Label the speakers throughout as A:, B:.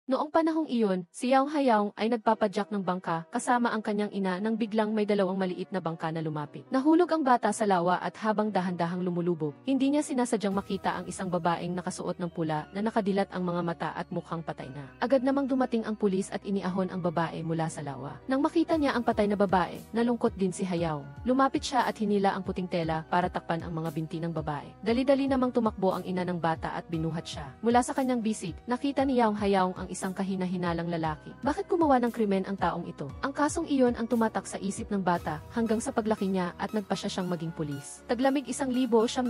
A: Noong panahong iyon, si Yaong Hayaong ay nagpapadyak ng bangka kasama ang kanyang ina nang biglang may dalawang maliit na bangka na lumapit. Nahulog ang bata sa lawa at habang dahan-dahang lumulubog, hindi niya sinasadyang makita ang isang babaeng nakasuot ng pula na nakadilat ang mga mata at mukhang patay na. Agad namang dumating ang pulis at iniahon ang babae mula sa lawa. Nang makita niya ang patay na babae, nalungkot din si Hayaong. Lumapit siya at hinila ang puting tela para takpan ang mga binti ng babae. Dali-dali namang tumakbo ang ina ng bata at binuhat siya. Mula sa kanyang bisig, nakita ni Yaong Hayaong ang isang kahina-hinalang lalaki. Bakit gumawa ng krimen ang taong ito? Ang kasong iyon ang tumatak sa isip ng bata hanggang sa paglaki niya at nagpasya siyang maging pulis. Taglamig 1,978.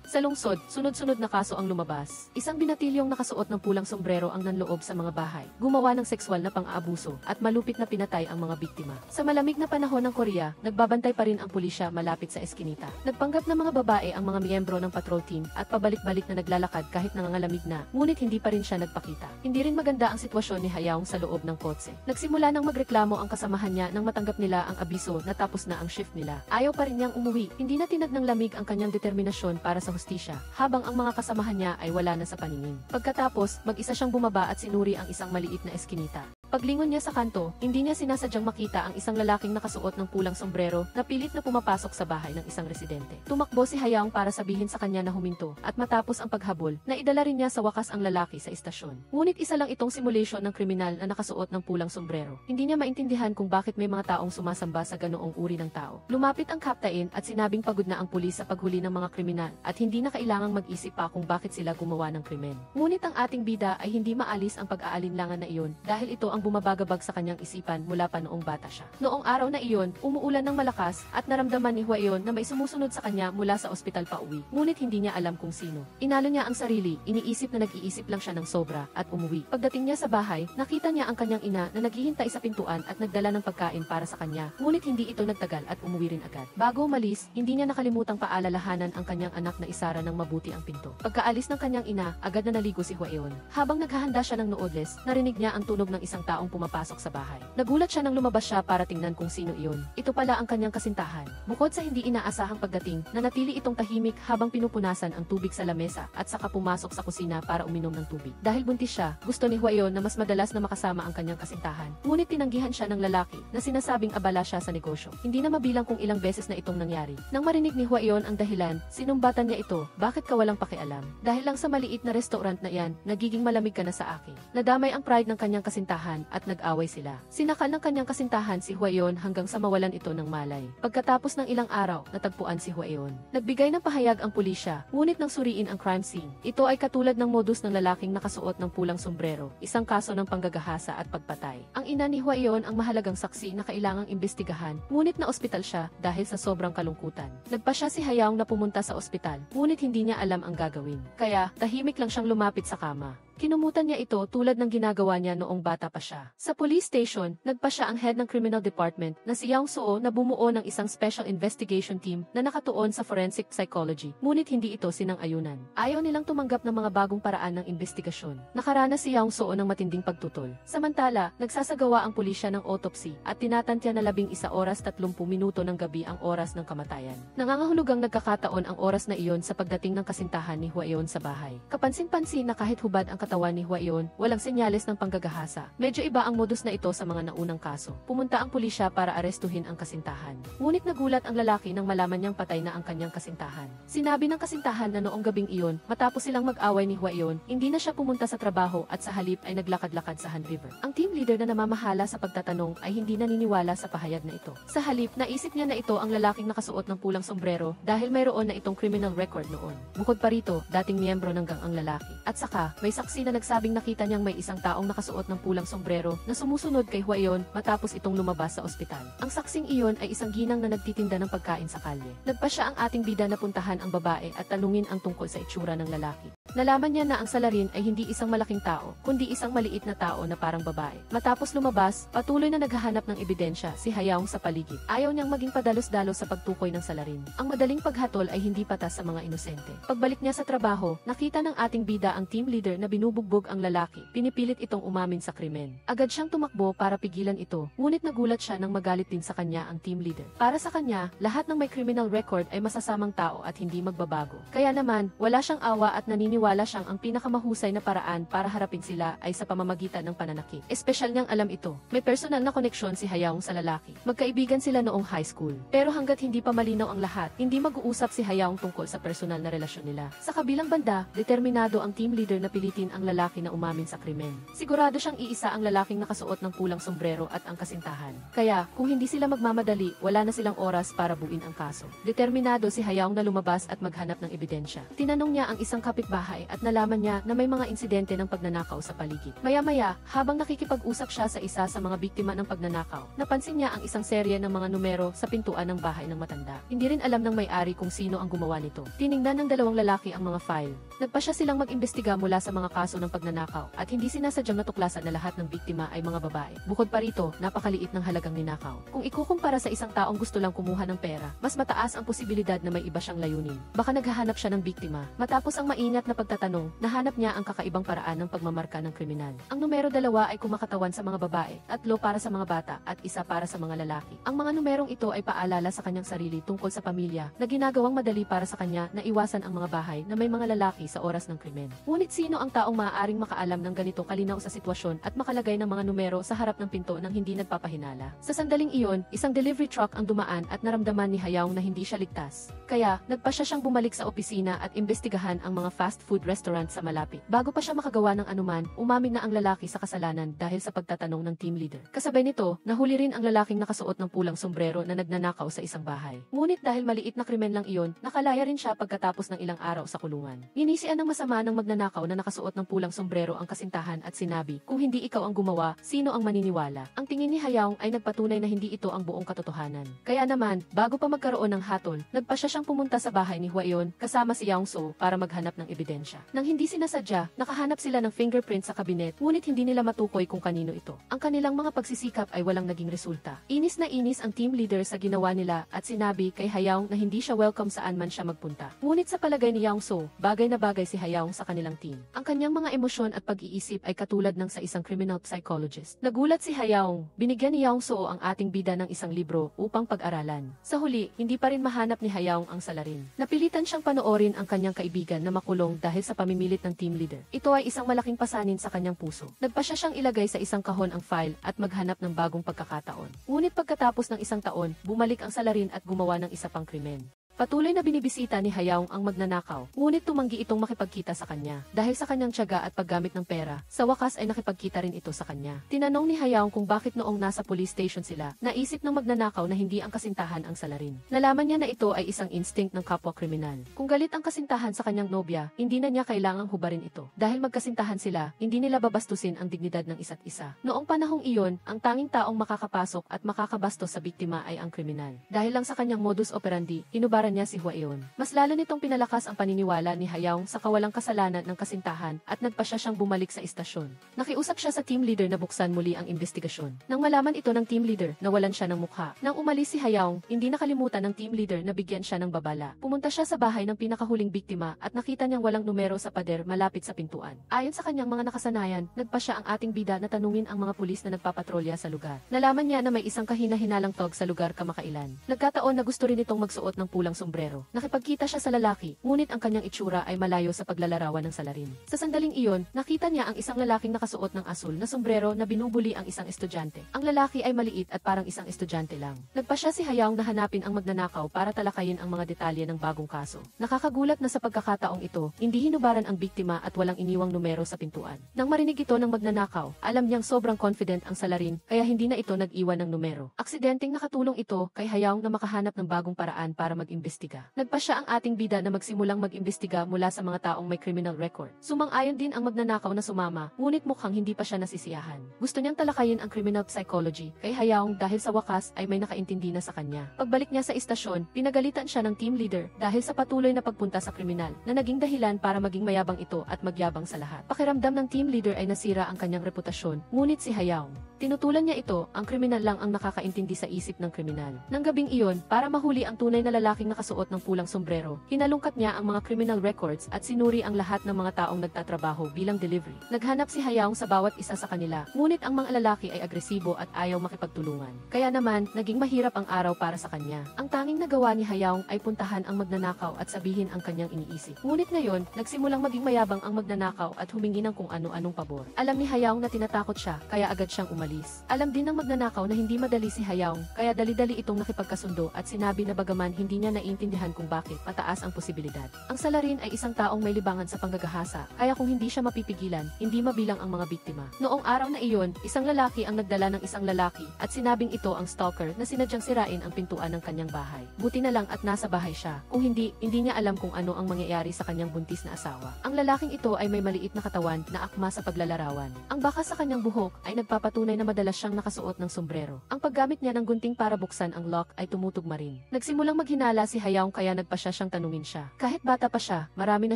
A: Sa lungsod, sunod-sunod na kaso ang lumabas. Isang binatilyong nakasuot ng pulang sombrero ang nanloob sa mga bahay, gumawa ng sexual na pang-aabuso at malupit na pinatay ang mga biktima. Sa malamig na panahon ng Korea, nagbabantay pa rin ang pulisya malapit sa eskinita. Nagpanggap na mga babae ang mga miyembro ng patrol team at pabalik-balik na naglalakad kahit nangangalamig na, ngunit hindi pa rin siya nagpakita. Hindi rin maganda ang sitwasyon ni Hayaong sa loob ng kotse. Nagsimula nang magreklamo ang kasamahan niya nang matanggap nila ang abiso na tapos na ang shift nila. Ayaw pa rin niyang umuwi. Hindi na tinag ng lamig ang kanyang determinasyon para sa hustisya, habang ang mga kasamahan niya ay wala na sa paningin. Pagkatapos, mag-isa siyang bumaba at sinuri ang isang maliit na eskinita. Paglingon niya sa kanto, hindi niya sinasadyang makita ang isang lalaking nakasuot ng pulang sombrero na pilit na pumapasok sa bahay ng isang residente. Tumakbo si Hayaong para sabihin sa kanya na huminto at matapos ang paghabol, naidala rin niya sa wakas ang lalaki sa istasyon. Ngunit isa lang itong simulation ng kriminal na nakasuot ng pulang sombrero. Hindi niya maintindihan kung bakit may mga taong sumasamba sa ganoong uri ng tao. Lumapit ang kaptain at sinabing pagod na ang pulis sa paghuli ng mga kriminal at hindi na kailangang mag-isip pa kung bakit sila gumawa ng krimen. Ngunit ang ating bida ay hindi maalis ang pag-aalinlangan na iyon dahil ito ang bumabagabag sa kanyang isipan mula pa noong bata siya. Noong araw na iyon, umuulan ng malakas at naramdaman ni Hwaeon na may sumusunod sa kanya mula sa ospital pa uwi. Ngunit hindi niya alam kung sino. Inalo niya ang sarili, iniisip na nag-iisip lang siya ng sobra at umuwi. Pagdating niya sa bahay, nakita niya ang kanyang ina na naghihintay sa pintuan at nagdala ng pagkain para sa kanya. Ngunit hindi ito nagtagal at umuwi rin agad. Bago umalis, hindi niya nakalimutang paalalahanan ang kanyang anak na isara ng mabuti ang pinto. Pagkaalis ng kanyang ina, agad na naligo si Hwaeon. Habang naghahanda siya ng noodles, narinig niya ang tunog ng isang taong pumapasok sa bahay. Nagulat siya nang lumabas siya para tingnan kung sino iyon. Ito pala ang kanyang kasintahan. Bukod sa hindi inaasahang pagdating, nanatili itong tahimik habang pinupunasan ang tubig sa lamesa at saka pumasok sa kusina para uminom ng tubig. Dahil buntis siya, gusto ni Hwaeon na mas madalas na makasama ang kanyang kasintahan. Ngunit tinanggihan siya ng lalaki na sinasabing abala siya sa negosyo. Hindi na mabilang kung ilang beses na itong nangyari. Nang marinig ni Hwaeon ang dahilan, sinumbatan niya ito, bakit ka walang pakialam? Dahil lang sa maliit na restaurant na iyan, nagiging malamig ka na sa akin. Nadamay ang pride ng kanyang kasintahan at nag-away sila. Sinakal ng kanyang kasintahan si Hwaeon hanggang sa mawalan ito ng malay. Pagkatapos ng ilang araw, natagpuan si Hwaeon. Nagbigay ng pahayag ang pulisya, ngunit nang suriin ang crime scene, ito ay katulad ng modus ng lalaking nakasuot ng pulang sombrero, isang kaso ng panggagahasa at pagpatay. Ang ina ni Hwaeon ang mahalagang saksi na kailangang imbestigahan, ngunit na-ospital siya dahil sa sobrang kalungkutan. Nagpasya si Hayaong na pumunta sa ospital, ngunit hindi niya alam ang gagawin. Kaya, tahimik lang siyang lumapit sa kama. Kinumutan niya ito tulad ng ginagawa niya noong bata pa siya. Sa police station, nagpa siya ang head ng criminal department na si Yaong Soo na bumuo ng isang special investigation team na nakatuon sa forensic psychology. Ngunit hindi ito sinang-ayunan. Ayaw nilang tumanggap ng mga bagong paraan ng investigasyon. Nakaranas si Yaong Soo ng matinding pagtutol. Samantala, nagsasagawa ang pulisya ng autopsy at tinatantya na 11 oras 30 minuto ng gabi ang oras ng kamatayan. Nangangahulugang nagkakataon ang oras na iyon sa pagdating ng kasintahan ni Hwaeon sa bahay. Kapansin-pansin na kahit hubad ang katawan ni Hwaeon, walang senyales ng panggagahasa. Medyo iba ang modus na ito sa mga naunang kaso. Pumunta ang pulisya para arestuhin ang kasintahan. Ngunit nagulat ang lalaki nang malaman niyang patay na ang kanyang kasintahan. Sinabi ng kasintahan na noong gabing iyon, matapos silang mag-away ni Hwaeon, hindi na siya pumunta sa trabaho at sa halip ay naglakad-lakad sa Han River. Ang team leader na namamahala sa pagtatanong ay hindi naniniwala sa pahayag na ito. Sa halip, naisip niya na ito ang lalaking nakasuot ng pulang sombrero dahil mayroon na itong criminal record noon. Bukod pa rito, dating miyembro ng gang ang lalaki. At saka, may saksi na nagsabing nakita niyang may isang taong nakasuot ng pulang sombrero na sumusunod kay Hwaeon matapos itong lumabas sa ospital. Ang saksing iyon ay isang ginang na nagtitinda ng pagkain sa kalye. Nagpa siya ang ating bida na puntahan ang babae at tanungin ang tungkol sa itsura ng lalaki. Nalaman niya na ang salarin ay hindi isang malaking tao, kundi isang maliit na tao na parang babae. Matapos lumabas, patuloy na naghahanap ng ebidensya si Hayaong sa paligid. Ayaw niyang maging padalos-dalos sa pagtukoy ng salarin. Ang madaling paghatol ay hindi patas sa mga inosente. Pagbalik niya sa trabaho, nakita ng ating bida ang team leader na binubugbog ang lalaki. Pinipilit itong umamin sa krimen. Agad siyang tumakbo para pigilan ito, ngunit nagulat siya nang magalit din sa kanya ang team leader. Para sa kanya, lahat ng may criminal record ay masasamang tao at hindi magbabago. Kaya naman, wala siyang awa at naniniwala naniniwala siyang ang pinakamahusay na paraan para harapin sila ay sa pamamagitan ng pananakit. Espesyal niyang alam ito. May personal na koneksyon si Hayaong sa lalaki. Magkaibigan sila noong high school. Pero hanggat hindi pa malinaw ang lahat, hindi mag-uusap si Hayaong tungkol sa personal na relasyon nila. Sa kabilang banda, determinado ang team leader na pilitin ang lalaki na umamin sa krimen. Sigurado siyang iisa ang lalaking nakasuot ng pulang sombrero at ang kasintahan. Kaya, kung hindi sila magmamadali, wala na silang oras para buuin ang kaso. Determinado si Hayaong na lumabas at maghanap ng ebidensya. Tinanong niya ang isang kapitbahay at nalaman niya na may mga insidente ng pagnanakaw sa paligid. Maya-maya, habang nakikipag-usap siya sa isa sa mga biktima ng pagnanakaw, napansin niya ang isang serye ng mga numero sa pintuan ng bahay ng matanda. Hindi rin alam ng may-ari kung sino ang gumawa nito. Tiningnan ng dalawang lalaki ang mga file. Nagpa siya silang mag-imbestiga mula sa mga kaso ng pagnanakaw at hindi sinasadyang natuklasan na lahat ng biktima ay mga babae. Bukod pa rito, napakaliit ng halagang ninakaw. Kung ikukumpara sa isang taong gusto lang kumuha ng pera, mas mataas ang posibilidad na may iba siyang layunin. Baka naghahanap siya ng biktima. Matapos ang maingat na pagtatanong, nahanap niya ang kakaibang paraan ng pagmamarka ng kriminal. Ang numero 2 ay kumakatawan sa mga babae, 3 para sa mga bata, at 1 para sa mga lalaki. Ang mga numerong ito ay paalala sa kanyang sarili tungkol sa pamilya na ginagawang madali para sa kanya na iwasan ang mga bahay na may mga lalaki sa oras ng krimen. Ngunit sino ang taong maaaring makaalam ng ganito kalinaw sa sitwasyon at makalagay ng mga numero sa harap ng pinto nang hindi nagpapahinala? Sa sandaling iyon, isang delivery truck ang dumaan at naramdaman ni Hayaong na hindi siya ligtas. Kaya, nagpa siyang bumalik sa opisina at imbestigahan ang mga fast food restaurant sa malapit. Bago pa siya makagawa ng anuman, umamin na ang lalaki sa kasalanan dahil sa pagtatanong ng team leader. Kasabay nito, nahuli rin ang lalaking nakasuot ng pulang sombrero na nagnanakaw sa isang bahay. Ngunit dahil maliit na krimen lang iyon, nakalaya rin siya pagkatapos ng ilang araw sa kulungan. Inisian ng masama ng magnanakaw na nakasuot ng pulang sombrero ang kasintahan at sinabi, kung hindi ikaw ang gumawa, sino ang maniniwala? Ang tingin ni Hayaong ay nagpatunay na hindi ito ang buong katotohanan. Kaya naman, bago pa magkaroon ng hatol, nagpa siyang pumunta sa bahay ni Huayon kasama si Yaong So para maghanap ng ebidensya. Nang hindi sinasadya, nakahanap sila ng fingerprint sa kabinet, ngunit hindi nila matukoy kung kanino ito. Ang kanilang mga pagsisikap ay walang naging resulta. Inis na inis ang team leader sa ginawa nila at sinabi kay Hayaong na hindi siya welcome saan man siya magpunta. Ngunit sa palagay ni Yaong So, bagay na bagay si Hayaong sa kanilang team. Ang kanyang mga emosyon at pag-iisip ay katulad ng sa isang criminal psychologist. Nagulat si Hayaong, binigyan ni Yaong So ang ating bida ng isang libro upang pag-aralan. Sa huli, hindi pa rin mahanap ni Hayaong ang salarin. Napilitan siyang panoorin ang kanyang kaibigan na makulong dahil sa pamimilit ng team leader. Ito ay isang malaking pasanin sa kanyang puso. Nagpa siyang ilagay sa isang kahon ang file at maghanap ng bagong pagkakataon. Ngunit pagkatapos ng isang taon, bumalik ang salarin at gumawa ng isa pang krimen. Patuloy na binibisita ni Hayaong ang magnanakaw, ngunit tumanggi itong makipagkita sa kanya. Dahil sa kanyang tiyaga at paggamit ng pera, sa wakas ay nakipagkita rin ito sa kanya. Tinanong ni Hayaong kung bakit noong nasa police station sila, naisip ng magnanakaw na hindi ang kasintahan ang salarin. Nalaman niya na ito ay isang instinct ng kapwa kriminal. Kung galit ang kasintahan sa kanyang nobya, hindi na niya kailangang hubarin ito. Dahil magkasintahan sila, hindi nila babastusin ang dignidad ng isa't isa. Noong panahong iyon, ang tanging taong makakapasok at makakabastos sa biktima ay ang kriminal. Dahil lang sa kanyang modus operandi, hinubaran niya si Huayon. Mas lalo nitong pinalakas ang paniniwala ni Hayaong sa kawalang kasalanan ng kasintahan at nagpa siyang bumalik sa istasyon. Nakiusap siya sa team leader na buksan muli ang investigasyon. Nang malaman ito ng team leader, nawalan siya ng mukha. Nang umalis si Hayaong, hindi nakalimutan ng team leader na bigyan siya ng babala. Pumunta siya sa bahay ng pinakahuling biktima at nakita niyang walang numero sa pader malapit sa pintuan. Ayon sa kanyang mga nakasanayan, nagpa siya ang ating bida na tanungin ang mga pulis na nagpapatrolya sa lugar. Nalaman niya na may isang kahina-hinalang tog sa lugar kamakailan. Nagkataon na gusto rin itong magsuot ng pulang sombrero. Nakipagkita siya sa lalaki, ngunit ang kanyang itsura ay malayo sa paglalarawan ng salarin. Sa sandaling iyon, nakita niya ang isang lalaking nakasuot ng asul na sombrero na binubuli ang isang estudyante. Ang lalaki ay maliit at parang isang estudyante lang. Nagpa siya si Hayaong na hanapin ang magnanakaw para talakayin ang mga detalye ng bagong kaso. Nakakagulat na sa pagkakataong ito, hindi hinubaran ang biktima at walang iniwang numero sa pintuan. Nang marinig ito ng magnanakaw, alam niyang sobrang confident ang salarin, kaya hindi na ito nag-iwan ng numero. Aksidenteng nakatulong ito kay Hayaong na makahanap ng bagong paraan para mag-imbestiga. Nagpa siya ang ating bida na magsimulang mag-imbestiga mula sa mga taong may criminal record. Sumang-ayon din ang magnanakaw na sumama, ngunit mukhang hindi pa siya nasisiyahan. Gusto niyang talakayin ang criminal psychology kay Hayaong dahil sa wakas ay may nakaintindi na sa kanya. Pagbalik niya sa istasyon, pinagalitan siya ng team leader dahil sa patuloy na pagpunta sa kriminal na naging dahilan para maging mayabang ito at magyabang sa lahat. Pakiramdam ng team leader ay nasira ang kanyang reputasyon, ngunit si Hayaong Tinutulan niya ito, ang kriminal lang ang nakakaintindi sa isip ng kriminal. Nang gabing iyon, para mahuli ang tunay na lalaking nakasuot ng pulang sombrero, hinalungkat niya ang mga criminal records at sinuri ang lahat ng mga taong nagtatrabaho bilang delivery. Naghanap si Hayaong sa bawat isa sa kanila, ngunit ang mga lalaki ay agresibo at ayaw makipagtulungan. Kaya naman, naging mahirap ang araw para sa kanya. Ang tanging nagawa ni Hayaong ay puntahan ang magnanakaw at sabihin ang kanyang iniisip. Ngunit ngayon, nagsimulang maging mayabang ang magnanakaw at humingi ng kung ano-anong pabor. Alam ni Hayaong na tinatakot siya, kaya agad siyang umalis. Alam din ng magnanakaw na hindi madali si Hayaong, kaya dali-dali itong nakipagkasundo at sinabi na bagaman hindi niya naiintindihan kung bakit, mataas ang posibilidad. Ang salarin ay isang taong may libangan sa panggagahasa, kaya kung hindi siya mapipigilan, hindi mabilang ang mga biktima. Noong araw na iyon, isang lalaki ang nagdala ng isang lalaki at sinabing ito ang stalker na sinadyang sirain ang pintuan ng kanyang bahay. Buti na lang at nasa bahay siya. Kung hindi niya alam kung ano ang mangyayari sa kanyang buntis na asawa. Ang lalaking ito ay may maliit na katawan na akma sa paglalarawan. Ang bakas sa kanyang buhok ay nagpapatunay na madalas siyang nakasuot ng sombrero. Ang paggamit niya ng gunting para buksan ang lock ay tumutugma rin. Nagsimulang maghinala si Hayaong kaya nagpasya siyang tanungin siya. Kahit bata pa siya, marami na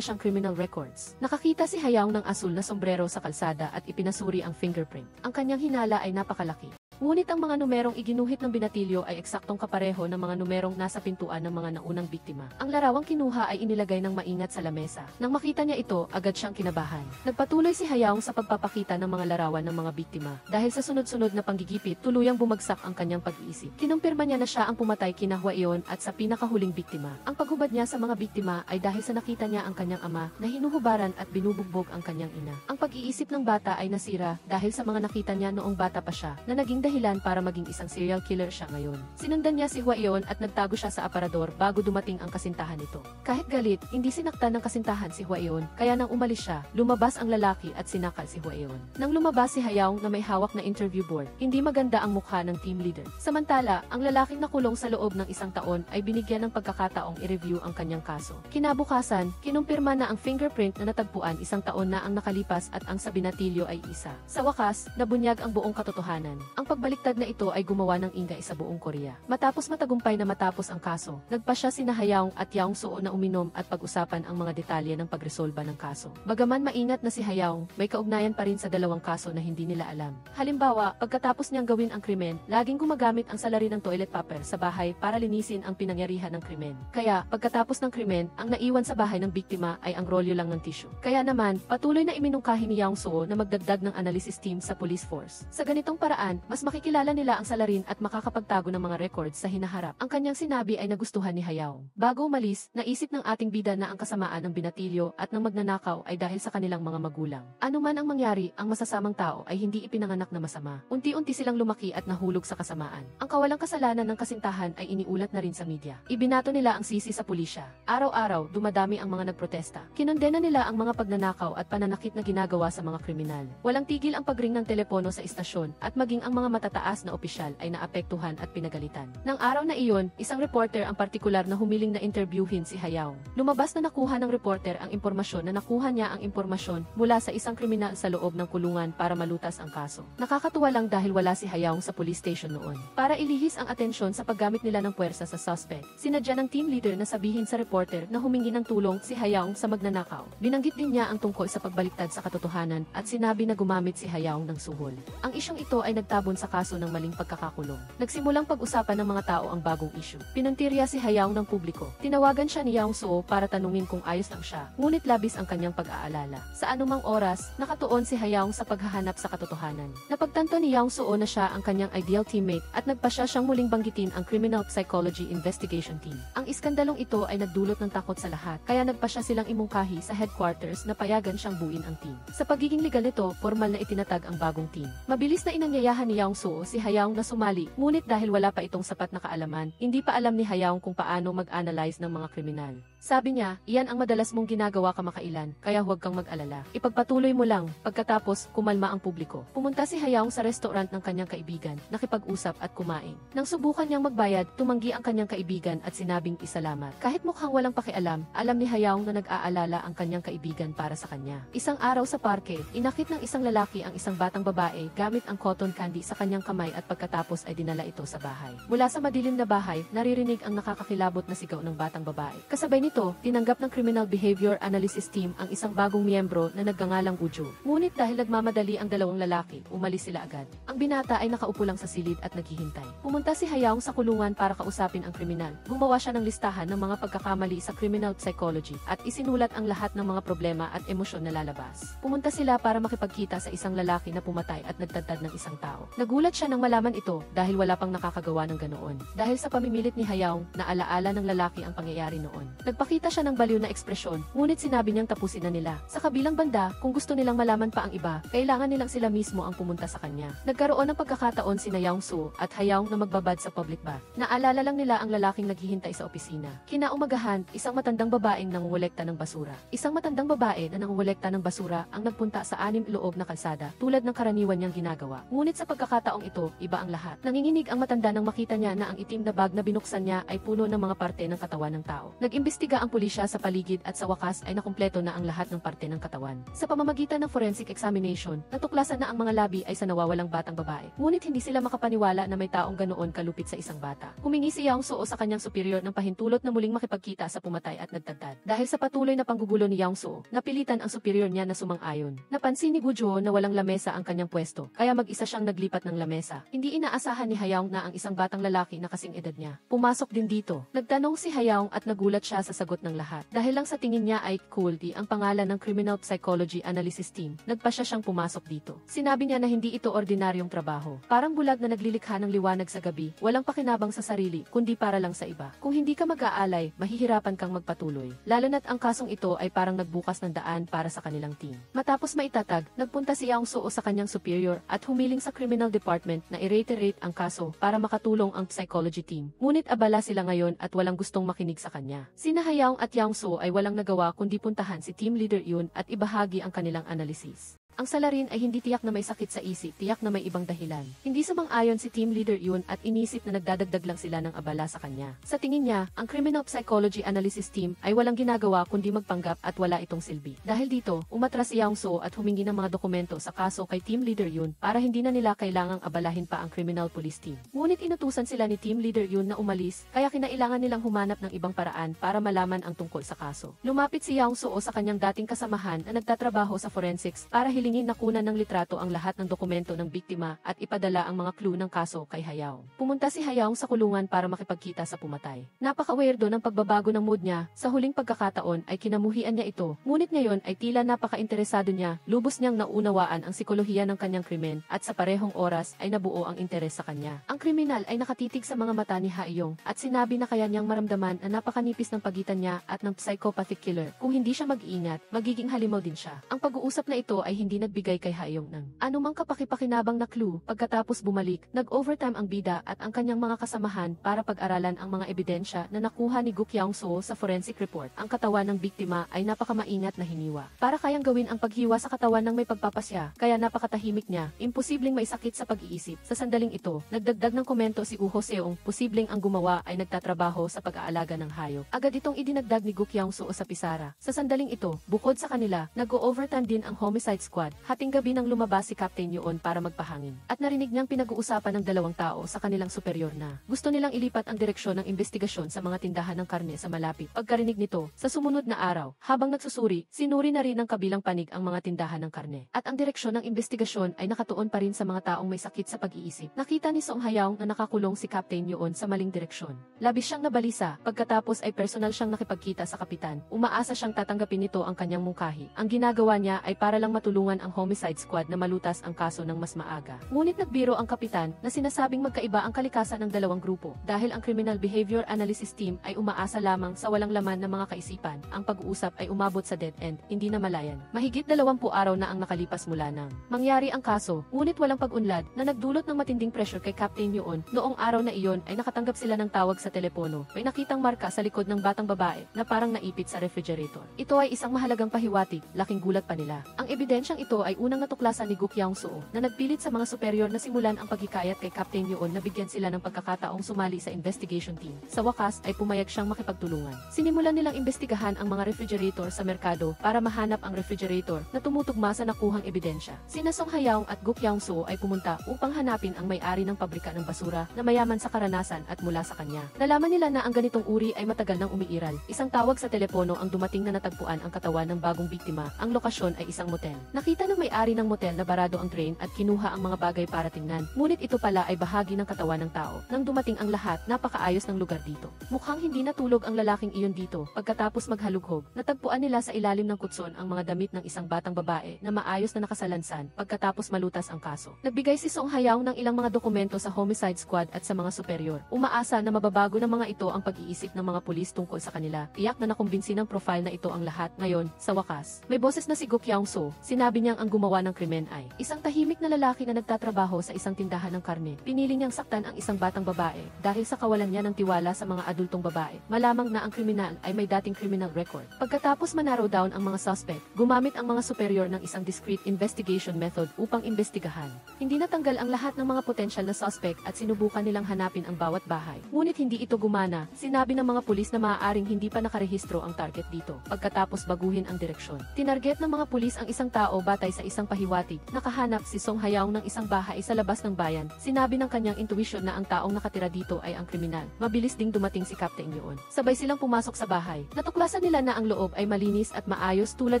A: siyang criminal records. Nakakita si Hayaong ng asul na sombrero sa kalsada at ipinasuri ang fingerprint. Ang kanyang hinala ay napakalaki. Ngunit ang mga numerong iginuhit ng binatilyo ay eksaktong kapareho ng mga numerong nasa pintuan ng mga naunang biktima. Ang larawang kinuha ay inilagay ng maingat sa lamesa. Nang makita niya ito, agad siyang kinabahan. Nagpatuloy si Hayaong sa pagpapakita ng mga larawan ng mga biktima. Dahil sa sunod-sunod na panggigipit, tuluyang bumagsak ang kanyang pag-iisip. Kinumpirma niya na siya ang pumatay kina Hwaeon at sa pinakahuling biktima. Ang paghubad niya sa mga biktima ay dahil sa nakita niya ang kanyang ama na hinuhubaran at binubugbog ang kanyang ina. Ang pag-iisip ng bata ay nasira dahil sa mga nakita niya noong bata pa siya na naging dahilan para maging isang serial killer siya ngayon. Sinundan niya si Hwaeon at nagtago siya sa aparador bago dumating ang kasintahan nito. Kahit galit, hindi sinaktan ng kasintahan si Hwaeon, kaya nang umalis siya, lumabas ang lalaki at sinakal si Hwaeon. Nang lumabas si Hayaong na may hawak na interview board, hindi maganda ang mukha ng team leader. Samantala, ang lalaking nakulong sa loob ng isang taon ay binigyan ng pagkakataong i-review ang kanyang kaso. Kinabukasan, kinumpirma na ang fingerprint na natagpuan isang taon na ang nakalipas at ang sa binatilyo ay isa. Sa wakas, nabunyag ang buong katotohanan. Ang pagbaliktad na ito ay gumawa ng ingay sa buong Korea. Matapos matagumpay na matapos ang kaso, nagpasya sina Hayaong at Yaong Soo na uminom at pag-usapan ang mga detalye ng pagresolba ng kaso. Bagaman maingat na si Hayaong, may kaugnayan pa rin sa dalawang kaso na hindi nila alam. Halimbawa, pagkatapos niyang gawin ang krimen, laging gumagamit ang salarin ng toilet paper sa bahay para linisin ang pinangyarihan ng krimen. Kaya, pagkatapos ng krimen, ang naiwan sa bahay ng biktima ay ang rolyo lang ng tissue. Kaya naman, patuloy na iminungkahi ni Yaong Soo na magdagdag ng analysis team sa police force. Sa ganitong paraan, mas makikilala nila ang salarin at makakapagtago ng mga records sa hinaharap. Ang kanyang sinabi ay nagustuhan ni Hayaong. Bago umalis, naisip ng ating bida na ang kasamaan ng binatilyo at ng magnanakaw ay dahil sa kanilang mga magulang. Ano man ang mangyari, ang masasamang tao ay hindi ipinanganak na masama. Unti-unti silang lumaki at nahulog sa kasamaan. Ang kawalang kasalanan ng kasintahan ay iniulat na rin sa media. Ibinato nila ang sisi sa pulisya. Araw-araw, dumadami ang mga nagprotesta. Kinondena nila ang mga pagnanakaw at pananakit na ginagawa sa mga kriminal. Walang tigil ang pagring ng telepono sa istasyon at maging ang mga matataas na opisyal ay naapektuhan at pinagalitan. Nang araw na iyon, isang reporter ang partikular na humiling na interviewin si Hayaong. Lumabas na nakuha ng reporter ang impormasyon na nakuha niya ang impormasyon mula sa isang kriminal sa loob ng kulungan para malutas ang kaso. Nakakatuwa lang dahil wala si Hayaong sa police station noon. Para ilihis ang atensyon sa paggamit nila ng puwersa sa suspect, sinadya ng team leader na sabihin sa reporter na humingi ng tulong si Hayaong sa magnanakaw. Binanggit din niya ang tungkol sa pagbaliktad sa katotohanan at sinabi na gumamit si Hayaong ng suhol. Ang isyong ito ay nagtabon sa kaso ng maling pagkakakulong. Nagsimulang pag-usapan ng mga tao ang bagong issue. Pinantirya si Hayaong ng publiko. Tinawagan siya ni Yaong Soo para tanungin kung ayos lang siya, ngunit labis ang kanyang pag-aalala. Sa anumang oras, nakatuon si Hayaong sa paghahanap sa katotohanan. Napagtanto ni Yaong Soo na siya ang kanyang ideal teammate at nagpasya siyang muling banggitin ang Criminal Psychology Investigation Team. Ang iskandalong ito ay nagdulot ng takot sa lahat, kaya nagpasya silang imungkahi sa headquarters na payagan siyang buuin ang team. Sa pagiging legal nito, formal na itinatag ang bagong team. Mabilis na inanyayahan ni Yaong Soo si Hayaong na sumali, ngunit dahil wala pa itong sapat na kaalaman, hindi pa alam ni Hayaong kung paano mag-analyze ng mga kriminal. Sabi niya, iyan ang madalas mong ginagawa kamakailan, kaya huwag kang mag-alala. Ipagpatuloy mo lang. Pagkatapos, kumalma ang publiko. Pumunta si Hayaong sa restaurant ng kanyang kaibigan, nakipag-usap at kumain. Nang subukan niyang magbayad, tumanggi ang kanyang kaibigan at sinabing isalamat. Kahit mukhang walang pakialam, alam ni Hayaong na nag-aalala ang kanyang kaibigan para sa kanya. Isang araw sa parke, inakit ng isang lalaki ang isang batang babae gamit ang cotton candy sa kanyang kamay at pagkatapos ay dinala ito sa bahay. Mula sa madilim na bahay, naririnig ang nakakakilabot na sigaw ng batang babae. Kasabay nito, tinanggap ng Criminal Behavior Analysis Team ang isang bagong miyembro na nagngangalang Gujo. Ngunit dahil nagmamadali ang dalawang lalaki, umalis sila agad. Ang binata ay nakaupo lang sa silid at naghihintay. Pumunta si Hayaong sa kulungan para kausapin ang kriminal. Gumawa siya ng listahan ng mga pagkakamali sa criminal psychology at isinulat ang lahat ng mga problema at emosyon na lalabas. Pumunta sila para makipagkita sa isang lalaki na pumatay at nagtadtad ng isang tao. Nagulat siya nang malaman ito dahil wala pang nakakagawa ng ganoon. Dahil sa pamimilit ni Hayaong, naalaala ng lalaki ang pangyayari noon. Nagpakita siya ng baliw na ekspresyon, ngunit sinabi niyang tapusin na nila. Sa kabilang banda, kung gusto nilang malaman pa ang iba, kailangan nilang sila mismo ang pumunta sa kanya. Nagkaroon ng pagkakataon si Yaong Su at Hayaong na magbabad sa public bath. Naalala lang nila ang lalaking naghihintay sa opisina. Kinaumagahan, isang matandang babaeng nangungulekta ng basura. Isang matandang babae na nangungulekta ng basura ang nagpunta sa loob na kalsada, tulad ng karaniwan niyang ginagawa. Ngunit sa pagkakataong ito, iba ang lahat. Nanginginig ang matanda nang makita niya na ang itim na bag na binuksan niya ay puno ng mga parte ng katawan ng tao. Nag-imbestiga ang pulisya sa paligid at sa wakas ay nakumpleto na ang lahat ng parte ng katawan. Sa pamamagitan ng forensic examination, natuklasan na ang mga labi ay sa nawawalang batang babae. Ngunit hindi sila makapaniwala na may taong ganoon kalupit sa isang bata. Humingi si Yaong Su sa kanyang superior ng pahintulot na muling makipagkita sa pumatay at nagtadtad. Dahil sa patuloy na panggugulo ni Yaong Su, napilitan ang superior niya na sumang-ayon. Napansin ni Gujo na walang lamesa ang kanyang pwesto, kaya mag-isa siyang naglipat ng lamesa. Hindi inaasahan ni Hayaong na ang isang batang lalaki na kasing edad niya pumasok din dito. Nagtanong si Hayaong at nagulat siya sa sagot ng lahat. Dahil lang sa tingin niya ay Coolty ang pangalan ng Criminal Psychology Analysis Team, nagpasya siyang pumasok dito. Sinabi niya na hindi ito ordinaryong trabaho. Parang bulag na naglilikha ng liwanag sa gabi, walang pakinabang sa sarili, kundi para lang sa iba. Kung hindi ka mag-aalay, mahihirapan kang magpatuloy. Lalo na't ang kasong ito ay parang nagbukas ng daan para sa kanilang team. Matapos maitatag, nagpunta si Yaong Su sa kanyang superior at humiling sa criminal department na i-reiterate ang kaso para makatulong ang psychology team. Ngunit abala sila ngayon at walang gustong makinig sa kanya. Sina Hayaong at Yaong Su ay walang nagawa kundi puntahan si team leader Yun at ibahagi ang kanilang analysis. Ang salarin ay hindi tiyak na may sakit sa isip, tiyak na may ibang dahilan. Hindi sumang-ayon si team leader Yun at inisip na nagdadagdag lang sila ng abala sa kanya. Sa tingin niya, ang Criminal Psychology Analysis Team ay walang ginagawa kundi magpanggap at wala itong silbi. Dahil dito, umatras si Yaong Su at humingi ng mga dokumento sa kaso kay team leader Yun para hindi na nila kailangang abalahin pa ang Criminal Police Team. Ngunit inutusan sila ni team leader Yun na umalis, kaya kinailangan nilang humanap ng ibang paraan para malaman ang tungkol sa kaso. Lumapit si Yaong Su sa kanyang dating kasamahan na nagtatrabaho sa forensics para hilingin na kunan ng litrato ang lahat ng dokumento ng biktima at ipadala ang mga clue ng kaso kay Hayaong. Pumunta si Hayaong sa kulungan para makipagkita sa pumatay. Napaka-weirdo ng pagbabago ng mood niya, sa huling pagkakataon ay kinamuhian niya ito, ngunit ngayon ay tila napaka-interesado niya, lubos niyang naunawaan ang sikolohiya ng kanyang krimen at sa parehong oras ay nabuo ang interes sa kanya. Ang kriminal ay nakatitig sa mga mata ni Hayaong at sinabi na kaya niyang maramdaman na napakanipis ng pagitan niya at ng psychopathic killer. Kung hindi siya mag-iingat, magiging halimaw din siya. Ang pag-uusap na ito ay hindi nagbigay kay Hayaong ng anumang kapaki-pakinabang na clue. Pagkatapos bumalik, nag-overtime ang bida at ang kanyang mga kasamahan para pag-aralan ang mga ebidensya na nakuha ni Guk Yaong Su sa forensic report. Ang katawan ng biktima ay napakamaingat na hiniwa. Para kayang gawin ang paghiwa sa katawan ng may pagpapasya, kaya napakatahimik niya, imposibleng maisakit sa pag-iisip. Sa sandaling ito, nagdagdag ng komento si Uho Seong, posibleng ang gumawa ay nagtatrabaho sa pag-aalaga ng hayop. Agad itong idinagdag ni Guk Yaong Su sa pisara. Sa sandaling ito, bukod sa kanila, nag-overtime din ang homicide squad. Hating gabi nang lumabas si Captain Yoon para magpahangin. At narinig niyang pinag-uusapan ng dalawang tao sa kanilang superior na gusto nilang ilipat ang direksyon ng investigasyon sa mga tindahan ng karne sa malapit. Pagkarinig nito, sa sumunod na araw, habang nagsusuri, sinuri na rin ng kabilang panig ang mga tindahan ng karne. At ang direksyon ng investigasyon ay nakatuon pa rin sa mga taong may sakit sa pag-iisip. Nakita ni Song Hayaong na nakakulong si Captain Yoon sa maling direksyon. Labis siyang nabalisa, pagkatapos ay personal siyang nakipagkita sa kapitan. Umaasa siyang tatanggapin nito ang kanyang mungkahi. Ang ginagawa niya ay para lang matulungan ang homicide squad na malutas ang kaso ng mas maaga. Ngunit nagbiro ang kapitan na sinasabing magkaiba ang kalikasan ng dalawang grupo dahil ang Criminal Behavior Analysis Team ay umaasa lamang sa walang laman na mga kaisipan. Ang pag-uusap ay umabot sa dead end, hindi na malayan. Mahigit 20 araw na ang nakalipas mula nang mangyari ang kaso, ngunit walang pag-unlad na nagdulot ng matinding pressure kay Captain Yoon. Noong araw na iyon ay nakatanggap sila ng tawag sa telepono. May nakitang marka sa likod ng batang babae na parang naipit sa refrigerator. Ito ay isang mahalagang pahiwatig, laking gulat pa nila. Ang ebidensyang ito ay unang natuklasan ni Guk Yaong Su na nagpilit sa mga superior na simulan ang paghikayat kay Captain Yoon na bigyan sila ng pagkakataong sumali sa investigation team. Sa wakas ay pumayag siyang makipagtulungan. Sinimulan nilang imbestigahan ang mga refrigerator sa merkado para mahanap ang refrigerator na tumutugma sa nakuhang ebidensya. Sina Song Hayaong at Guk Yaong Su ay pumunta siya upang hanapin ang may-ari ng pabrika ng basura na mayaman sa karanasan at mula sa kanya. Nalaman nila na ang ganitong uri ay matagal nang umiiral. Isang tawag sa telepono ang dumating na natagpuan ang katawan ng bagong biktima. Ang lokasyon ay isang motel. Nakita ng may-ari ng motel na barado ang drain at kinuha ang mga bagay para tingnan. Ngunit ito pala ay bahagi ng katawan ng tao. Nang dumating ang lahat, napakaayos ng lugar dito. Mukhang hindi natulog ang lalaking iyon dito. Pagkatapos maghalughog, natagpuan nila sa ilalim ng kutson ang mga damit ng isang batang babae na maayos na nakasalansan pagkatapos malutas ang kaso. Nagbigay si Song Hayaw ng ilang mga dokumento sa homicide squad at sa mga superior. Umaasa na mababago ng mga ito ang pag-iisip ng mga pulis tungkol sa kanila. Tiyak na nakumbinsi ng profile na ito ang lahat. Ngayon, sa wakas, may boses na si Go Kyung-soo. Sinabi niyang ang gumawa ng krimen ay isang tahimik na lalaki na nagtatrabaho sa isang tindahan ng karne. Pinili niyang saktan ang isang batang babae dahil sa kawalan niya ng tiwala sa mga adultong babae. Malamang na ang kriminal ay may dating criminal record. Pagkatapos manarrow down ang mga suspect, gumamit ang mga superior ng isang discreet investigation method upang imbestigahan. Hindi natanggal ang lahat ng mga potensyal na suspect at sinubukan nilang hanapin ang bawat bahay. Ngunit hindi ito gumana. Sinabi ng mga pulis na maaaring hindi pa nakarehistro ang target dito. Pagkatapos baguhin ang direksyon, tinarget ng mga pulis ang isang tao batay sa isang pahiwatig. Nakahanap si Song Hayaw ng isang bahay sa labas ng bayan. Sinabi ng kanyang intuition na ang taong nakatira dito ay ang kriminal. Mabilis ding dumating si Captain Yoon. Sabay silang pumasok sa bahay. Natuklasan nila na ang loob ay malinis at maayos tulad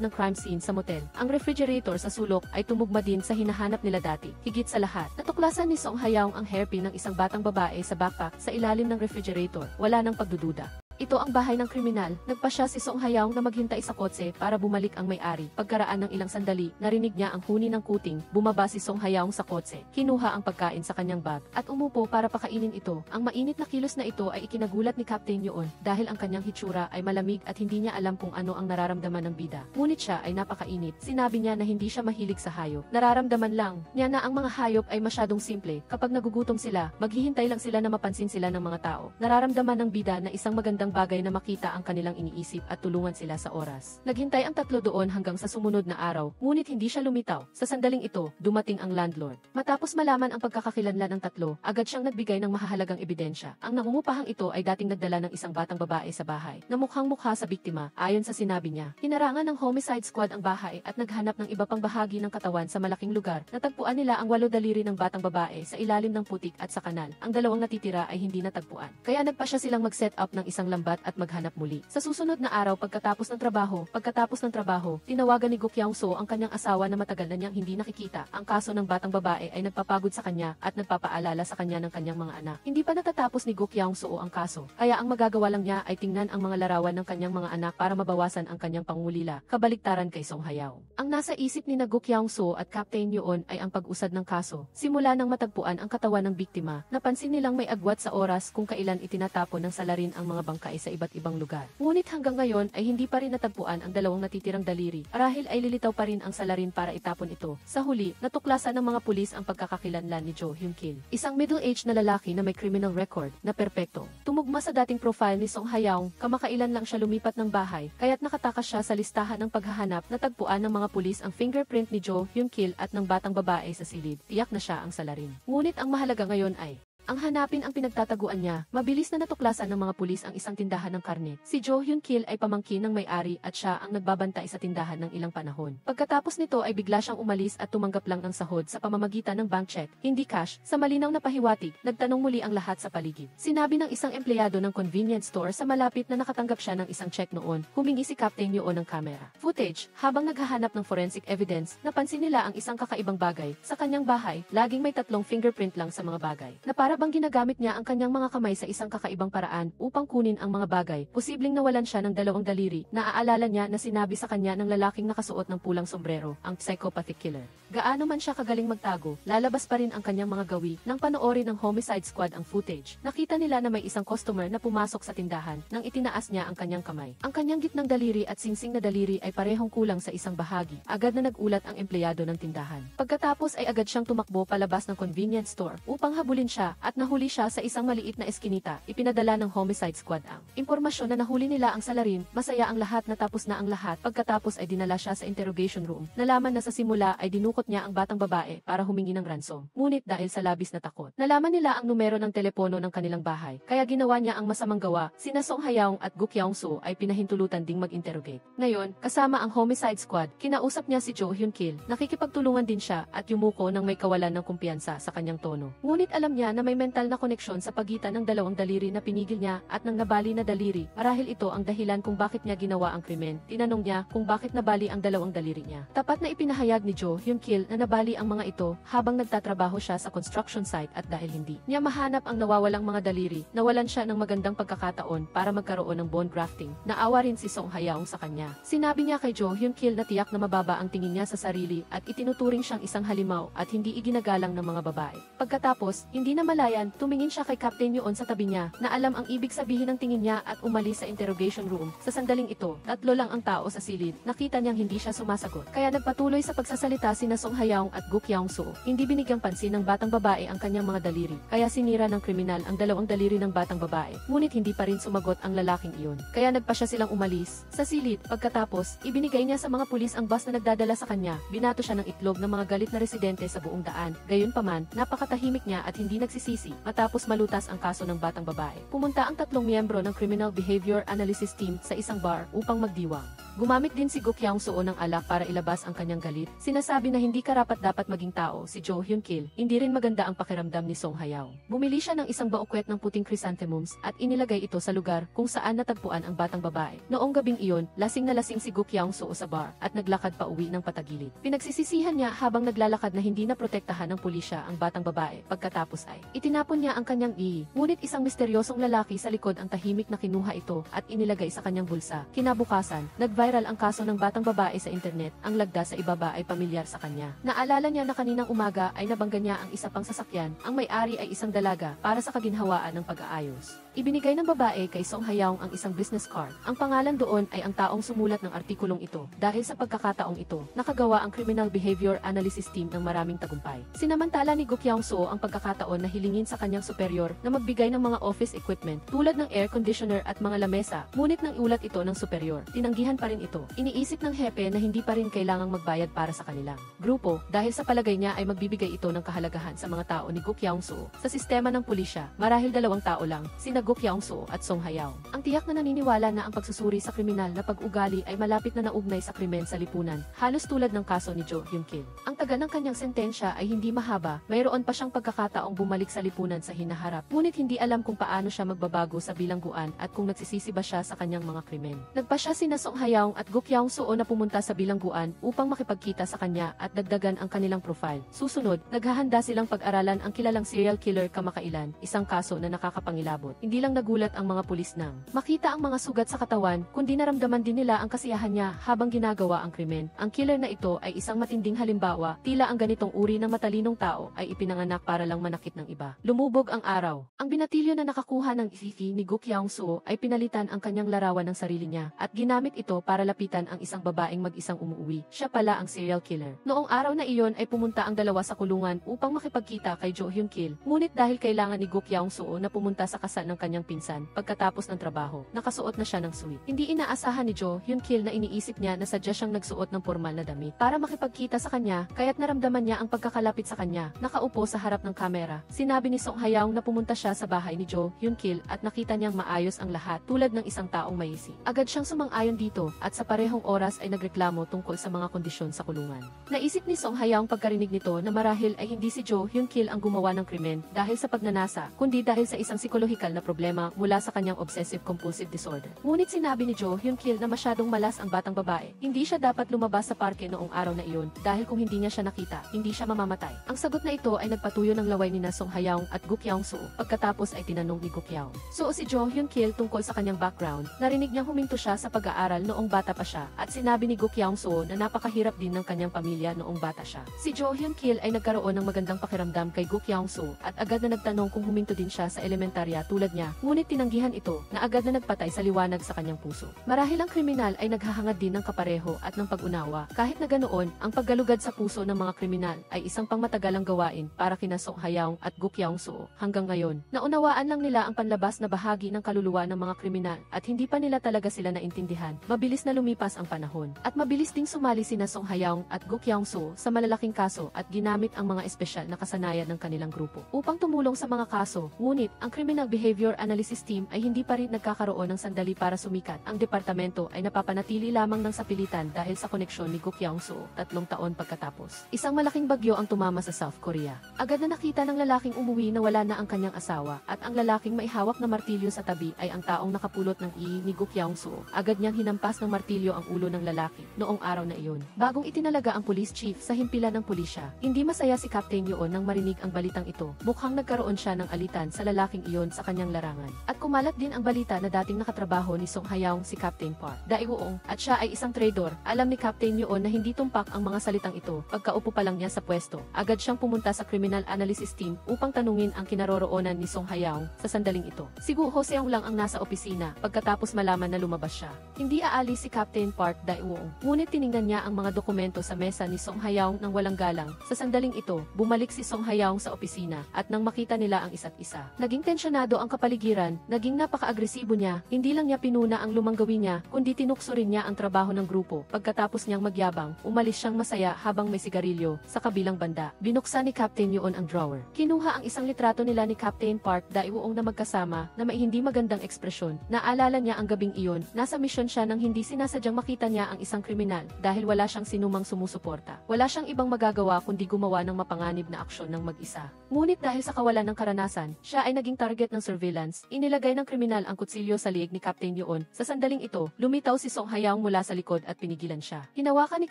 A: ng crime scene sa motel. Ang refrigerator sa sulok ay tumugma din sa hinahanap nila dati. Higit sa lahat, natuklasan ni Song Hayaw ang hairpin ng isang batang babae sa backpack sa ilalim ng refrigerator. Wala nang pagdududa. Ito ang bahay ng kriminal. Nagpasya si Song Hayaw na maghintay sa kotse para bumalik ang may-ari. Pagkaraan ng ilang sandali, narinig niya ang huni ng kuting. Bumaba si Song Hayaw sa kotse. Kinuha ang pagkain sa kanyang bag at umupo para pakainin ito. Ang mainit na kilos na ito ay ikinagulat ni Captain Yoon dahil ang kanyang hitsura ay malamig at hindi niya alam kung ano ang nararamdaman ng bida. Ngunit siya ay napakainit. Sinabi niya na hindi siya mahilig sa hayop. Nararamdaman lang niya na ang mga hayop ay masyadong simple. Kapag nagugutom sila, maghihintay lang sila na mapansin sila ng mga tao. Nararamdaman ng bida na isang magandang bagay na makita ang kanilang iniisip at tulungan sila sa oras. Naghintay ang tatlo doon hanggang sa sumunod na araw, ngunit hindi siya lumitaw. Sa sandaling ito, dumating ang landlord. Matapos malaman ang pagkakakilanlan ng tatlo, agad siyang nagbigay ng mahahalagang ebidensya. Ang nangungupahang ito ay dating nagdala ng isang batang babae sa bahay, na mukhang-mukha sa biktima, ayon sa sinabi niya. Hinarangan ng homicide squad ang bahay at naghanap ng iba pang bahagi ng katawan sa malaking lugar. Natagpuan nila ang 8 daliri ng batang babae sa ilalim ng putik at sa kanal. Ang 2 natitira ay hindi natagpuan. Kaya nagpa siya silang mag-set up ng isang lambat at maghanap muli. Sa susunod na araw pagkatapos ng trabaho, tinawagan ni Go Kyung-soo ang kanyang asawa na matagal na niyang hindi nakikita. Ang kaso ng batang babae ay nagpapagod sa kanya at nagpapaalala sa kanya ng kanyang mga anak. Hindi pa natatapos ni Go Kyung-soo ang kaso, kaya ang magagawa lang niya ay tingnan ang mga larawan ng kanyang mga anak para mabawasan ang kanyang pangulila, kabaliktaran kay Song Hayaw. Ang nasa isip ni Go Kyung-soo at Captain Yoon ay ang pag-usad ng kaso. Simula nang matagpuan ang katawan ng biktima, napansin nilang may agwat sa oras kung kailan itinatapon ng salarin ang mga bangkay sa iba't ibang lugar. Ngunit hanggang ngayon ay hindi pa rin natagpuan ang 2 natitirang daliri. Marahil ay lilitaw pa rin ang salarin para itapon ito. Sa huli, natuklasan ng mga pulis ang pagkakakilanlan ni Jo Hyun Kil. Isang middle-aged na lalaki na may criminal record na perpekto. Tumugma sa dating profile ni Song Hayaw, kamakailan lang siya lumipat ng bahay, kaya't nakatakas siya sa listahan ng paghahanap. Natagpuan ng mga pulis ang fingerprint ni Jo Hyun Kil at ng batang babae sa silid. Tiyak na siya ang salarin. Ngunit ang mahalaga ngayon ay ang hanapin ang pinagtataguan niya. Mabilis na natuklasan ng mga pulis ang isang tindahan ng karne. Si Jo Hyun Kil ay pamangkin ng may-ari at siya ang nagbabantay sa tindahan ng ilang panahon. Pagkatapos nito ay bigla siyang umalis at tumanggap lang ng sahod sa pamamagitan ng bank check, hindi cash. Sa malinaw na pahiwatig, nagtanong muli ang lahat sa paligid. Sinabi ng isang empleyado ng convenience store sa malapit na nakatanggap siya ng isang check noon. Humingi si Captain Yoon ng camera footage. Habang naghahanap ng forensic evidence, napansin nila ang isang kakaibang bagay. Sa kanyang bahay, laging may 3 fingerprint lang sa mga bagay, na para bang ginagamit niya ang kanyang mga kamay sa isang kakaibang paraan upang kunin ang mga bagay. Posibleng nawalan siya ng 2 daliri. Naaalala niya na sinabi sa kanya ng lalaking nakasuot ng pulang sombrero, ang psychopathic killer. Gaano man siya kagaling magtago, lalabas pa rin ang kanyang mga gawi. Nang panoorin ng homicide squad ang footage, nakita nila na may isang customer na pumasok sa tindahan nang itinaas niya ang kanyang kamay. Ang kanyang gitnang daliri at singsing na daliri ay parehong kulang sa isang bahagi. Agad na nagulat ang empleyado ng tindahan. Pagkatapos ay agad siyang tumakbo palabas ng convenience store upang habulin siya. at nahuli siya sa isang maliit na eskinita. Ipinadala ng homicide squad ang impormasyon na nahuli nila ang salarin. Masaya ang lahat na tapos na ang lahat. Pagkatapos ay dinala siya sa interrogation room. Nalaman na sa simula ay dinukot niya ang batang babae para humingi ng ransom. Ngunit dahil sa labis na takot, nalaman nila ang numero ng telepono ng kanilang bahay. Kaya ginawa niya ang masamang gawa. Sina Song Hayaong at Gu Kyung-soo ay pinahintulutan ding mag-interrogate. Ngayon, kasama ang homicide squad, kinausap niya si Jo Hyun Kil. Nakikipagtulungan din siya at yumuko nang may kawalan ng kumpiyansa sa kanyang tono. Ngunit alam niya na may mental na koneksyon sa pagitan ng dalawang daliri na pinigil niya at ng nabali na daliri. Marahil ito ang dahilan kung bakit niya ginawa ang krimen. Tinanong niya kung bakit nabali ang dalawang daliri niya. Tapat na ipinahayag ni Jo Hyun Kil na nabali ang mga ito habang nagtatrabaho siya sa construction site at dahil hindi niya mahanap ang nawawalang mga daliri, nawalan siya ng magandang pagkakataon para magkaroon ng bone grafting. Naawa rin si Song Hayaong sa kanya. Sinabi niya kay Jo Hyun Kil na tiyak na mababa ang tingin niya sa sarili at itinuturing siyang isang halimaw at hindi iginagalang ng mga babae. Pagkatapos, hindi na malayan, tumingin siya kay Captain Yoon sa tabi niya na alam ang ibig sabihin ng tingin niya at umalis sa interrogation room. Sa sandaling ito, 3 lang ang tao sa silid. Nakita niyang hindi siya sumasagot. Kaya nagpatuloy sa pagsasalita sina Song Hayaong at Gu Kyung-soo. Hindi binigyang pansin ng batang babae ang kanyang mga daliri. Kaya sinira ng kriminal ang dalawang daliri ng batang babae. Ngunit hindi pa rin sumagot ang lalaking iyon. Kaya nagpa siya silang umalis sa silid. Pagkatapos, ibinigay niya sa mga pulis ang bus na nagdadala sa kanya. Binato siya ng itlog ng mga galit na residente sa buong daan. Gayunpaman, napakatahimik niya at hindi nagsisisi. Matapos malutas ang kaso ng batang babae, pumunta ang 3 miyembro ng Criminal Behavior Analysis Team sa isang bar upang magdiwang. Gumamit din si Gu Kyung-soo ng alak para ilabas ang kanyang galit. Sinasabi na hindi karapat-dapat maging tao si Jo Hyun Kil. Hindi rin maganda ang pakiramdam ni Song Hayaong. Bumili siya ng isang baukwet ng puting chrysanthemums at inilagay ito sa lugar kung saan natagpuan ang batang babae. Noong gabing iyon, lasing na lasing si Gu Kyung-soo sa bar at naglakad pa uwi ng patagilid. Pinagsisisihan niya habang naglalakad na hindi na protektahan ng pulisya ang batang babae. Pagkatapos ay itinapon niya ang kanyang ngunit isang misteryosong lalaki sa likod ang tahimik na kinuha ito at inilagay sa kanyang bulsa. Kinabukasan, nag-viral ang kaso ng batang babae sa internet. Ang lagda sa ibaba ay pamilyar sa kanya. Naalala niya na kaninang umaga ay nabangga niya ang isa pang sasakyan. Ang may-ari ay isang dalaga para sa kaginhawaan ng pag-aayos. Ibinigay ng babae kay Song Hayaong ang isang business card. Ang pangalan doon ay ang taong sumulat ng artikulong ito. Dahil sa pagkakataong ito, nakagawa ang Criminal Behavior Analysis Team ng maraming tagumpay. Sinamantala ni Gu Kyung-soo ang pagkakataon na hilingin sa kanyang superior na magbigay ng mga office equipment tulad ng air conditioner at mga lamesa. Ngunit nang iulat ito ng superior, tinanggihan pa rin ito. Iniisip ng hepe na hindi pa rin kailangang magbayad para sa kanilang grupo dahil sa palagay niya ay magbibigay ito ng kahalagahan sa mga tao ni Gu Kyung-soo. Sa sistema ng pulisya, marahil 2 tao lang, sina Gu Kyung-soo at Song Hayaong. Ang tiyak na naniniwala na ang pagsusuri sa kriminal na pag-ugali ay malapit na naugnay sa krimen sa lipunan, halos tulad ng kaso ni Jo Hyun Kil. Ang taga ng kanyang sentensya ay hindi mahaba, mayroon pa siyang pagkakataong bumalik sa lipunan sa hinaharap, ngunit hindi alam kung paano siya magbabago sa bilangguan at kung nagsisisi ba siya sa kanyang mga krimen. Nagpa siya sina Song Hayaong at Gu Kyung-soo na pumunta sa bilangguan upang makipagkita sa kanya at dagdagan ang kanilang profile. Susunod, naghahanda silang pag-aralan ang kilalang serial killer kamakailan, isang kaso na nakakapangilabot. Hindi lang nagulat ang mga pulis nang makita ang mga sugat sa katawan, kundi naramdaman din nila ang kasiyahan niya habang ginagawa ang krimen. Ang killer na ito ay isang matinding halimbawa, tila ang ganitong uri ng matalinong tao ay ipinanganak para lang manakit ng iba. Lumubog ang araw. Ang binatilyo na nakakuha ng isifi ni Gu Kyung-soo ay pinalitan ang kanyang larawan ng sarili niya at ginamit ito para lapitan ang isang babaeng mag-isang umuwi. Siya pala ang serial killer. Noong araw na iyon ay pumunta ang dalawa sa kulungan upang makipagkita kay Jo Hyun Kil. Ngunit dahil kailangan ni Gu Kyung-soo na pumunta sa kasal ng kanyang pinsan, pagkatapos ng trabaho, nakasuot na siya ng suit. Hindi inaasahan ni Jo Hyun Kil na iniisip niya na sadya siyang nagsuot ng formal na damit para makipagkita sa kanya, kaya't naramdaman niya ang pagkakalapit sa kanya. Nakaupo sa harap ng kamera. Sinabi ni Song Hayaong na pumunta siya sa bahay ni Jo Hyun Kil at nakita niyang maayos ang lahat tulad ng isang taong maisip. Agad siyang sumang-ayon dito at sa parehong oras ay nagreklamo tungkol sa mga kondisyon sa kulungan. Naisip ni Song Hayaong pagkarinig nito na marahil ay hindi si Jo Hyun Kil ang gumawa ng krimen dahil sa pagnanasa, kundi dahil sa isang psikolohikal na problema mula sa kanyang obsessive-compulsive disorder. Ngunit sinabi ni Jo Hyun Kil na masyadong malas ang batang babae. Hindi siya dapat lumabas sa parke noong araw na iyon dahil kung hindi niya siya nakita, hindi siya mamamatay. Ang sagot na ito ay nagpatuyo ng laway ni Song Hayaong at Gu Kyung-soo. Pagkatapos ay tinanong ni Gu Kyung-soo si Jo Hyun Kil tungkol sa kanyang background. Narinig niyang huminto siya sa pag-aaral noong bata pa siya at sinabi ni Gu Kyung-soo na napakahirap din ng kanyang pamilya noong bata siya. Si Jo Hyun Kil ay nagkaroon ng magandang pakiramdam kay Gu Kyung-soo at agad na nagtanong kung huminto din siya sa elementarya tulad niya niya, ngunit tinanggihan ito na agad na nagpatay sa liwanag sa kanyang puso. Marahil ang kriminal ay naghahangad din ng kapareho at ng pag-unawa. Kahit na ganoon, ang paggalugad sa puso ng mga kriminal ay isang pangmatagalang gawain para kina Song Hayaung at Guk Yaung-soo. Hanggang ngayon, naunawaan lang nila ang panlabas na bahagi ng kaluluwa ng mga kriminal at hindi pa nila talaga sila naintindihan. Mabilis na lumipas ang panahon at mabilis ding sumali sina Song Hayaung at Guk Yaung-soo sa malalaking kaso at ginamit ang mga espesyal na kasanayan ng kanilang grupo upang tumulong sa mga kaso. Ngunit, ang Criminal Behavior Analysis Team ay hindi pa rin nagkakaroon ng sandali para sumikat. Ang departamento ay napapanatili lamang ng sapilitan dahil sa koneksyon ni Guk Yaung-soo 3 taon pagkatapos. Isang malaking bagyo ang tumama sa South Korea. Agad na nakita ng lalaking umuwi na wala na ang kanyang asawa at ang lalaking may hawak na martilyo sa tabi ay ang taong nakapulot ng ni Guk Yaung-soo. Agad niyang hinampas ng martilyo ang ulo ng lalaki noong araw na iyon. Bagong itinalaga ang police chief sa himpilan ng pulisya, hindi masaya si Captain Yoon nang marinig ang balitang ito. Mukhang nagkaroon siya ng alitan sa lalaking iyon sa kanyang larangan. At kumalat din ang balita na dating nakatrabaho ni Song Hayaung si Captain Park Dae-woong at siya ay isang traidor. Alam ni Captain Yoon na hindi tumpak ang mga salitang ito. Pagkaupo pa lang niya sa pwesto, agad siyang pumunta sa Criminal Analysis Team upang tanungin ang kinaroroonan ni Song Hayaung sa sandaling ito. Si Gu Hoseong lang ang nasa opisina pagkatapos malaman na lumabas siya. Hindi aalis si Captain Park Dae-woong, ngunit tiningnan niya ang mga dokumento sa mesa ni Song Hayaung nang walang galang. Sa sandaling ito, bumalik si Song Hayaung sa opisina at nang makita nila ang isa't isa, naging tensyonado ang kapaligiran, naging napaka-agresibo niya. Hindi lang niya pinuna ang lumang gawin niya, kundi tinukso rin niya ang trabaho ng grupo. Pagkatapos niyang magyabang, umalis siyang masaya habang may sigarilyo sa kabilang banda. Binuksan ni Captain Yoon ang drawer. Kinuha ang isang litrato nila ni Captain Park Dae-woong na magkasama na may hindi magandang ekspresyon. Naalala niya ang gabing iyon, nasa misyon siya nang hindi sinasadyang makita niya ang isang kriminal dahil wala siyang sinumang sumusuporta. Wala siyang ibang magagawa kundi gumawa ng mapanganib na aksyon ng mag-isa. Ngunit dahil sa kawalan ng karanasan, siya ay naging target ng surveillance. Inilagay ng kriminal ang kutsilyo sa liig ni Captain Yoon. Sa sandaling ito, lumitaw si Song Hayaung mula sa likod at pinigilan siya. Hinawakan ni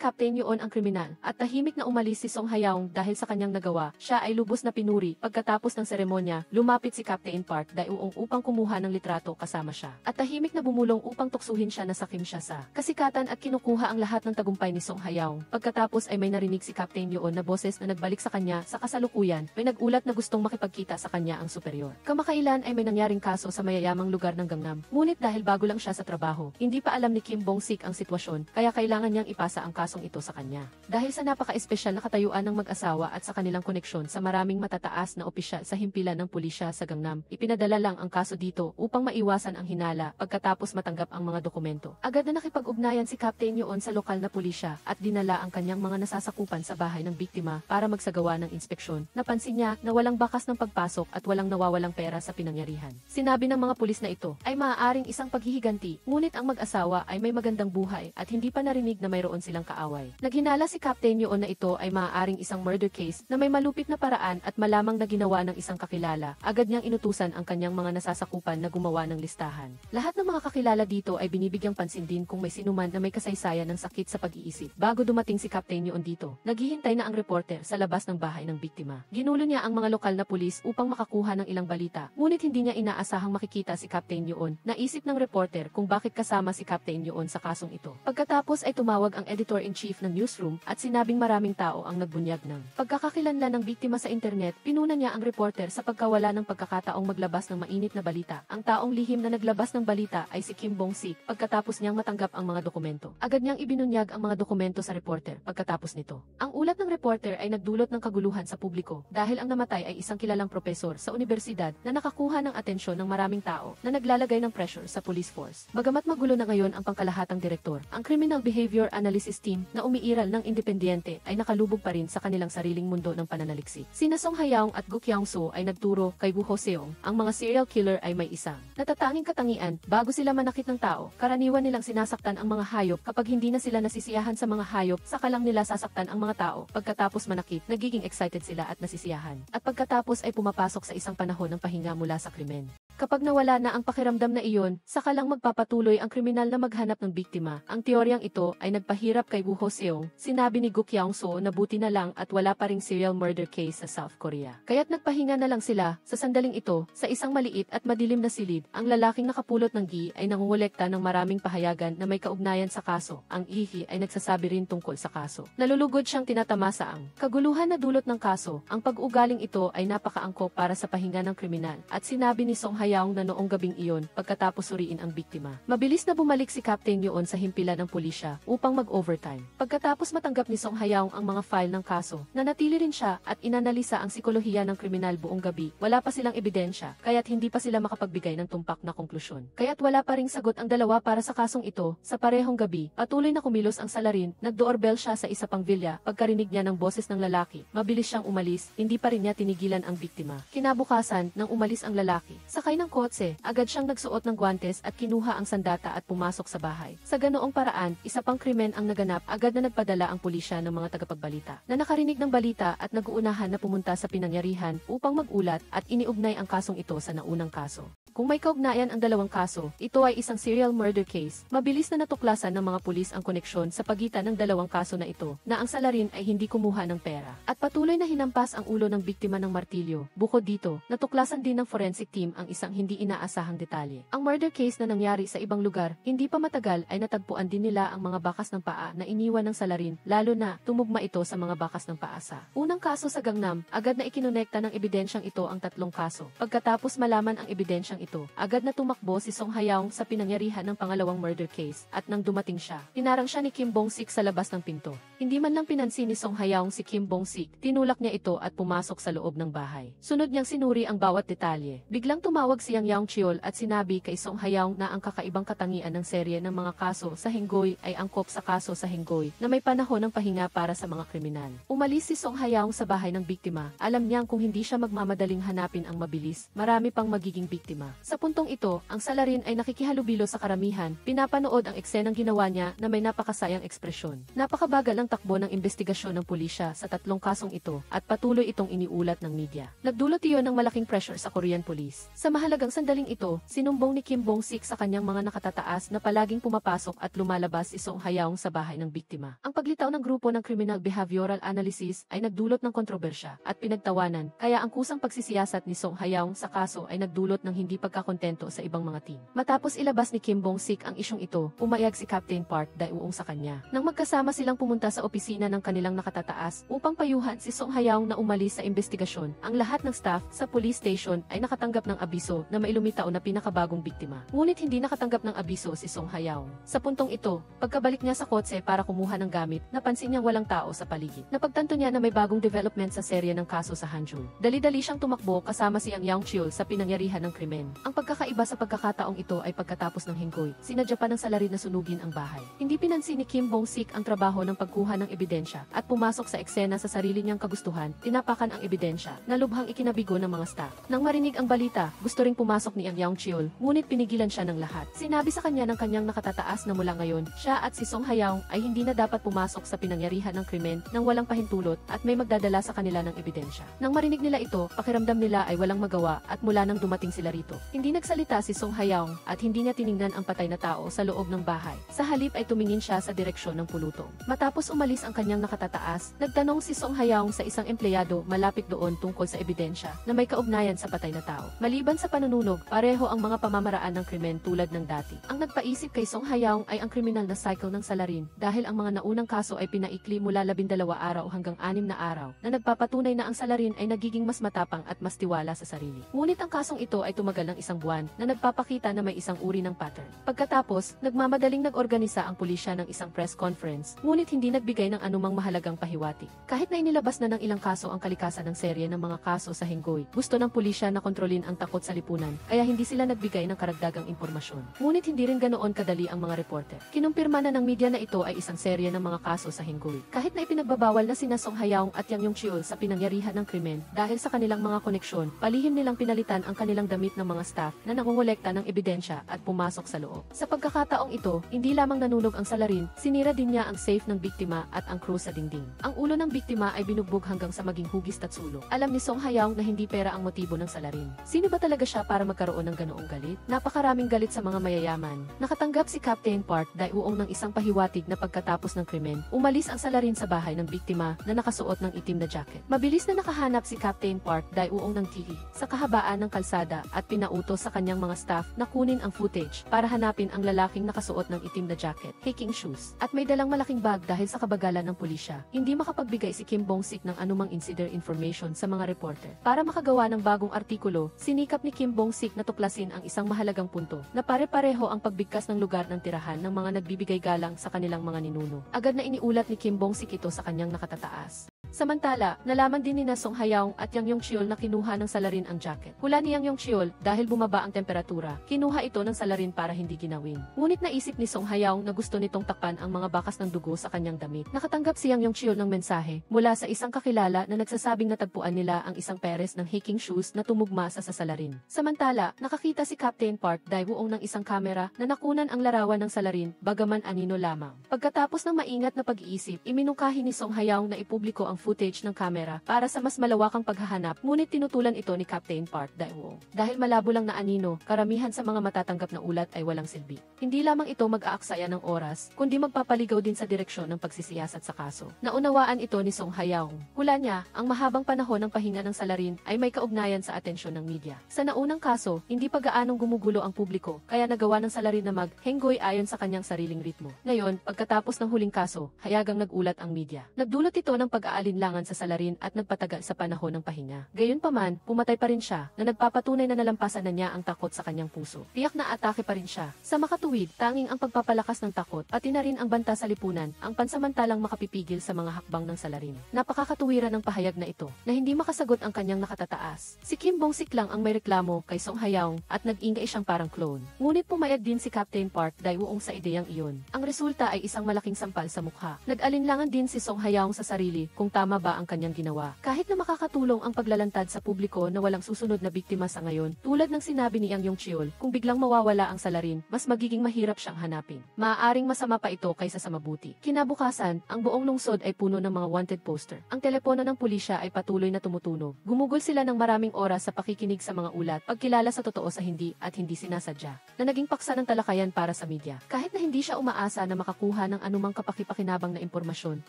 A: Captain Yoon ang kriminal at tahimik na umalis si Song Hayaung dahil sa kanyang nagawa. Siya ay lubos na pinuri. Pagkatapos ng seremonya, lumapit si Captain Park Dae-woong upang kumuha ng litrato kasama siya. At tahimik na bumulong upang tuksuhin siya na sakim siya sa kasikatan at kinukuha ang lahat ng tagumpay ni Song Hayaung. Pagkatapos ay may narinig si Captain Yoon na boses na nagbalik sa kanya sa kasalukuyan. May nagulat na gustong makipagkita sa kanya ang superior. Kamakailan ay may nangyaring kaso sa mayayamang lugar ng Gangnam. Ngunit dahil bago lang siya sa trabaho, hindi pa alam ni Kim Bong-sik ang sitwasyon, kaya kailangan niyang ipasa ang kasong ito sa kanya. Dahil sa napaka-espesyal na katayuan ng mag-asawa at sa kanilang koneksyon sa maraming matataas na opisyal sa himpilan ng pulisya sa Gangnam, ipinadala lang ang kaso dito upang maiwasan ang hinala pagkatapos matanggap ang mga dokumento. Agad na nakipag-ugnayan si Captain Yoon sa lokal na pulisya at dinala ang kanyang mga nasasakupan sa bahay ng biktima para magsagawa ng inspeksyon. Napansin niya na walang bakas ng pagpasok at walang nawawalang pera sa pinangyarihan. Sinabi ng mga pulis na ito ay maaaring isang paghihiganti, ngunit ang mag-asawa ay may magandang buhay at hindi pa narinig na mayroon silang kaaway. Naghinala si Captain Yoon na ito ay maaaring isang murder case na may malupit na paraan at malamang na ginawa ng isang kakilala. Agad niyang inutusan ang kanyang mga nasasakupan na gumawa ng listahan. Lahat ng mga kakilala dito ay binibigyang pansin din kung may sinuman na may kasaysayan ng sakit sa pag-iisip. Bago dumating si Captain Yoon dito, naghihintay na ang reporter sa labas ng bahay ng biktima. Ginulo niya ang mga lokal na pulis upang makakuha ng ilang balita, ngunit hindi niya inaasahang makikita si Captain Yoon. Naisip ng reporter kung bakit kasama si Captain Yoon sa kasong ito. Pagkatapos ay tumawag ang editor-in-chief ng newsroom at sinabing maraming tao ang nagbunyag ng pagkakakilanlan ng biktima sa internet. Pinuna niya ang reporter sa pagkawala ng pagkakataong maglabas ng mainit na balita. Ang taong lihim na naglabas ng balita ay si Kim Bong-sik. Pagkatapos niyang matanggap ang mga dokumento, agad niyang ibinunyag ang mga dokumento sa reporter. Pagkatapos nito, ang ulat ng reporter ay nagdulot ng kaguluhan sa publiko dahil ang namatay ay isang kilalang propesor sa universidad na nakakuha ng atensyon ng maraming tao na naglalagay ng pressure sa police force. Bagamat magulo na ngayon ang pangkalahatang direktor, ang Criminal Behavior Analysis Team na umiiral ng independyente ay nakalubog pa rin sa kanilang sariling mundo ng pananaliksik. Sina Song Hayaung at Guk Yaung-soo ay nagturo kay Gu Hoseong, ang mga serial killer ay may isang natatanging katangian bago sila manakit ng tao. Karaniwan nilang sinasaktan ang mga hayop. Kapag hindi na sila nasisiyahan sa mga hayop, saka lang nila sasaktan ang mga tao. Pagkatapos manakit, nagiging excited sila at nasisiyahan. At pagkatapos ay pumapasok sa isang panahon ng pahinga mula sa krimen. Kapag nawala na ang pakiramdam na iyon, saka lang magpapatuloy ang kriminal na maghanap ng biktima. Ang teoryang ito ay nagpahirap kay Gu Hoseong. Sinabi ni Guk Yaung-soo na buti na lang at wala pa ring serial murder case sa South Korea. Kaya't nagpahinga na lang sila. Sa sandaling ito, sa isang maliit at madilim na silid, ang lalaking nakapulot ng gi ay nangungulekta ng maraming pahayagan na may kaugnayan sa kaso. Ang ihi ay nagsasabi rin tungkol sa kaso. Nalulugod siyang tinatamasa ang kaguluhan na dulot ng kaso. Ang pag-ugaling ito ay napakaangkop para sa pahinga ng kriminal. At sinabi ni Song Hayaung Hayaung na noong gabing iyon pagkatapos suriin ang biktima. Mabilis na bumalik si Captain Yoon sa himpilan ng pulisya upang mag-overtime. Pagkatapos matanggap ni Song Hayaung ang mga file ng kaso, nanatili rin siya at inanalisa ang sikolohiya ng kriminal buong gabi. Wala pa silang ebidensya, kaya't hindi pa sila makapagbigay ng tumpak na konklusyon. Kaya't wala pa ring sagot ang dalawa para sa kasong ito. Sa parehong gabi, patuloy na kumilos ang salarin, nag-doorbell siya sa isa pang villa. Pagkarinig niya ng boses ng lalaki, mabilis siyang umalis, hindi pa rin niya tinigilan ang biktima. Kinabukasan, nang umalis ang lalaki, sakay ng kotse, agad siyang nagsuot ng guwantes at kinuha ang sandata at pumasok sa bahay. Sa ganoong paraan, isa pang krimen ang naganap, agad na nagpadala ang pulisya ng mga tagapagbalita na nakarinig ng balita at nag-uunahan na pumunta sa pinangyarihan upang mag-ulat at iniugnay ang kasong ito sa naunang kaso. Kung may kaugnayan ang dalawang kaso, ito ay isang serial murder case. Mabilis na natuklasan ng mga pulis ang koneksyon sa pagitan ng dalawang kaso na ito, na ang salarin ay hindi kumuha ng pera. At patuloy na hinampas ang ulo ng biktima ng martilyo. Bukod dito, natuklasan din ng forensic team ang isang hindi inaasahang detalye. Ang murder case na nangyari sa ibang lugar, hindi pa matagal ay natagpuan din nila ang mga bakas ng paa na iniwan ng salarin, lalo na tumugma ito sa mga bakas ng paasa. Unang kaso sa Gangnam, agad na ikinonekta ng ebidensyang ito ang tatlong kaso. Pagkatapos malaman ang ebidensyang ito, agad na tumakbo si Song Hayaung sa pinangyarihan ng pangalawang murder case, at nang dumating siya, tinarang siya ni Kim Bong-sik sa labas ng pinto. Hindi man lang pinansin ni Song Hayaung si Kim Bong-sik, tinulak niya ito at pumasok sa loob ng bahay. Sunod niyang sinuri ang bawat detalye. Biglang tumawag si Yang Yaung-cheol at sinabi kay Song Hayaung na ang kakaibang katangian ng serye ng mga kaso sa Henggoy ay angkop sa kaso sa Henggoy na may panahon ng pahinga para sa mga kriminal. Umalis si Song Hayaung sa bahay ng biktima. Alam niyang kung hindi siya magmamadaling hanapin ang mabilis, marami pang magiging biktima. Sa puntong ito, ang salarin ay nakikihalubilo sa karamihan, pinapanood ang eksenang ginawa niya na may napakasayang ekspresyon. Napakabagal ang takbo ng investigasyon ng pulisya sa tatlong kasong ito at patuloy itong iniulat ng media. Nagdulot iyon ng malaking pressure sa Korean police. Sa mahalagang sandaling ito, sinumbong ni Kim Bong-sik sa kanyang mga nakatataas na palaging pumapasok at lumalabas si Song Hayaung sa bahay ng biktima. Ang paglitaw ng grupo ng criminal behavioral analysis ay nagdulot ng kontrobersya at pinagtawanan, kaya ang kusang pagsisiyasat ni Song Hayaung sa kaso ay nagdulot ng hindi pagkakontento sa ibang mga team. Matapos ilabas ni Kim Bong-sik ang isyong ito, umayag si Captain Park Dae-uong sa kanya. Nang magkasama silang pumunta sa opisina ng kanilang nakatataas upang payuhan si Song Hayaung na umalis sa investigasyon, ang lahat ng staff sa police station ay nakatanggap ng abiso na may lumitaw na pinakabagong biktima. Ngunit hindi nakatanggap ng abiso si Song Hayaung. Sa puntong ito, pagkabalik niya sa kotse para kumuha ng gamit, napansin niyang walang tao sa paligid. Napagtanto niya na may bagong development sa serye ng kaso sa Hanjul. Dali-dali siyang tumakbo kasama si Yang Yaung-cheol sa pinangyarihan ng krimen. Ang pagkakaiba sa pagkakataong ito ay pagkatapos ng Henggoy, sinadya pa ng salarin na sunugin ang bahay. Hindi pinansin ni Kim Bong-sik ang trabaho ng pagkuha ng ebidensya at pumasok sa eksena sa sarili niyang kagustuhan, tinapakan ang ebidensya na lubhang ikinabigo ng mga staff. Nang marinig ang balita, gusto ring pumasok ni Yang Yaung-cheol, ngunit pinigilan siya ng lahat. Sinabi sa kanya ng kanyang nakatataas na mula ngayon, siya at si Song Hayaung ay hindi na dapat pumasok sa pinangyarihan ng krimen nang walang pahintulot at may magdadala sa kanila ng ebidensya. Nang marinig nila ito, pakiramdam nila ay walang magawa at mula nang dumating sila rito, hindi nagsalita si Song Hayaung at hindi niya tiningnan ang patay na tao sa loob ng bahay. Sa halip ay tumingin siya sa direksyon ng pulutong. Matapos umalis ang kanyang nakatataas, nagtanong si Song Hayaung sa isang empleyado malapit doon tungkol sa ebidensya na may kaugnayan sa patay na tao. Maliban sa panununog, pareho ang mga pamamaraan ng krimen tulad ng dati. Ang nagpaisip kay Song Hayaung ay ang kriminal na cycle ng salarin dahil ang mga naunang kaso ay pinaikli mula 12 araw hanggang 6 na araw na nagpapatunay na ang salarin ay nagiging mas matapang at mas tiwala sa sarili. Ngunit ang kasong ito ay tumagal ng isang buwan na nagpapakita na may isang uri ng pattern. Pagkatapos, nagmamadaling nag-organisa ang pulisya ng isang press conference, ngunit hindi nagbigay ng anumang mahalagang pahiwatig. Kahit na inilabas na ng ilang kaso ang kalikasan ng serye ng mga kaso sa Henggoy, gusto ng pulisya na kontrolin ang takot sa lipunan, kaya hindi sila nagbigay ng karagdagang impormasyon. Ngunit hindi rin ganoon kadali ang mga reporter. Kinumpirma na ng media na ito ay isang serye ng mga kaso sa Henggoy. Kahit na ipinagbabawal na sina Song Hayaung at Yang Yaung-cheol sa pinangyarihan ng krimen dahil sa kanilang mga koneksyon, palihim nilang pinalitan ang kanilang damit ng mga staff na nangongolekta ng ebidensya at pumasok sa loob. Sa pagkakataong ito, hindi lamang nanunog ang salarin, sinira din niya ang safe ng biktima at ang crew sa dingding. Ang ulo ng biktima ay binugbog hanggang sa maging hugis at sulok. Alam ni Song Hayaung na hindi pera ang motibo ng salarin. Sino ba talaga siya para magkaroon ng ganoong galit? Napakaraming galit sa mga mayayaman. Nakatanggap si Captain Park Dae-uong ng isang pahiwatig na pagkatapos ng krimen, umalis ang salarin sa bahay ng biktima na nakasuot ng itim na jacket. Mabilis na nakahanap si Captain Park Dae-uong ng TV sa kahabaan ng kalsada at pinautos sa kanyang mga staff na kunin ang footage para hanapin ang lalaking nakasuot ng itim na jacket, hiking shoes, at may dalang malaking bag dahil sa kabagalan ng pulisya, hindi makapagbigay si Kim Bong-sik ng anumang insider information sa mga reporter. Para makagawa ng bagong artikulo, sinikap ni Kim Bong-sik na tuklasin ang isang mahalagang punto, na pare-pareho ang pagbigkas ng lugar ng tirahan ng mga nagbibigay galang sa kanilang mga ninuno. Agad na iniulat ni Kim Bong-sik ito sa kanyang nakatataas. Samantala, nalaman din ni Song Hayaung at Yang Yong-cheol na kinuha ng salarin ang jacket. Hula ni Yang Yong-cheol dahil bumaba ang temperatura, kinuha ito ng salarin para hindi ginawin. Ngunit naisip ni Song Hayaung na gusto nitong takpan ang mga bakas ng dugo sa kanyang damit. Nakatanggap si Yang Yong-cheol ng mensahe mula sa isang kakilala na nagsasabing natagpuan nila ang isang pares ng hiking shoes na tumugma sa salarin. Samantala, nakakita si Captain Park Dae-woong ng isang kamera na nakunan ang larawan ng salarin, bagaman anino lamang. Pagkatapos ng maingat na pag-iisip, iminungkahi ni Song Hayaung na ipubliko ang footage ng kamera para sa mas malawakang paghahanap, ngunit tinutulan ito ni Captain Park Dae-woong. Dahil malabo lang na anino, karamihan sa mga matatanggap na ulat ay walang silbi. Hindi lamang ito mag-aaksaya ng oras, kundi magpapaligaw din sa direksyon ng pagsisiyasat sa kaso. Naunawaan ito ni Song Hayaung. Hula niya, ang mahabang panahon ng pahinga ng salarin ay may kaugnayan sa atensyon ng media. Sa naunang kaso, hindi pa gaanong gumugulo ang publiko, kaya nagawa ng salarin na mag-henggoy ayon sa kanyang sariling ritmo. Ngayon, pagkatapos ng huling kaso, hayagang nagulat ang media. Nagdulot ito ng pag-aalinlangan sa salarin at nagpatagal sa panahon ng pahinga. Gayunpaman, pumatay pa rin siya, na nagpapatunay na nalampasan na niya ang takot sa kanyang puso. Tiyak na atake pa rin siya. Sa makatuwid, tanging ang pagpapalakas ng takot, pati na rin ang banta sa lipunan, ang pansamantalang makapipigil sa mga hakbang ng salarin. Napakakatuwiran ng pahayag na ito, na hindi makasagot ang kanyang nakatataas. Si Kim Bong-sik lang ang may reklamo kay Song Hayaung at nag-ingay siyang parang clone. Ngunit pumayag din si Captain Park Dae-woong sa ideyang iyon. Ang resulta ay isang malaking sampal sa mukha. Nag-alinlangan din si Song Hayaung sa sarili kung tama ba ang kanyang ginawa. Kahit na makakatulong ang paglalantad sa publiko na walang susunod na biktima sa ngayon, tulad ng sinabi ni Yang Yong-cheol, kung biglang mawawala ang salarin, mas magiging mahirap siyang hanapin. Maaaring masama pa ito kaysa sa mabuti. Kinabukasan, ang buong lungsod ay puno ng mga wanted poster. Ang telepono ng pulisya ay patuloy na tumutunog. Gumugol sila ng maraming oras sa pakikinig sa mga ulat, pagkilala sa totoo sa hindi at hindi sinasadya, na naging paksa ng talakayan para sa media. Kahit na hindi siya umaasa na makakuha ng anumang kapakipakinabang na impormasyon,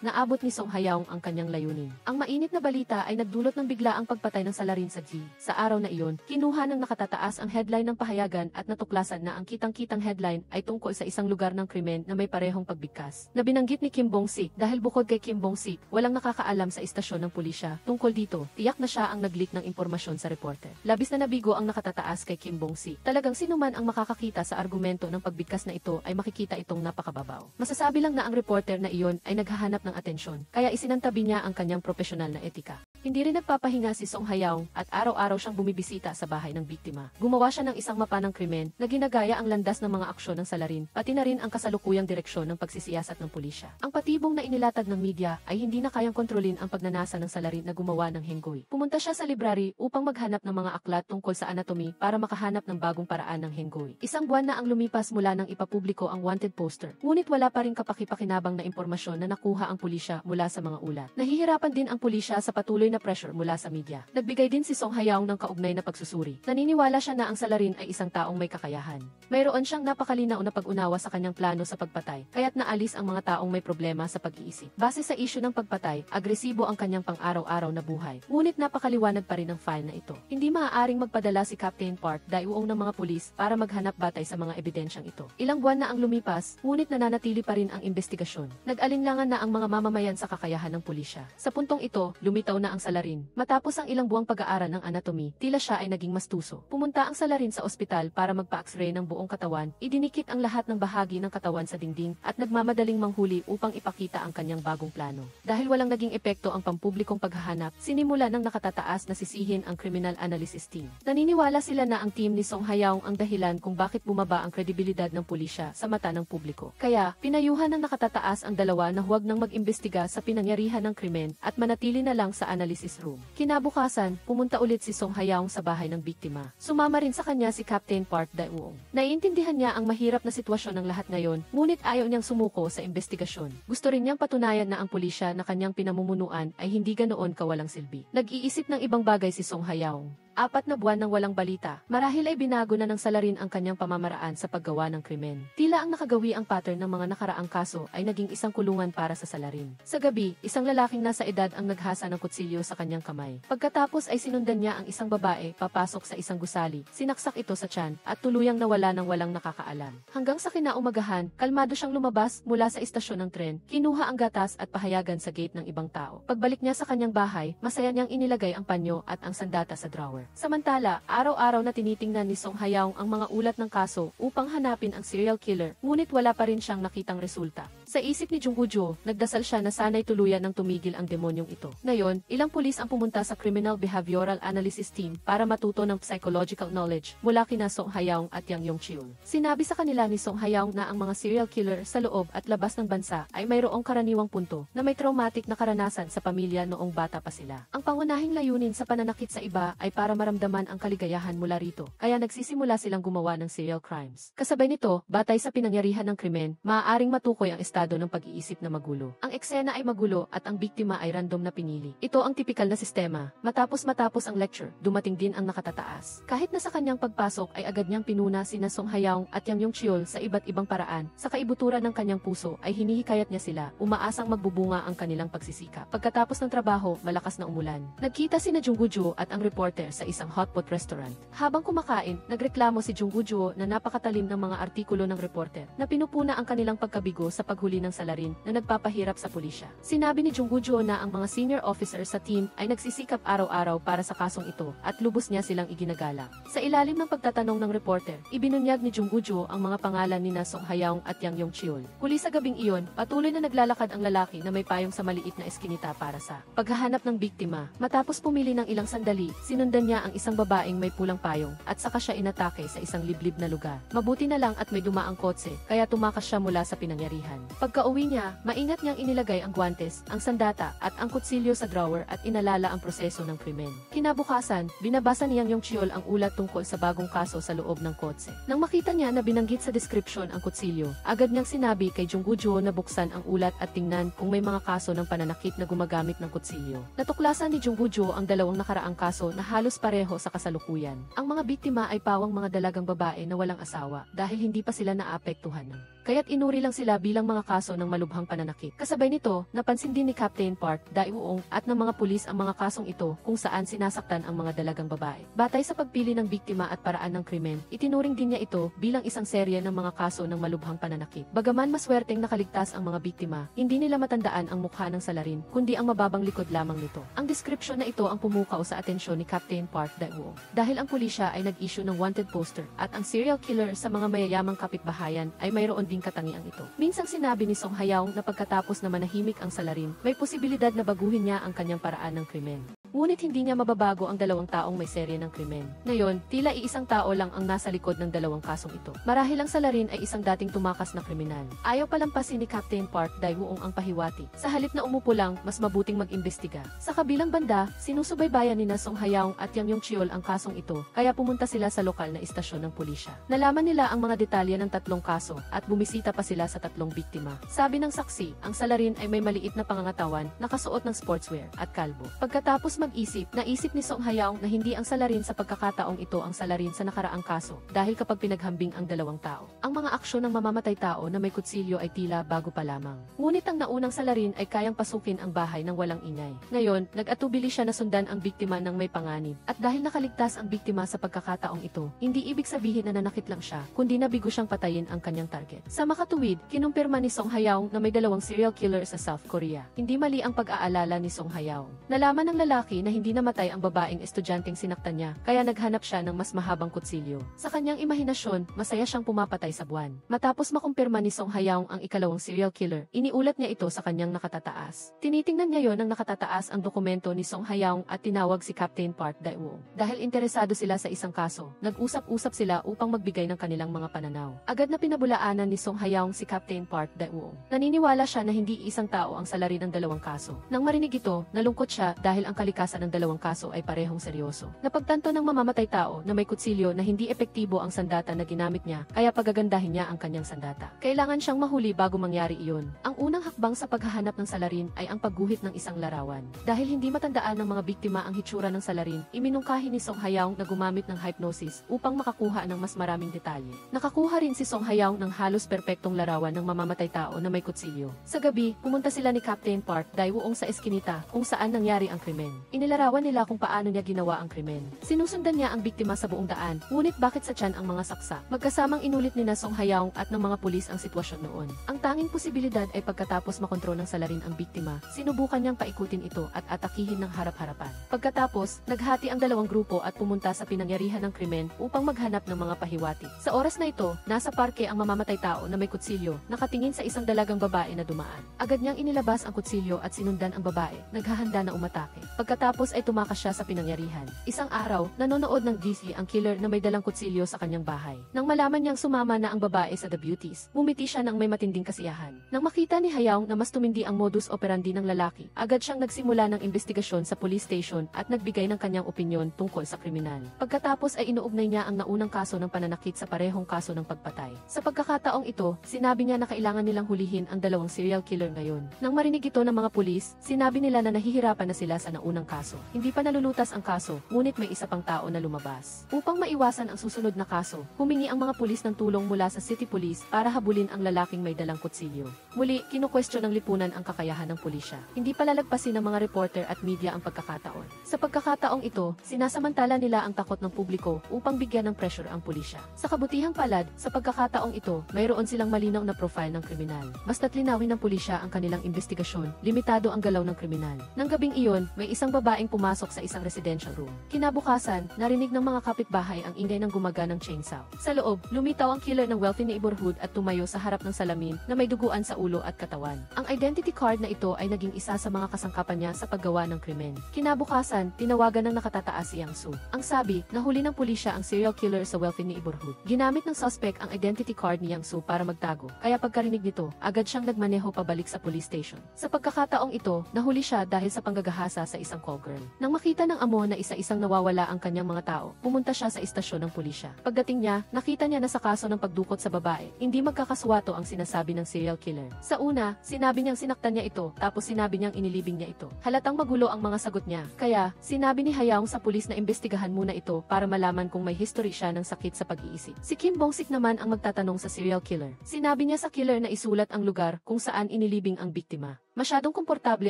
A: naabot ni Song Hayaung ang kanyang layunin. Ang mainit na balita ay nagdulot ng biglaang pagpatay ng salarin sa G. Sa araw na iyon, kinuha ng nakatataas ang headline ng pahayagan at natuklasan na ang kitang-kitang headline ay tungkol sa isang lugar ng krimen na may parehong pagbigkas, na binanggit ni Kim Bong-sik. Dahil bukod kay Kim Bong-sik, walang nakakaalam sa istasyon ng pulisya tungkol dito, tiyak na siya ang nag-leak ng impormasyon sa reporter. Labis na nabigo ang nakatataas kay Kim Bong-sik. Talagang sinuman ang makakakita sa argumento ng pagbigkas na ito ay makikita itong napakababaw. Masasabi lang na ang reporter na iyon ay naghahanap ng atensyon, kaya isinantabi niya ang kanyang profesional na etika. Hindi rin nagpapahinga si Song Hayaung at araw-araw siyang bumibisita sa bahay ng biktima. Gumawa siya ng isang mapa ng krimen na ginagaya ang landas ng mga aksyon ng salarin, pati na rin ang kasalukuyang direksyon ng pagsisiyasat ng pulisya. Ang patibong na inilatag ng media ay hindi na kayang kontrolin ang pagnanasa ng salarin na gumawa ng henggoy. Pumunta siya sa library upang maghanap ng mga aklat tungkol sa anatomy para makahanap ng bagong paraan ng henggoy. Isang buwan na ang lumipas mula nang ipapubliko ang wanted poster, ngunit wala pa rin kapakipakinabang na impormasyon na nakuha ang pulisya mula sa mga ulat. Nahihirapan din ang pulisya sa patuloy na pressure mula sa media. Nagbigay din si Song Hayaung ng kaugnay na pagsusuri. Naniniwala siya na ang salarin ay isang taong may kakayahan. Mayroon siyang napakalinaw na pag-unawa sa kanyang plano sa pagpatay, kaya't naalis ang mga taong may problema sa pag-iisip. Base sa isyu ng pagpatay, agresibo ang kanyang pang-araw-araw na buhay. Ngunit napakaliwanag pa rin ang file na ito. Hindi maaaring magpadala si Captain Park Dae-woong ng mga pulis para maghanap batay sa mga ebidensyang ito. Ilang buwan na ang lumipas, ngunit nananatili pa rin ang investigasyon. Nag-alinlangan na ang mga mamamayan sa kakayahan ng pulisya. Sa puntong ito, lumitaw na ang salarin. Matapos ang ilang buwang pag-aaral ng anatomy, tila siya ay naging mastuso. Pumunta ang salarin sa ospital para magpa-x-ray ng buong katawan, idinikit ang lahat ng bahagi ng katawan sa dingding at nagmamadaling manghuli upang ipakita ang kanyang bagong plano. Dahil walang naging epekto ang pampublikong paghahanap, sinimula ng nakatataas na sisihin ang criminal analysis team. Naniniwala sila na ang team ni Song Hayaung ang dahilan kung bakit bumaba ang kredibilidad ng pulisya sa mata ng publiko. Kaya, pinayuhan ng nakatataas ang dalawa na huwag nang mag-imbestiga sa pinangyarihan ng krimen at manatili na lang sa analysis room. Kinabukasan, pumunta ulit si Song Hayaung sa bahay ng biktima. Sumama rin sa kanya si Captain Park Dae-woong. Naiintindihan niya ang mahirap na sitwasyon ng lahat ngayon, ngunit ayaw niyang sumuko sa investigasyon. Gusto rin niyang patunayan na ang pulisya na kanyang pinamumunuan ay hindi ganoon kawalang silbi. Nag-iisip ng ibang bagay si Song Hayaung. 4 na buwan nang walang balita. Marahil ay binago na ng salarin ang kanyang pamamaraan sa paggawa ng krimen. Tila ang nakagawi ang pattern ng mga nakaraang kaso ay naging isang kulungan para sa salarin. Sa gabi, isang lalaking nasa edad ang naghasa ng kutsilyo sa kanyang kamay. Pagkatapos ay sinundan niya ang isang babae papasok sa isang gusali, sinaksak ito sa tiyan at tuluyang nawala ng walang nakakaalam. Hanggang sa kinaumagahan, kalmado siyang lumabas mula sa istasyon ng tren, kinuha ang gatas at pahayagan sa gate ng ibang tao. Pagbalik niya sa kanyang bahay, masaya niyang inilagay ang panyo at ang sandata sa drawer. Samantala, araw-araw na tinitingnan ni Song Hayaung ang mga ulat ng kaso upang hanapin ang serial killer, ngunit wala pa rin siyang nakitang resulta. Sa isip ni Jung Woo-jo, nagdasal siya na sana'y tuluyan ng tumigil ang demonyong ito. Ngayon, ilang pulis ang pumunta sa Criminal Behavioral Analysis Team para matuto ng psychological knowledge mula kina Song Hayaung at Yang Yong-cheol. Sinabi sa kanila ni Song Hayaung na ang mga serial killer sa loob at labas ng bansa ay mayroong karaniwang punto na may traumatic na karanasan sa pamilya noong bata pa sila. Ang pangunahing layunin sa pananakit sa iba ay para maramdaman ang kaligayahan mula rito, kaya nagsisimula silang gumawa ng serial crimes. Kasabay nito, batay sa pinangyarihan ng krimen, maaaring matukoy ang estado ng pag-iisip na magulo. Ang eksena ay magulo at ang biktima ay random na pinili. Ito ang tipikal na sistema. Matapos ang lecture, dumating din ang nakatataas. Kahit na sa kanyang pagpasok ay agad niyang pinuna sina Song Hayaung at Yang Yong-cheol sa iba't ibang paraan. Sa kaibuturan ng kanyang puso ay hinihikayat niya sila, umaasang magbubunga ang kanilang pagsisikap. Pagkatapos ng trabaho, malakas na umulan. Nagkita sina Jung Woo-jo at ang reporter sa isang hotpot restaurant. Habang kumakain, nagreklamo si Jung Woo-jo na napakatalim ng mga artikulo ng reporter na pinupuna ang kanilang pagkabigo sa paghuli ng salarin na nagpapahirap sa pulisya. Sinabi ni Jung Woo-jo na ang mga senior officers sa team ay nagsisikap araw-araw para sa kasong ito at lubos niya silang iginagala. Sa ilalim ng pagtatanong ng reporter, ibinunyag ni Jung Woo-jo ang mga pangalan ni Song Hayaung at Yang Yong-cheol. Huli sa gabing iyon, patuloy na naglalakad ang lalaki na may payong sa maliit na eskinita para sa paghahanap ng biktima. Matapos pumili ng ilang sandali, sinundan niya ang isang babaeng may pulang payong at saka siya inatake sa isang liblib na lugar. Mabuti na lang at may dumaang kotse, kaya tumakas siya mula sa pinangyarihan. Pagka-uwi niya, maingat niyang inilagay ang guwantes, ang sandata, at ang kutsilyo sa drawer at inalala ang proseso ng krimen. Kinabukasan, binabasa ni Yang Yong-cheol ang ulat tungkol sa bagong kaso sa loob ng kotse. Nang makita niya na binanggit sa description ang kutsilyo, agad niyang sinabi kay Jung Woo-jo na buksan ang ulat at tingnan kung may mga kaso ng pananakit na gumagamit ng kutsilyo. Natuklasan ni Jung Woo-jo ang dalawang nakaraang kaso na halos pareho sa kasalukuyan. Ang mga biktima ay pawang mga dalagang babae na walang asawa dahil hindi pa sila naapektuhan ng kaya't inuri lang sila bilang mga kaso ng malubhang pananakit. Kasabay nito, napansin din ni Captain Park Dae-woong at ng mga pulis ang mga kasong ito kung saan sinasaktan ang mga dalagang babae. Batay sa pagpili ng biktima at paraan ng krimen, itinuring din niya ito bilang isang serye ng mga kaso ng malubhang pananakit. Bagaman maswerteng nakaligtas ang mga biktima, hindi nila matandaan ang mukha ng salarin, kundi ang mababang likod lamang nito. Ang description na ito ang pumukaw sa atensyon ni Captain Park Dae-woong dahil ang pulisya ay nag-issue ng wanted poster at ang serial killer sa mga mayayamang kapitbahayan ay mayroon ding katangiang ito. Minsang sinabi ni Song Hayaung na pagkatapos na manahimik ang salarin, may posibilidad na baguhin niya ang kanyang paraan ng krimen. Ngunit hindi niya mababago ang dalawang taong may serye ng krimen. Ngayon, tila iisang tao lang ang nasa likod ng dalawang kasong ito. Marahil ang salarin ay isang dating tumakas na kriminal. Ayaw palampasin ni Captain Park Dae-woong ang pahiwati. Sa halip na umupo lang, mas mabuting mag-imbestiga. Sa kabilang banda, sinusubaybayan ni Song Hayaung at Yang Yong-cheol ang kasong ito, kaya pumunta sila sa lokal na istasyon ng pulisya. Nalaman nila ang mga detalye ng tatlong kaso at bumisita pa sila sa tatlong biktima. Sabi ng saksi, ang salarin ay may maliit na pangangatawan, nakasuot ng sportswear at kalbo. Pagkatapos mag-isip, naisip ni Song Hayaung na hindi ang salarin sa pagkakataong ito ang salarin sa nakaraang kaso dahil kapag pinaghambing ang dalawang tao. Ang mga aksyon ng mamamatay tao na may kutsilyo ay tila bago pa lamang. Ngunit ang naunang salarin ay kayang pasukin ang bahay ng walang ingay. Ngayon, nag-atubili siya na sundan ang biktima ng may panganib. At dahil nakaligtas ang biktima sa pagkakataong ito, hindi ibig sabihin na nanakit lang siya, kundi nabigo siyang patayin ang kanyang target. Sa makatuwid, kinumpirma ni Song Hayaung na may dalawang serial killer sa South Korea. Hindi mali ang pag-aalala ni Song Hayaung. Nalaman ng lalaki na hindi namatay ang babaeng estudyanteng sinaktan niya, kaya naghanap siya ng mas mahabang kutsilyo. Sa kanyang imahinasyon, masaya siyang pumapatay sa buwan. Matapos makumpirma ni Song Hayaung ang ikalawang serial killer, iniulat niya ito sa kanyang nakatataas. Tinitingnan niya yon ng nakatataas ang dokumento ni Song Hayaung at tinawag si Captain Park Dae-woong. Dahil interesado sila sa isang kaso, nag-usap-usap sila upang magbigay ng kanilang mga pananaw. Agad na pinabulaanan ni Song Hayaung si Captain Park Dae-woong. Naniniwala siya na hindi isang tao ang salarin ng dalawang kaso. Nang marinig ito, nalungkot siya dahil ang kalikasan kalikasan ng dalawang kaso ay parehong seryoso. Napagtanto ng mamamatay tao na may kutsilyo na hindi epektibo ang sandata na ginamit niya, kaya pagagandahin niya ang kanyang sandata. Kailangan siyang mahuli bago mangyari iyon. Ang unang hakbang sa paghahanap ng salarin ay ang pagguhit ng isang larawan. Dahil hindi matandaan ng mga biktima ang hitsura ng salarin, iminungkahi ni Song Hayaw na gumamit ng hypnosis upang makakuha ng mas maraming detalye. Nakakuha rin si Song Hayaw ng halos perpektong larawan ng mamamatay tao na may kutsilyo. Sa gabi, pumunta sila ni Captain Park Daewoo sa eskinita kung saan nangyari ang krimen. Inilarawan nila kung paano niya ginawa ang krimen. Sinusundan niya ang biktima sa buong daan, ngunit bakit sa tiyan ang mga saksa? Magkasamang inulit ni na Song Hayaw at ng mga pulis ang sitwasyon noon. Ang tanging posibilidad ay pagkatapos makontrol ng salarin ang biktima, sinubukan niyang paikutin ito at atakihin ng harap-harapan. Pagkatapos, naghati ang dalawang grupo at pumunta sa pinangyarihan ng krimen upang maghanap ng mga pahiwati. Sa oras na ito, nasa parke ang mamamatay tao na may kutsilyo, nakatingin sa isang dalagang babae na dumaan. Agad niyang inilabas ang kutsilyo at sinundan ang babae, naghahanda na umatake. Pagkatapos ay tumakas siya sa pinangyarihan. Isang araw, nanonood ng DC ang killer na may dalang kutsilyo sa kanyang bahay. Nang malaman niyang sumama na ang babae sa The Beauties, bumiti siya ng may matinding kasiyahan. Nang makita ni Hayaw na mas tumindi ang modus operandi ng lalaki, agad siyang nagsimula ng investigasyon sa police station at nagbigay ng kanyang opinyon tungkol sa kriminal. Pagkatapos ay inuugnay niya ang naunang kaso ng pananakit sa parehong kaso ng pagpatay. Sa pagkakataong ito, sinabi niya na kailangan nilang hulihin ang dalawang serial killer ngayon. Nang marinig ito ng mga pulis, sinabi nila na nahihirapan na sila sa naunang kaso. Hindi pa nalulutas ang kaso, ngunit may isa pang tao na lumabas. Upang maiwasan ang susunod na kaso, humingi ang mga pulis ng tulong mula sa city police para habulin ang lalaking may dalang kutsilyo. Muli, kinukwestiyon ng lipunan ang kakayahan ng pulisya. Hindi palalagpasin ng mga reporter at media ang pagkakataon. Sa pagkakataong ito, sinasamantala nila ang takot ng publiko upang bigyan ng pressure ang pulisya. Sa kabutihang palad, sa pagkakataong ito, mayroon silang malinaw na profile ng kriminal. Basta't linawin ng pulisya ang kanilang investigasyon, limitado ang galaw ng kriminal. Nang gabing iyon, may isang babaeng pumasok sa isang residential room. Kinabukasan, narinig ng mga kapitbahay ang ingay ng gumaganang chainsaw. Sa loob, lumitaw ang killer ng wealthy neighborhood at tumayo sa harap ng salamin na may duguan sa ulo at katawan. Ang identity card na ito ay naging isa sa mga kasangkapan niya sa paggawa ng krimen. Kinabukasan, tinawagan ng nakatataas si Yang Su. Ang sabi, nahuli ng pulisya ang serial killer sa wealthy neighborhood. Ginamit ng suspect ang identity card ni Yang Su para magtago, kaya pagkarinig nito, agad siyang nagmaneho pabalik sa police station. Sa pagkakataong ito, nahuli siya dahil sa panggagahasa sa isang call girl. Nang makita ng amo na isa-isang nawawala ang kanyang mga tao, pumunta siya sa istasyon ng pulisya. Pagdating niya, nakita niya na sa kaso ng pagdukot sa babae, hindi magkakaswato ang sinasabi ng serial killer. Sa una, sinabi niyang sinaktan niya ito, tapos sinabi niyang inilibing niya ito. Halatang magulo ang mga sagot niya, kaya sinabi ni Hayaw sa pulis na imbestigahan muna ito para malaman kung may history siya ng sakit sa pag-iisip. Si Kim Bong-sik naman ang magtatanong sa serial killer. Sinabi niya sa killer na isulat ang lugar kung saan inilibing ang biktima. Masyadong komportable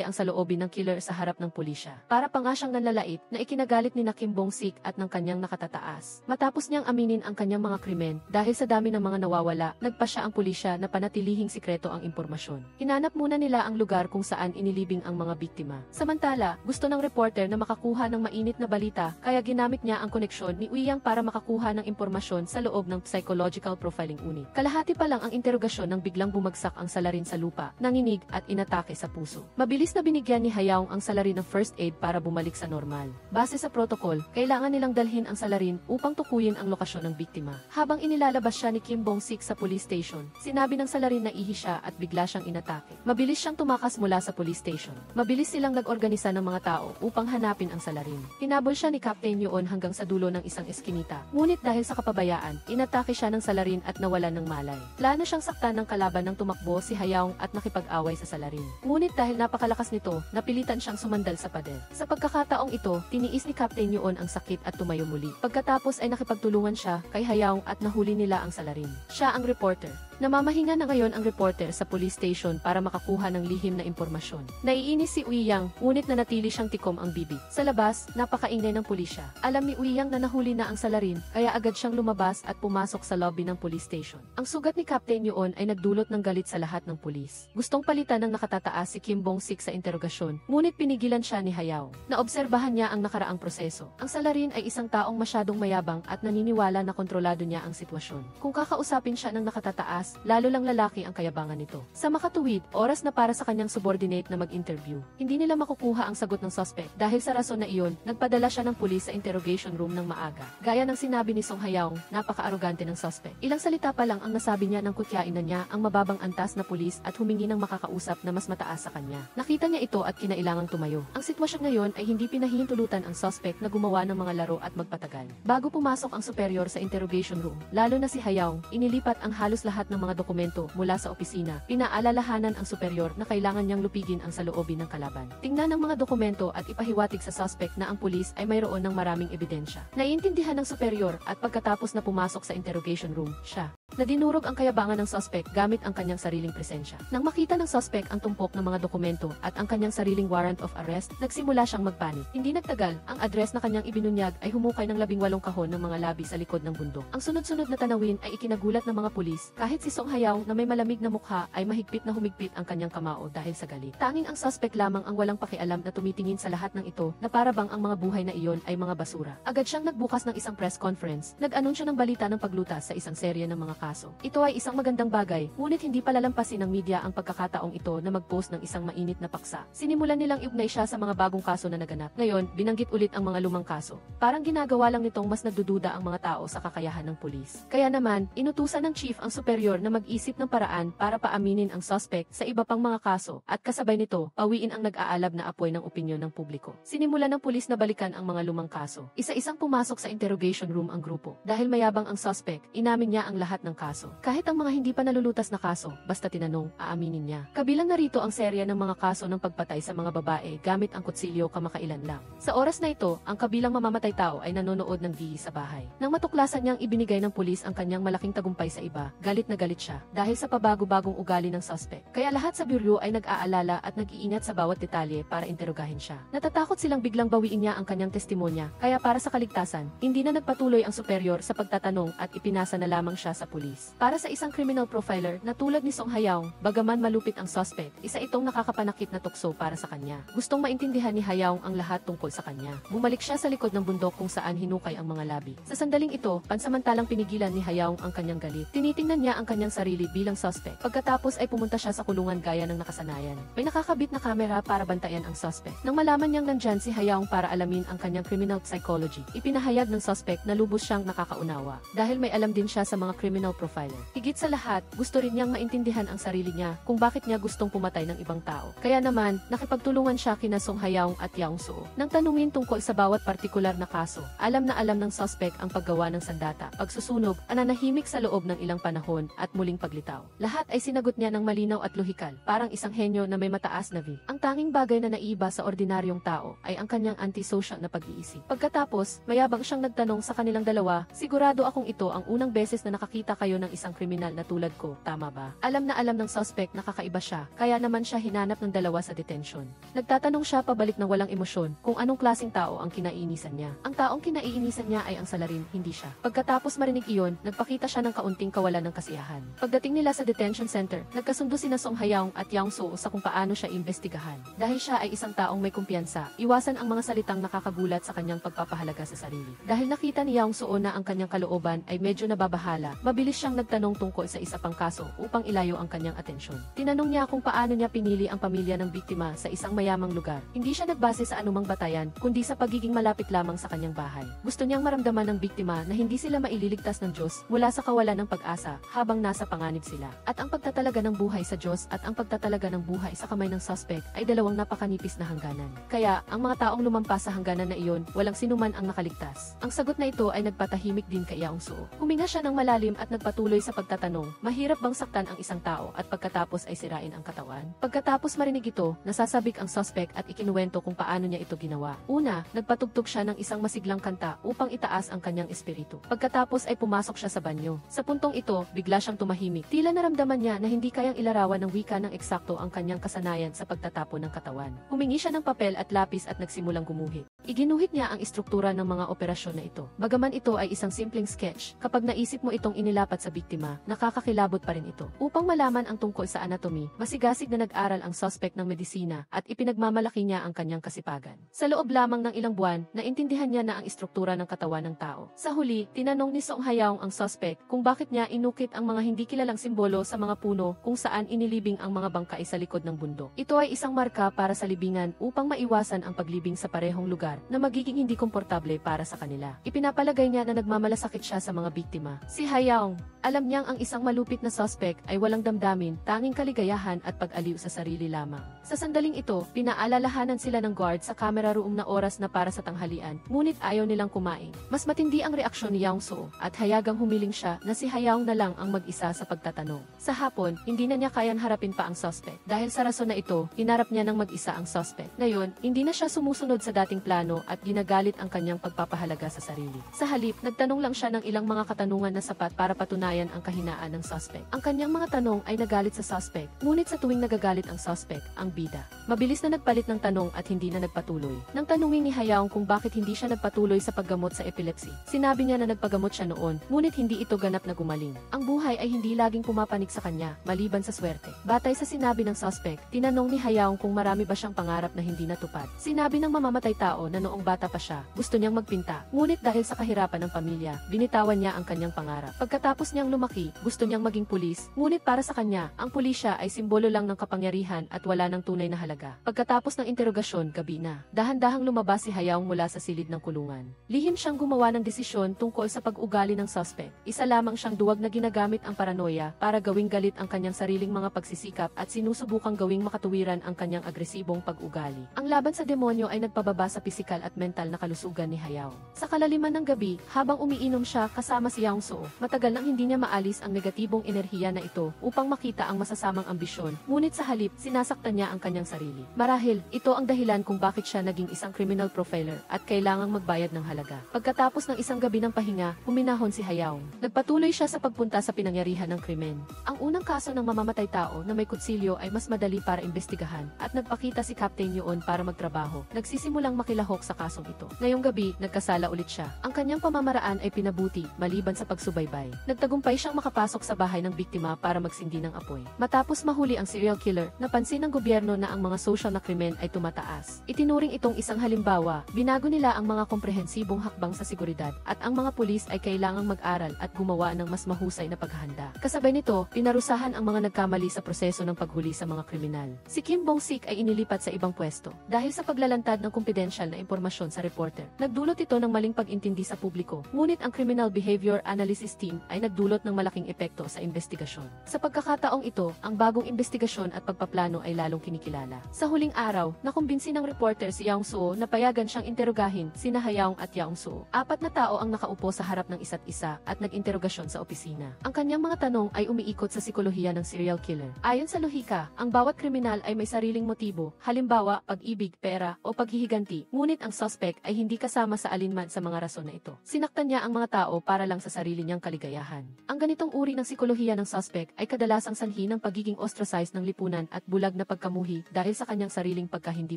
A: ang saloobin ng killer sa harap ng pulisya. Para pa nga siyang nanlalait na ikinagalit ni Kim Bong-sik at ng kanyang nakatataas. Matapos niyang aminin ang kanyang mga krimen, dahil sa dami ng mga nawawala, nagpa siya ang pulisya na panatilihing sikreto ang impormasyon. Hinanap muna nila ang lugar kung saan inilibing ang mga biktima. Samantala, gusto ng reporter na makakuha ng mainit na balita, kaya ginamit niya ang koneksyon ni Uyang para makakuha ng impormasyon sa loob ng psychological profiling unit. Kalahati pa lang ang interogasyon nang biglang bumagsak ang salarin sa lupa, nanginig at inatake sa puso. Mabilis na binigyan ni Hayaw ang salarin ng first aid para bumalik sa normal. Base sa protocol, kailangan nilang dalhin ang salarin upang tukuyin ang lokasyon ng biktima. Habang inilalabas siya ni Kim Bong-sik sa police station, sinabi ng salarin na ihi siya at bigla siyang inatake. Mabilis siyang tumakas mula sa police station. Mabilis silang nag-organisa ng mga tao upang hanapin ang salarin. Hinabol siya ni Captain Yoon hanggang sa dulo ng isang eskinita. Ngunit dahil sa kapabayaan, inatake siya ng salarin at nawalan ng malay. Plano siyang saktan ng kalaban nang tumakbo si Hayaw at nakipag-away sa salarin. Ngunit dahil napakalakas nito, napilitan siyang sumandal sa pader. Sa pagkakataong ito, tiniis ni Captain Yoon ang sakit at tumayo muli. Pagkatapos ay nakipagtulungan siya kay Hayaw at nahuli nila ang salarin. Siya ang reporter. Namamahinga na ngayon ang reporter sa police station para makakuha ng lihim na impormasyon. Naiinis si Uyang, ngunit nanatili siyang tikom ang bibig. Sa labas, napakaingay ng pulisya. Alam ni Uyang na nahuli na ang salarin, kaya agad siyang lumabas at pumasok sa lobby ng police station. Ang sugat ni Captain Yoon ay nagdulot ng galit sa lahat ng pulis. Gustong palitan ng nakatataas si Kim Bong-sik sa interogasyon, ngunit pinigilan siya ni Hayaw. Naobserbahan niya ang nakaraang proseso. Ang salarin ay isang taong masyadong mayabang at naniniwala na kontrolado niya ang sitwasyon. Kung kakausapin siya ng nakatataas, mataas, lalo lang lalaki ang kayabangan nito. Sa makatuwid, oras na para sa kanyang subordinate na mag-interview. Hindi nila makukuha ang sagot ng suspect dahil sa rason na iyon, nagpadala siya ng pulis sa interrogation room ng maaga. Gaya ng sinabi ni Song Hayaong, napaka-arogante ng suspect. Ilang salita pa lang ang nasabi niya nang kutyain na niya ang mababang antas na pulis at humingi ng makakausap na mas mataas sa kanya. Nakita niya ito at kinailangang tumayo. Ang sitwasyon ngayon ay hindi pinahihintulutan ang suspect na gumawa ng mga laro at magpatagal. Bago pumasok ang superior sa interrogation room, lalo na si Hayaong, inilipat ang halos lahat ng mga dokumento mula sa opisina. Pinaalalahanan ang superior na kailangan niyang lupigin ang saloobin ng kalaban. Tingnan ang mga dokumento at ipahiwatig sa suspect na ang pulis ay mayroon ng maraming ebidensya. Naiintindihan ng superior at pagkatapos na pumasok sa interrogation room, siya na dinurog ang kayabangan ng suspect gamit ang kanyang sariling presensya. Nang makita ng suspect ang tumpok ng mga dokumento at ang kanyang sariling warrant of arrest, nagsimula siyang magpanik. Hindi nagtagal, ang address na kanyang ibinunyag ay humukay ng 18 kahon ng mga labi sa likod ng bundok. Ang sunod-sunod na tanawin ay ikinagulat ng mga pulis, kahit si Song Hayaong na may malamig na mukha ay mahigpit na humigpit ang kanyang kamao dahil sa galit. Tanging ang suspect lamang ang walang pakialam na tumitingin sa lahat ng ito na para bang ang mga buhay na iyon ay mga basura. Agad siyang nagbukas ng isang press conference, nag-anunsyo ng balita ng paglutas sa isang serye ng mga kaso. Ito ay isang magandang bagay, ngunit hindi palalampasin ng media ang pagkakataong ito na mag-post ng isang mainit na paksa. Sinimulan nilang iugnay siya sa mga bagong kaso na naganap. Ngayon, binanggit ulit ang mga lumang kaso. Parang ginagawa lang nitong mas nagdududa ang mga tao sa kakayahan ng pulis. Kaya naman, inutusan ng chief ang superior na mag-isip ng paraan para paaminin ang suspect sa iba pang mga kaso at kasabay nito, pawiin ang nag-aalab na apoy ng opinyon ng publiko. Sinimulan ng pulis na balikan ang mga lumang kaso. Isa-isang pumasok sa interrogation room ang grupo. Dahil mayabang ang suspect, inamin niya ang lahat ng kaso. Kahit ang mga hindi pa nalulutas na kaso, basta tinanong, aaminin niya. Kabilang narito ang serya ng mga kaso ng pagpatay sa mga babae gamit ang kutsilyo kamakailan lang. Sa oras na ito, ang kabilang mamamatay tao ay nanonood ng TV sa bahay. Nang matuklasan niyang ibinigay ng pulis ang kanyang malaking tagumpay sa iba, galit na galit siya dahil sa pabago-bagong ugali ng suspect. Kaya lahat sa bureau ay nag-aalala at nag-iingat sa bawat detalye para interogahin siya. Natatakot silang biglang bawiin niya ang kanyang testimonya, kaya para sa kaligtasan, hindi na nagpatuloy ang superior sa pagtatanong at ipinasa na lamang siya sa pulis. Para sa isang criminal profiler na tulad ni Song Hayaong, bagaman malupit ang suspect, isa itong nakakapanakit na tukso para sa kanya. Gustong maintindihan ni Hayaong ang lahat tungkol sa kanya. Bumalik siya sa likod ng bundok kung saan hinukay ang mga labi. Sa sandaling ito, pansamantalang pinigilan ni Hayaong ang kanyang galit. Tinitingnan niya ang kanyang sarili bilang suspect. Pagkatapos ay pumunta siya sa kulungan gaya ng nakasanayan. May nakakabit na kamera para bantayan ang suspect. Nang malaman niyang nandyan si Hayaong para alamin ang kanyang criminal psychology, ipinahayag ng suspect na lubos siyang nakakaunawa dahil may alam din siya sa mga criminal profiler. Higit sa lahat, gusto rin niyang maintindihan ang sarili niya kung bakit niya gustong pumatay ng ibang tao. Kaya naman, nakipagtulungan siya kina Song Hayaong at Yang Soo. Nang tanungin tungkol sa bawat partikular na kaso, alam na alam ng suspect ang paggawa ng sandata, pagsusunog, ananahimik sa loob ng ilang panahon at muling paglitaw. Lahat ay sinagot niya ng malinaw at lohikal, parang isang henyo na may mataas na V. Ang tanging bagay na naiba sa ordinaryong tao ay ang kanyang antisocial na pag-iisip. Pagkatapos, mayabang siyang nagtanong sa kanilang dalawa, sigurado akong ito ang unang beses na nakakita kayo ng isang kriminal na tulad ko, tama ba? Alam na alam ng suspect na kakaiba siya, kaya naman siya hinanap ng dalawa sa detention. Nagtatanong siya pabalik ng walang emosyon kung anong klaseng tao ang kinaiinisan niya. Ang taong kinaiinisan niya ay ang salarin, hindi siya. Pagkatapos marinig iyon, nagpakita siya ng kaunting kawalan ng kasiyahan. Pagdating nila sa detention center, nagkasundo sina Song Hayaong at Yang Soo sa kung paano siya imbestigahan. Dahil siya ay isang taong may kumpiyansa, iwasan ang mga salitang nakakagulat sa kanyang pagpapahalaga sa sarili. Dahil nakita ni Yang Soo na ang kanyang kalooban ay medyo nababahala, mabilis siyang nagtanong tungkol sa isa pang kaso upang ilayo ang kanyang atensyon. Tinanong niya kung paano niya pinili ang pamilya ng biktima sa isang mayamang lugar. Hindi siya nagbase sa anumang batayan, kundi sa pagiging malapit lamang sa kanyang bahay. Gusto niyang maramdaman ng biktima na hindi sila maililigtas ng Diyos mula sa kawalan ng pag-asa habang nasa panganib sila. At ang pagtatalaga ng buhay sa Diyos at ang pagtatalaga ng buhay sa kamay ng suspect ay dalawang napakanipis na hangganan. Kaya, ang mga taong lumampas sa hangganan na iyon, walang sinuman ang nakaligtas. Ang sagot na ito ay nagpatahimik din kay Yang Soo. Huminga siya ng malalim at nagpatuloy sa pagtatanong, mahirap bang saktan ang isang tao at pagkatapos ay sirain ang katawan? Pagkatapos marinig ito, nasasabik ang suspect at ikinuwento kung paano niya ito ginawa. Una, nagpatugtog siya ng isang masiglang kanta upang itaas ang kanyang espiritu. Pagkatapos ay pumasok siya sa banyo. Sa puntong ito, bigla siyang tumahimik. Tila naramdaman niya na hindi kayang ilarawan ng wika ng eksakto ang kanyang kasanayan sa pagtatapon ng katawan. Humingi siya ng papel at lapis at nagsimulang gumuhit. Iginuhit niya ang istruktura ng mga operasyon na ito. Bagaman ito ay isang simpleng sketch, kapag naisip mo itong inilapat sa biktima, nakakakilabot pa rin ito. Upang malaman ang tungkol sa anatomy, masigasig na nag-aral ang suspect ng medisina at ipinagmamalaki niya ang kanyang kasipagan. Sa loob lamang ng ilang buwan, naintindihan niya na ang istruktura ng katawan ng tao. Sa huli, tinanong ni Song Hayaong ang suspect kung bakit niya inukit ang mga mga hindi kilalang simbolo sa mga puno kung saan inilibing ang mga bangkay sa likod ng bundok. Ito ay isang marka para sa libingan upang maiwasan ang paglibing sa parehong lugar na magiging hindi komportable para sa kanila. Ipinapalagay niya na nagmamalasakit siya sa mga biktima. Si Hayaong, alam niyang ang isang malupit na suspect ay walang damdamin, tanging kaligayahan at pag-aliw sa sarili lamang. Sa sandaling ito, pinaalalahanan sila ng guard sa camera room na oras na para sa tanghalian, ngunit ayaw nilang kumain. Mas matindi ang reaksyon ni Yang So at hayagang humiling siya na si Hayaong na lang ang mag-isa sa pagtatanong. Sa hapon, hindi na niya kayang harapin pa ang suspect. Dahil sa rason na ito, hinarap niya ng mag-isa ang suspect. Ngayon, hindi na siya sumusunod sa dating plano at ginagalit ang kanyang pagpapahalaga sa sarili. Sa halip, nagtanong lang siya ng ilang mga katanungan na sapat para patunayan ang kahinaan ng suspect. Ang kanyang mga tanong ay nagalit sa suspect, ngunit sa tuwing nagagalit ang suspect, ang bida mabilis na nagpalit ng tanong at hindi na nagpatuloy. Nang tanungin ni Hayaong kung bakit hindi siya nagpatuloy sa paggamot sa epilepsy, sinabi niya na nagpagamot siya noon, ngunit hindi ito ganap na gumaling. Ang buhay ay hindi laging pumapanig sa kanya, maliban sa swerte. Batay sa sinabi ng suspect, tinanong ni Hayaong kung marami ba siyang pangarap na hindi natupad. Sinabi ng mamamatay tao na noong bata pa siya, gusto niyang magpinta, ngunit dahil sa kahirapan ng pamilya, binitawan niya ang kanyang pangarap. Pagkatapos niyang lumaki, gusto niyang maging pulis, ngunit para sa kanya, ang pulisya ay simbolo lang ng kapangyarihan at wala ng tunay na halaga. Pagkatapos ng interogasyon, gabi na. Dahan-dahang lumabas si Hayaong mula sa silid ng kulungan. Lihim siyang gumawa ng desisyon tungkol sa pag-ugali ng suspect. Isa lamang siyang duwag na ginagamit ang paranoia para gawing galit ang kanyang sariling mga pagsisikap at sinusubukang gawing makatuwiran ang kanyang agresibong pag-ugali. Ang laban sa demonyo ay nagpababa sa pisikal at mental na kalusugan ni Hayaong. Sa kalaliman ng gabi, habang umiinom siya kasama si Yang So, matagal nang hindi niya maalis ang negatibong enerhiya na ito upang makita ang masasamang ambisyon, ngunit sa halip, sinasaktan niya ang kanyang sarili. Marahil, ito ang dahilan kung bakit siya naging isang criminal profiler at kailangang magbayad ng halaga. Pagkatapos ng isang gabi ng pahinga, huminahon si Hayaong. Nagpatuloy siya sa pagpunta sa pinangyarihan ng krimen. Ang unang kaso ng mamamatay tao na may kutsilyo ay mas madali para imbestigahan at nagpakita si Captain Yoon para magtrabaho. Nagsisimulang makilahok sa kasong ito. Ngayong gabi, nagkasala ulit siya. Ang kanyang pamamaraan ay pinabuti maliban sa pagsubaybay. Nagtagumpay siyang makapasok sa bahay ng biktima para magsindi ng apoy. Matapos mahuli ang serial killer, napansin ng gobyerno na ang mga social na krimen ay tumataas. Itinuring itong isang halimbawa, binago nila ang mga komprehensibong hakbang sa seguridad at ang mga pulis ay kailangang mag-aral at gumawa ng mas mahusay na paghahanda. Kasabay nito, pinarusahan ang mga nagkamali sa proseso ng paghuli sa mga kriminal. Si Kim Bong-sik ay inilipat sa ibang pwesto dahil sa paglalantad ng kumpidensyal na impormasyon sa reporter. Nagdulot ito ng maling pag-intindi sa publiko, ngunit ang Criminal Behavior Analysis Team ay nagdulot ng malaking epekto sa investigasyon. Sa pagkakataong ito, ang bagong investigasyon at pagpaplano ay lalong kinikilala. Sa huling araw, nakumbinsi ng reporter si Yang So na payagan siyang interogahin sina Hayaong at Yang So. 4 na tao ang nakaupo sa harap ng isa't isa at nag-interogasyon sa opisina. Ang kanyang mga tanong ay umiikot sa sikolohiya ng serial killer. Ayon sa lohika, ang bawat kriminal ay may sariling motibo, halimbawa, pag-ibig, pera, o paghihiganti, ngunit ang suspect ay hindi kasama sa alinman sa mga rason na ito. Sinaktan niya ang mga tao para lang sa sarili niyang kaligayahan. Ang ganitong uri ng sikolohiya ng suspect ay kadalasang sanhi ng pagiging ostracized ng lipunan at bulag na pagkamuhi dahil sa kanyang sariling pagka-hindi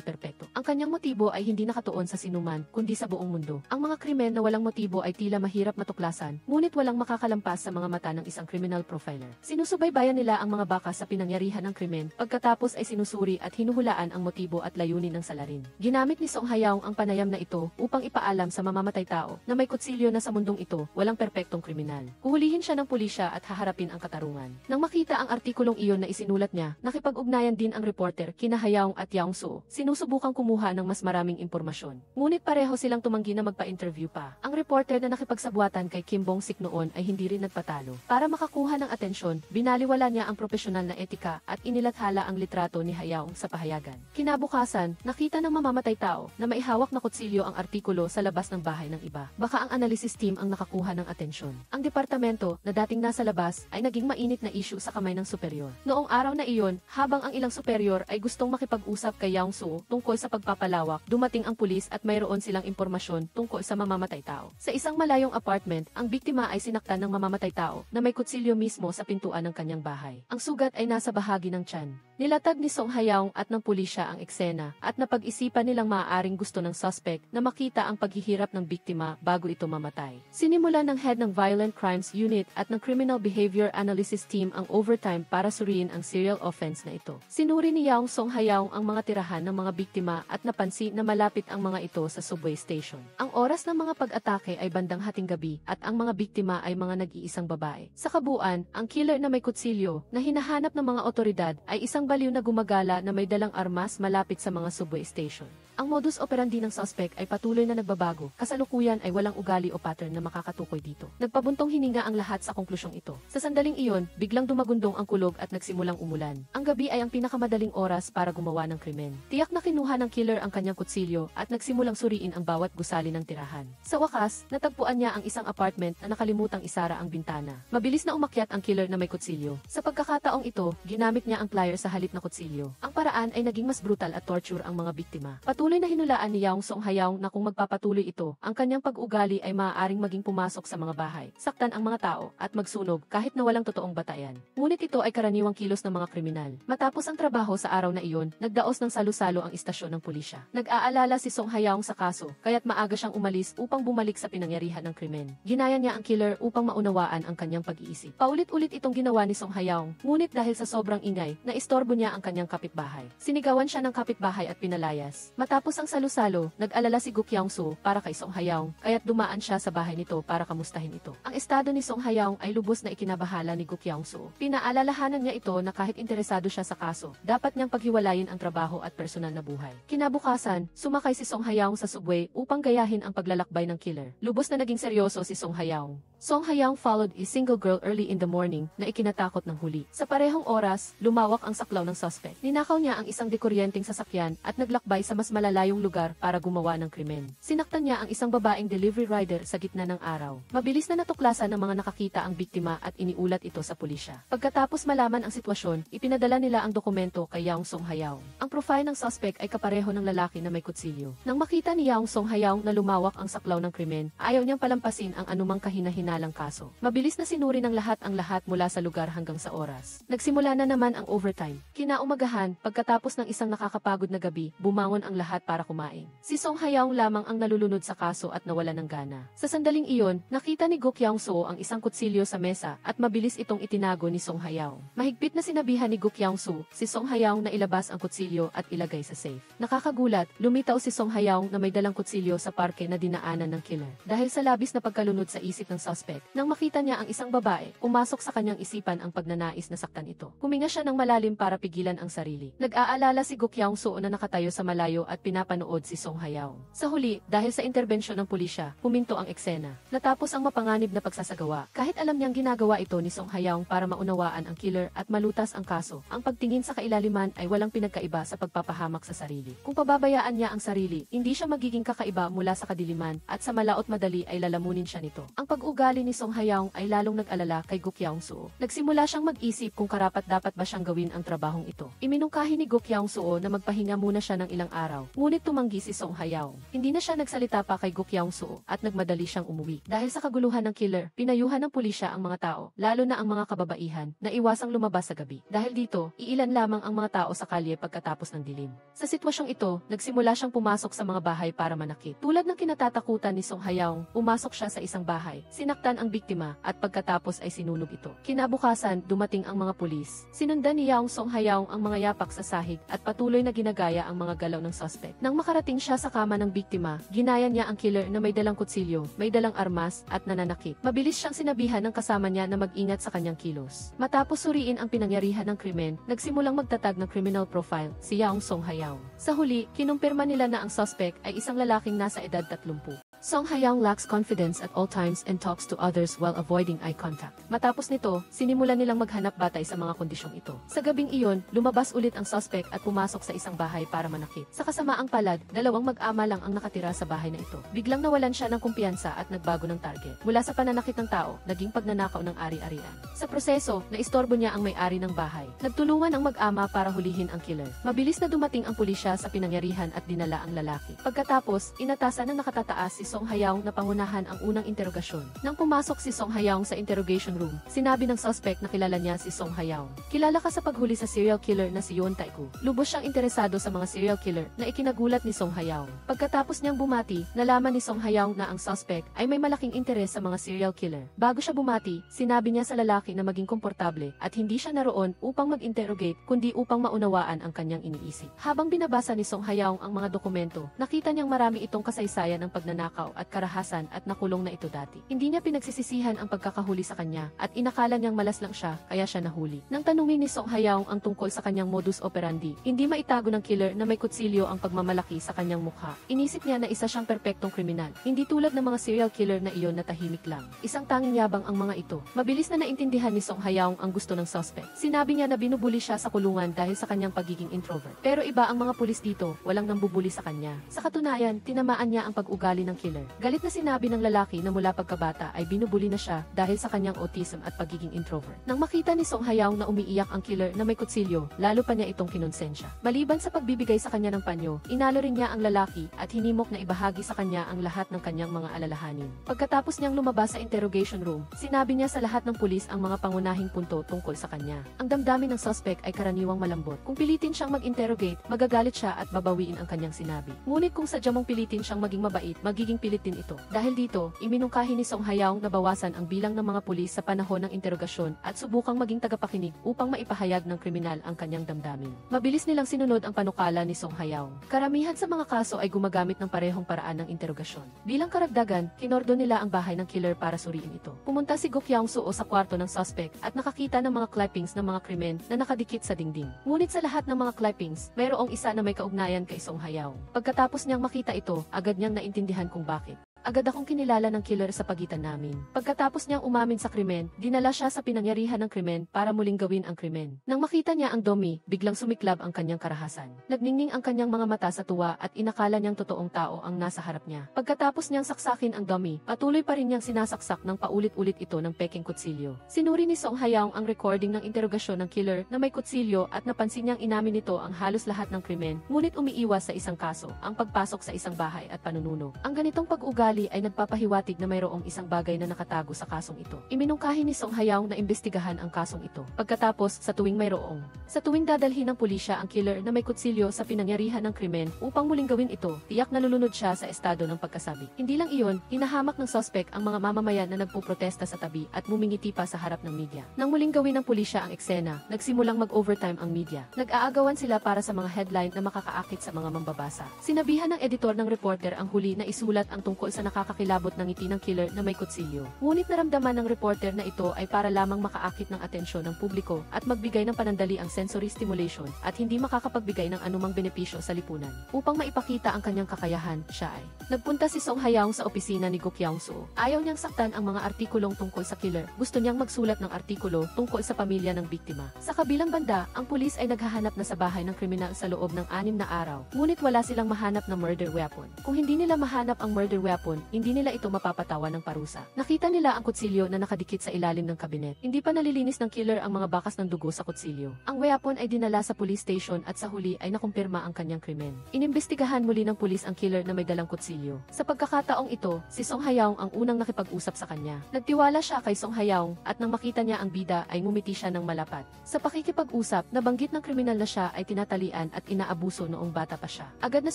A: perpekto. Ang kanyang motibo ay hindi nakatuon sa sinuman, kundi sa buong mundo. Ang mga krimen na walang motibo ay tila mahirap matuklasan, ngunit walang makakalampas sa mga mata ng isang criminal profiler. Sinusubaybayan nila ang mga bakas sa pinangyarihan ng krimen, pagkatapos ay sinusuri at hinuhulaan ang motibo at layunin ng salarin. Ginamit ni Song Hayaong ang panayam na ito upang ipaalam sa mamamatay tao na may kutsilyo na sa mundong ito, walang perpektong kriminal. Huhulihin siya ng pulisya at haharapin ang katarungan. Nang makita ang artikulong iyon na isinulat niya, nakipag-ugnayan din ang reporter kina Hayaong at Yang So. Sinusubukang kumuha ng mas maraming impormasyon. Ngunit pareho silang tumanggi na magpa-interview pa. Ang reporter na nakipagsabuatan kay Kim Bong-sik noon ay hindi rin nagpatalo. Para makakuha ng atensyon, binaliwala niya ang propesyonal na etika at inilathala ang litrato ni Hayaong sa pahayagan. Kinabukasan, nakita ng mamamatay tao na maihawak na kutsilyo ang artikulo sa labas ng bahay ng iba. Baka ang analysis team ang nakakuha ng atensyon. Ang departamento na dating nasa labas ay naging mainit na issue sa kamay ng superior. Noong araw na iyon, habang ang ilang superior ay gustong makipag-usap kay Yang So tungkol sa pagpapalawak, dumating ang pulis at mayroon silang impormasyon tungkol sa mamamatay tao. Sa isang malayong apartment, ang biktima ay sinaktan ng mamamatay tao na may kutsilyo mismo sa pintuan ng kanyang bahay. Ang sugat ay nasa bahagi ng tiyan. Nilatag ni Song Hayaung at ng pulisya ang eksena at napag-isipan nilang maaaring gusto ng suspect na makita ang paghihirap ng biktima bago ito mamatay. Sinimula ng head ng Violent Crimes Unit at ng Criminal Behavior Analysis Team ang overtime para suriin ang serial offense na ito. Sinuri ni Song Hayaung ang mga tirahan ng mga biktima at napansin na malapit ang mga ito sa subway station. Ang oras ng mga pag-atake ay bandang hating gabi at ang mga biktima ay mga nag-iisang babae. Sa kabuuan, ang killer na may kutsilyo na hinahanap ng mga otoridad ay isang baliw na gumagala na may dalang armas malapit sa mga subway station. Ang modus operandi ng suspect ay patuloy na nagbabago, kasalukuyan ay walang ugali o pattern na makakatukoy dito. Nagpabuntong hininga ang lahat sa konklusyong ito. Sa sandaling iyon, biglang dumagundong ang kulog at nagsimulang umulan. Ang gabi ay ang pinakamadaling oras para gumawa ng krimen. Tiyak na kinuha ng killer ang kanyang kutsilyo at nagsimulang suriin ang bawat gusali ng tirahan. Sa wakas, natagpuan niya ang isang apartment na nakalimutang isara ang bintana. Mabilis na umakyat ang killer na may kutsilyo. Sa pagkakataong ito, ginamit niya ang pliers sa halip na kutsilyo. Ang paraan ay naging mas brutal at torture ang mga biktima. Patuloy na hinulaan ni Song Hayaung na kung magpapatuloy ito, ang kanyang pag-ugali ay maaaring maging pumasok sa mga bahay, saktan ang mga tao, at magsunog kahit na walang totoong batayan. Ngunit ito ay karaniwang kilos ng mga kriminal. Matapos ang trabaho sa araw na iyon, nagdaos ng salu-salo ang istasyon ng pulisya. Nag-aalala si Song Hayaung sa kaso, kaya't maaga siyang umalis upang bumalik sa pinangyarihan ng krimen. Ginaya niya ang killer upang maunawaan ang kanyang pag-iisip. Paulit-ulit itong ginawa ni Song Hayaung, ngunit dahil sa sobrang ingay, naistorbo niya ang kanyang kapitbahay. Sinigawan siya ng kapitbahay at pinalayas. Matapos ang salu-salo, nag-alala si Gu Kyung-soo para kay Song Hayaung, kaya't dumaan siya sa bahay nito para kamustahin ito. Ang estado ni Song Hayaung ay lubos na ikinabahala ni Gu Kyung-soo. Pinaalalahanan niya ito na kahit interesado siya sa kaso, dapat niyang paghiwalayin ang trabaho at personal na buhay. Kinabukasan, sumakay si Song Hayaung sa subway upang gayahin ang paglalakbay ng killer. Lubos na naging seryoso si Song Hayaung. Song Hayaung followed a single girl early in the morning na ikinatakot ng huli. Sa parehong oras, lumawak ang saklaw ng suspect. Ninakaw niya ang isang dekuryenteng sasakyan at naglakbay sa mas malalayong lugar para gumawa ng krimen. Sinaktan niya ang isang babaeng delivery rider sa gitna ng araw. Mabilis na natuklasan ng mga nakakita ang biktima at iniulat ito sa pulisya. Pagkatapos malaman ang sitwasyon, ipinadala nila ang dokumento kay Song Hayaung. Ang profile ng suspect ay kapareho ng lalaki na may kutsilyo. Nang makita ni Song Hayaung na lumawak ang saklaw ng krimen, ayaw niyang palampasin ang anumang kahina-hinalang kaso. Mabilis na sinuri ng lahat ang lahat mula sa lugar hanggang sa oras. Nagsimula na naman ang overtime. Kinaumagahan, pagkatapos ng isang nakakapagod na gabi, bumangon ang lahat para kumain. Si Song Hayaung lamang ang nalulunod sa kaso at nawala ng gana. Sa sandaling iyon, nakita ni Gu Kyung-soo ang isang kutsilyo sa mesa at mabilis itong itinago ni Song Hayaung. Mahigpit na sinabihan ni Gu Kyung-soo si Song Hayaung na ilabas ang kutsilyo at ilagay sa safe. Nakakagulat, lumitaw si Song Hayaung na may dalang kutsilyo sa parke na dinaanan ng killer. Dahil sa labis na pagkalunod sa isip ng suspect, nang makita niya ang isang babae, umasok sa kanyang isipan ang pagnanais na saktan ito. Huminga siya ng malalim para pigilan ang sarili. Nag-aalala si Gu Kyung-soo na nakatayo sa malayo at pinapanood si Song Hayaung. Sa huli, dahil sa interbensyon ng pulisya, huminto ang eksena. Natapos ang mapanganib na pagsasagawa. Kahit alam niyang ginagawa ito ni Song Hayaung para maunawaan ang killer at malutas ang kaso, ang pagtingin sa kailaliman ay walang pinagkaiba sa pagpapahamak sa sarili. Kung pababayaan niya ang sarili, hindi siya magiging kakaiba mula sa kadiliman at sa malaot madali ay lalamunin siya nito. Ang pag-ugali ni Song Hayaung ay lalong nag-alala kay Gu Kyung-soo. Nagsimula siyang mag-isip kung karapat-dapat ba siyang gawin ang trabahong ito. Iminungkahi ni Gu Kyung-soo na magpahinga muna siya ng ilang araw. Ngunit tumanggi si Song Hayaung. Hindi na siya nagsalita pa kay Gu Kyung-soo at nagmadali siyang umuwi. Dahil sa kaguluhan ng killer, pinayuhan ng pulisya ang mga tao, lalo na ang mga kababaihan, na iwasang lumabas sa gabi. Dahil dito, iilan lamang ang mga tao sa kalye pagkatapos ng dilim. Sa sitwasyong ito, nagsimula siyang pumasok sa mga bahay para manakit. Tulad ng kinatatakutan ni Song Hayaung, pumasok siya sa isang bahay, sinaktan ang biktima at pagkatapos ay sinunog ito. Kinabukasan, dumating ang mga pulis. Sinundan ni Song Hayaung ang mga yapak sa sahig at patuloy na ginagaya ang mga galaw ng suspect. Nang makarating siya sa kama ng biktima, ginaya niya ang killer na may dalang kutsilyo, may dalang armas at nananakit. Mabilis siyang sinabihan ng kasama niya na mag-ingat sa kanyang kilos. Matapos suriin ang pinangyarihan ng krimen, nagsimulang magtatag ng criminal profile si Song Hayaung. Sa huli, kinumpirma nila na ang suspect ay isang lalaking nasa edad 30. Song Hayaung lacks confidence at all times and talks to others while avoiding eye contact. Matapos nito, sinimulan nilang maghanap batay sa mga kondisyong ito. Sa gabing iyon, lumabas ulit ang suspect at pumasok sa isang bahay para manakit. Sa kasamaang palad, dalawang mag-ama lang ang nakatira sa bahay na ito. Biglang nawalan siya ng kumpiyansa at nagbago ng target. Mula sa pananakit ng tao, naging pagnanakaw ng ari-arian. Sa proseso, naistorbo niya ang may-ari ng bahay. Nagtulungan ang mag-ama para hulihin ang killer. Mabilis na dumating ang pulisya sa pinangyarihan at dinala ang lalaki. Pagkatapos, inatasan ng nakatataas si Song Hayaw na pangunahan ang unang interogasyon. Nang pumasok si Song Hayaw sa interrogation room, sinabi ng suspect na kilala niya si Song Hayaw. Kilala ka sa paghuli sa serial killer na si Yoon Tae-ku. Lubos siyang interesado sa mga serial killer na ikinagulat ni Song Hayaw. Pagkatapos niyang bumati, nalaman ni Song Hayaw na ang suspect ay may malaking interes sa mga serial killer. Bago siya bumati, sinabi niya sa lalaki na maging komportable at hindi siya naroon upang mag-interrogate kundi upang maunawaan ang kanyang iniisip. Habang binabasa ni Song Hayaw ang mga dokumento, nakita niyang marami itong kasaysayan ng pagnanakaw at karahasan at nakulong na ito dati. Hindi niya pinagsisisihan ang pagkakahuli sa kanya at inakala niyang malas lang siya kaya siya nahuli. Nang tanungin ni Song Hayaw ang tungkol sa kanyang modus operandi, hindi maitago ng killer na may kutsilyo ang pagmamalaki sa kanyang mukha. Inisip niya na isa siyang perpektong kriminal, hindi tulad ng mga serial killer na iyon na tahimik lang. Isang tanging yabang ang mga ito. Mabilis na naintindihan ni Song Hayaw ang gusto ng suspect. Sinabi niya na binubuli siya sa kulungan dahil sa kanyang pagiging introvert. Pero iba ang mga pulis dito, walang nambubuli sa kanya. Sa katunayan, tinamaan niya ang pag-ugali ng killer. Galit na sinabi ng lalaki na mula pagkabata ay binubuli na siya dahil sa kanyang autism at pagiging introvert. Nang makita ni Song Hayaw na umiiyak ang killer na may kutsilyo, lalo pa niya itong kinonsensya. Maliban sa pagbibigay sa kanya ng panyo, inalo rin niya ang lalaki at hinimok na ibahagi sa kanya ang lahat ng kanyang mga alalahanin. Pagkatapos niyang lumabas sa interrogation room, sinabi niya sa lahat ng pulis ang mga pangunahing punto tungkol sa kanya. Ang damdamin ng suspect ay karaniwang malambot. Kung pilitin siyang mag-interrogate, magagalit siya at babawiin ang kanyang sinabi. Ngunit kung sadya mong pilitin siyang maging mabait, magiging pilit din ito. Dahil dito, iminungkahi ni Song Hayaw na bawasan ang bilang ng mga pulis sa panahon ng interogasyon at subukang maging tagapakinig upang maipahayag ng kriminal ang kanyang damdamin. Mabilis nilang sinunod ang panukala ni Song Hayaw. Karamihan sa mga kaso ay gumagamit ng parehong paraan ng interogasyon. Bilang karagdagan, kinordo nila ang bahay ng killer para suriin ito. Pumunta si Go Kyung-soo sa kwarto ng suspect at nakakita ng mga clippings ng mga krimen na nakadikit sa dingding. Ngunit sa lahat ng mga clippings, mayroong isa na may kaugnayan kay Song Hayaw. Pagkatapos niyang makita ito, agad niyang naintindihan kung bakit. Agad akong kinilala ng killer sa pagitan namin. Pagkatapos niyang umamin sa krimen, dinala siya sa pinangyarihan ng krimen para muling gawin ang krimen. Nang makita niya ang dummy, biglang sumiklab ang kanyang karahasan. Nagningning ang kanyang mga mata sa tuwa at inakala niyang totoong tao ang nasa harap niya. Pagkatapos niyang saksakin ang dummy, patuloy pa rin niyang sinasaksak ng paulit-ulit ito ng peking kutsilyo. Sinuri ni Song Hayaw ang recording ng interogasyon ng killer na may kutsilyo at napansin niyang inamin nito ang halos lahat ng krimen, ngunit umiiwas sa isang kaso, ang pagpasok sa isang bahay at panununog. Ang ganitong pag-ugali ay nagpapahiwatig na mayroong isang bagay na nakatago sa kasong ito. Iminungkahi ni Song Hayaw na imbestigahan ang kasong ito. Pagkatapos, sa tuwing dadalhin ng pulisya ang killer na may kutsilyo sa pinangyarihan ng krimen upang muling gawin ito, tiyak na lulunod siya sa estado ng pagkasabi. Hindi lang iyon, hinahamak ng suspect ang mga mamamayan na nagpuprotesta sa tabi at mumingiti pa sa harap ng media. Nang muling gawin ng pulisya ang eksena, nagsimulang mag-overtime ang media. Nag-aagawan sila para sa mga headline na makakaakit sa mga mambabasa. Sinabihan ng editor ng reporter ang huli na isulat ang tungkol sa nakakakilabot ng ngiti ng killer na may kutsilyo. Ngunit naramdaman ng reporter na ito ay para lamang makaakit ng atensyon ng publiko at magbigay ng panandali ang sensory stimulation at hindi makakapagbigay ng anumang benepisyo sa lipunan. Upang maipakita ang kanyang kakayahan, siya ay nagpunta si Song Hayaw sa opisina ni Go Kyung-soo. Ayaw niyang saktan ang mga artikulong tungkol sa killer. Gusto niyang magsulat ng artikulo tungkol sa pamilya ng biktima. Sa kabilang banda, ang pulis ay naghahanap na sa bahay ng kriminal sa loob ng 6 na araw. Ngunit wala silang mahanap na murder weapon. Kung hindi nila mahanap ang murder weapon, hindi nila ito mapapatawan ng parusa. Nakita nila ang kutsilyo na nakadikit sa ilalim ng kabinet. Hindi pa nalilinis ng killer ang mga bakas ng dugo sa kutsilyo. Ang weapon ay dinala sa police station at sa huli ay nakumpirma ang kanyang krimen. Inimbestigahan muli ng pulis ang killer na may dalang kutsilyo. Sa pagkakataong ito, si Song Hayaw ang unang nakipag-usap sa kanya. Nagtiwala siya kay Song Hayaw at nang makita niya ang bida ay ngumiti siya ng malapat. Sa pakikipag-usap, nabanggit ng kriminal na siya ay tinatalian at inaabuso noong bata pa siya. Agad na